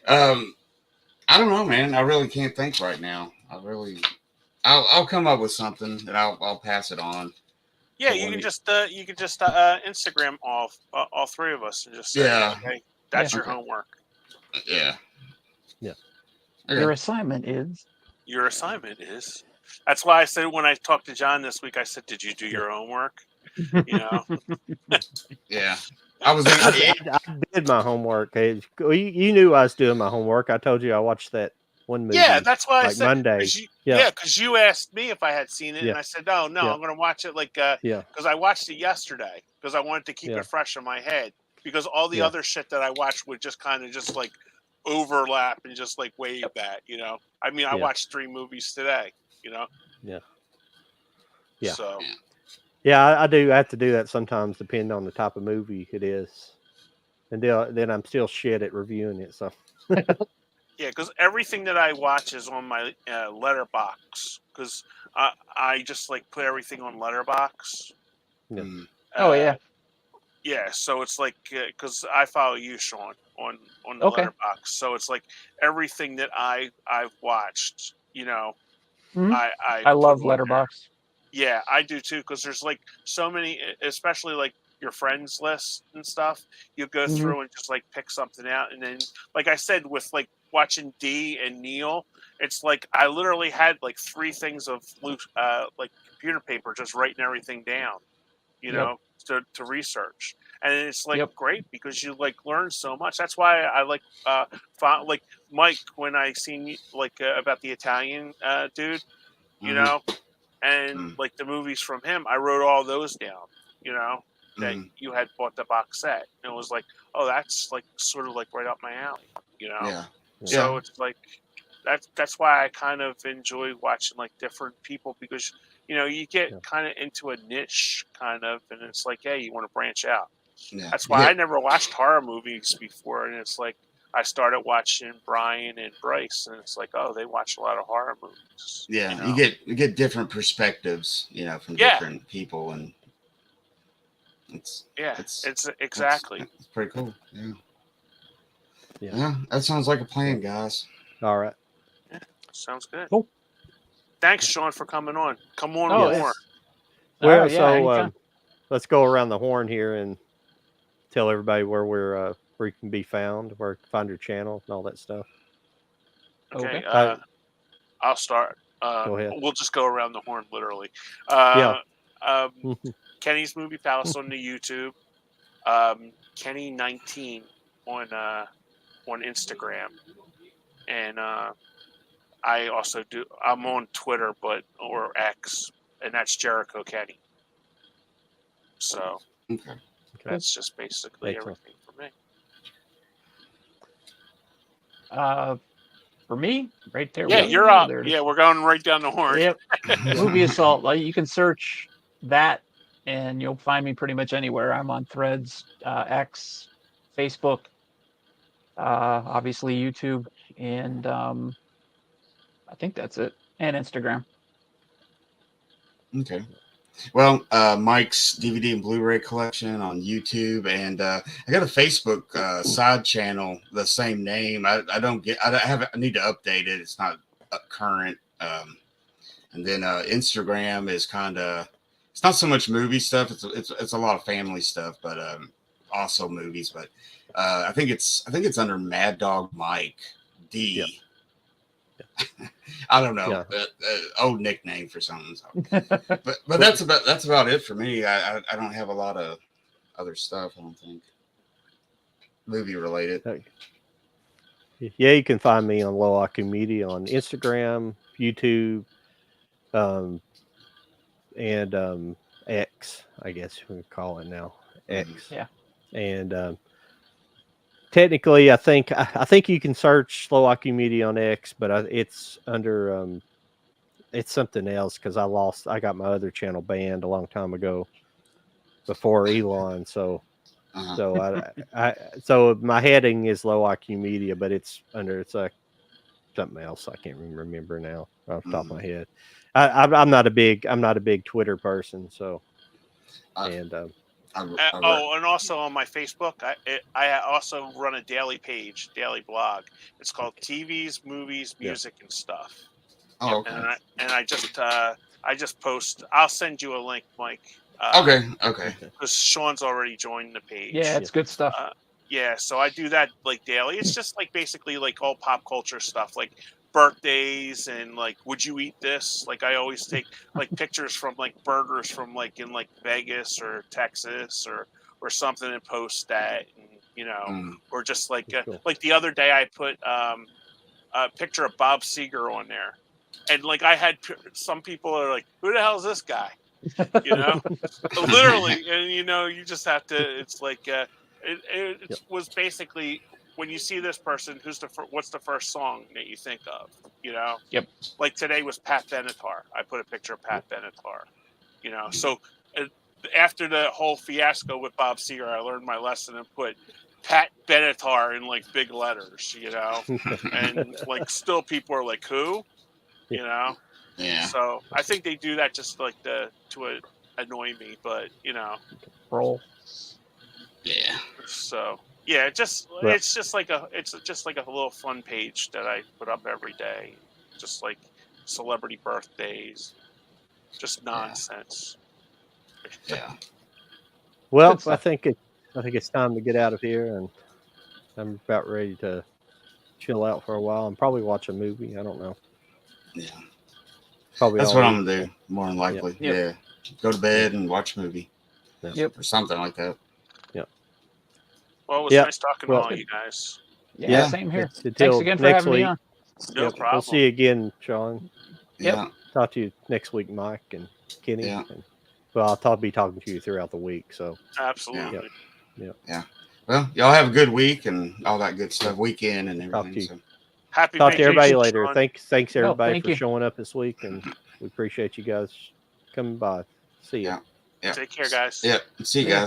S4: I don't know, man. I really can't think right now. I'll come up with something and I'll pass it on.
S2: Yeah,
S4: to
S2: you
S4: one
S2: can
S4: of
S2: just Instagram all three of us and just say,
S4: Yeah.
S2: okay, that's
S3: Yeah.
S2: your homework.
S4: Yeah.
S1: Yeah.
S4: Okay.
S3: Your assignment is.
S2: Your assignment is. That's why I said when I talked to John this week, I said, "Did you do your homework?" You know.
S4: Yeah. I was
S1: I,
S4: thinking.
S1: I did my homework. You knew I was doing my homework. I told you I watched that one movie.
S2: Yeah, that's why I
S1: like
S2: said.
S1: Monday.
S2: Yeah, because you asked me if I had seen it,
S1: Yeah.
S2: and I said, "No,
S1: Yeah.
S2: I'm going to watch it
S1: Yeah.
S2: because I watched it yesterday because I wanted to keep
S1: Yeah.
S2: it fresh in my head because all the
S1: Yeah.
S2: other shit that I watched would just kind of just like overlap and just like wave that, you know. I mean, I
S1: Yeah.
S2: watched 3 movies today, you know.
S1: Yeah. Yeah.
S2: So
S1: Yeah, I do. I have to do that sometimes, depending on the type of movie it is, and then I'm still shit at reviewing it. So
S2: yeah, because everything that I watch is on my Letterbox because I just like put everything on Letterbox.
S1: yeah.
S3: Oh yeah.
S2: Yeah, so it's like because I follow you, Sean, on the
S3: Okay.
S2: Letterbox. So it's like everything that I've watched, you know,
S3: Mhm.
S2: I
S3: I
S2: put
S3: love
S2: on there.
S3: Letterbox.
S2: Yeah, I do too, because there's like so many, especially like your friends list and stuff. You go
S3: Mhm.
S2: through and just like pick something out, and then, like I said, with like watching D and Neil, it's like I literally had like 3 things of loose, like computer paper, just writing everything down, you
S3: Yep.
S2: know, to research, and it's like
S3: Yep.
S2: great because you like learn so much. That's why I like like Mike when I seen like about the Italian dude, you
S4: Mhm.
S2: know, and like the movies from him, I wrote all those down, you know, that
S4: Mhm.
S2: you had bought the box set, and it was like, oh, that's like sort of like right up my alley, you know.
S4: Yeah.
S2: So
S4: Yeah.
S2: it's like that's why I kind of enjoy watching like different people because you know you get
S1: Yeah.
S2: kind of into a niche kind of, and it's like, hey, you want to branch out.
S4: Yeah.
S2: That's
S4: You
S2: why I
S4: get
S2: never watched horror movies before, and it's like I started watching Brian and Bryce, and it's like, oh, they watch a lot of horror movies, you
S4: yeah.
S2: know.
S4: You get different perspectives, from
S2: Yeah,
S4: different people, and it's
S2: yeah,
S4: it's
S2: it's
S4: it's
S2: exactly.
S4: it's pretty cool. Yeah.
S1: Yeah.
S4: Yeah. That sounds like a plan, guys.
S1: All right.
S2: Yeah, sounds good.
S3: Cool.
S2: Thanks, Sean, for coming on. Come on
S3: Oh
S1: Yes.
S2: more.
S3: yeah.
S1: Well,
S3: Oh yeah.
S1: so
S3: Anytime.
S1: let's go around the horn here and tell everybody where you can be found, where you can find your channel and all that stuff.
S2: Okay,
S3: Okay.
S2: I'll start.
S1: Go ahead.
S2: We'll just go around the horn, literally.
S1: Yeah.
S2: Um, Kenny's Movie Palace on the YouTube. Kenny19 on Instagram, and I also do. I'm on Twitter, or X, and that's Jericho Kenny. So
S4: Okay.
S1: Okay.
S2: that's just basically
S1: Excellent.
S2: everything for me.
S3: For me, right there.
S2: Yeah, you're
S3: Whoa,
S2: up.
S3: there it
S2: Yeah,
S3: is.
S2: we're going right down the horn.
S3: Yep. Movieassault. Like you can search that, and you'll find me pretty much anywhere. I'm on Threads, X, Facebook, obviously YouTube, and I think that's it, and Instagram.
S4: Okay. Well, Mike's DVD and Blu-ray collection on YouTube, and I got a Facebook side channel, the same name. I don't get. I need to update it. It's not current. And then Instagram is kind of. It's not so much movie stuff. It's a lot of family stuff, but also movies. But I think it's under Mad Dog Mike D.
S1: Yep.
S4: I don't know.
S1: Yeah.
S4: Old nickname for something. So. But that's about it for me. I don't have a lot of other stuff. I don't think movie related.
S1: Yeah, you can find me on Low IQ Media on Instagram, YouTube, and X, I guess we call it now, X.
S3: Yeah.
S1: And technically, I think you can search Low IQ Media on X, but it's under it's something else because I got my other channel banned a long time ago before Elon. So so my heading is Low IQ Media, but it's like something else. I can't even remember now off the top of my head. I'm not a big Twitter person, so and
S2: And also on my Facebook, I also run a daily blog. It's called TVs, Movies, Music, and Stuff.
S4: Oh, okay.
S2: And I just post. I'll send you a link, Mike.
S4: Okay.
S2: Because Sean's already joined the page.
S3: Yeah, it's good stuff.
S2: Yeah, so I do that like daily. It's just like basically like all pop culture stuff, like birthdays and like would you eat this? Like I always take like pictures from like burgers from like in like Vegas or Texas or something and post that, and or just like
S1: Cool.
S2: like the other day I put a picture of Bob Seger on there, and like I had some people are like, who the hell is this guy? Literally, and you just have to. It's like it was basically when you see this person, what's the first song that you think of?
S3: Yep.
S2: Like today was Pat Benatar. I put a picture of Pat Benatar. So after the whole fiasco with Bob Seger, I learned my lesson and put Pat Benatar in like big letters. And like still people are like, who?
S4: Yeah.
S2: So I think they do that just like to annoy me, but
S3: Roll.
S4: Yeah.
S2: So yeah, it's just like a little fun page that I put up every day, just like celebrity birthdays, just nonsense.
S4: Yeah.
S1: Well, I think it's time to get out of here, and I'm about ready to chill out for a while and probably watch a movie. I don't know.
S4: Yeah.
S1: Probably
S4: that's what I'm gonna do, more than likely.
S3: Yep.
S4: Yeah. Go to bed and watch a movie.
S3: Yep.
S4: Or something like that.
S1: Yep.
S2: Well, it was nice talking to all you guys.
S3: Yeah, same here.
S1: Until
S3: Thanks again for
S1: next
S3: having
S1: week.
S3: me on.
S2: No problem.
S1: We'll see you again, Sean.
S4: Yeah.
S1: Talk to you next week, Mike and Kenny.
S4: Yeah.
S1: Well, I'll be talking to you throughout the week. So
S2: absolutely.
S4: Yeah. Well, y'all have a good week and all that good stuff. Weekend and everything.
S1: Talk to you.
S4: So.
S2: Happy
S1: Talk to everybody
S2: vacation,
S1: later.
S2: Sean.
S1: Thanks everybody
S3: thank
S1: for
S3: you.
S1: showing up this week, and we appreciate you guys coming by. See ya.
S4: Yeah.
S2: Take care, guys.
S4: Yeah. See you guys.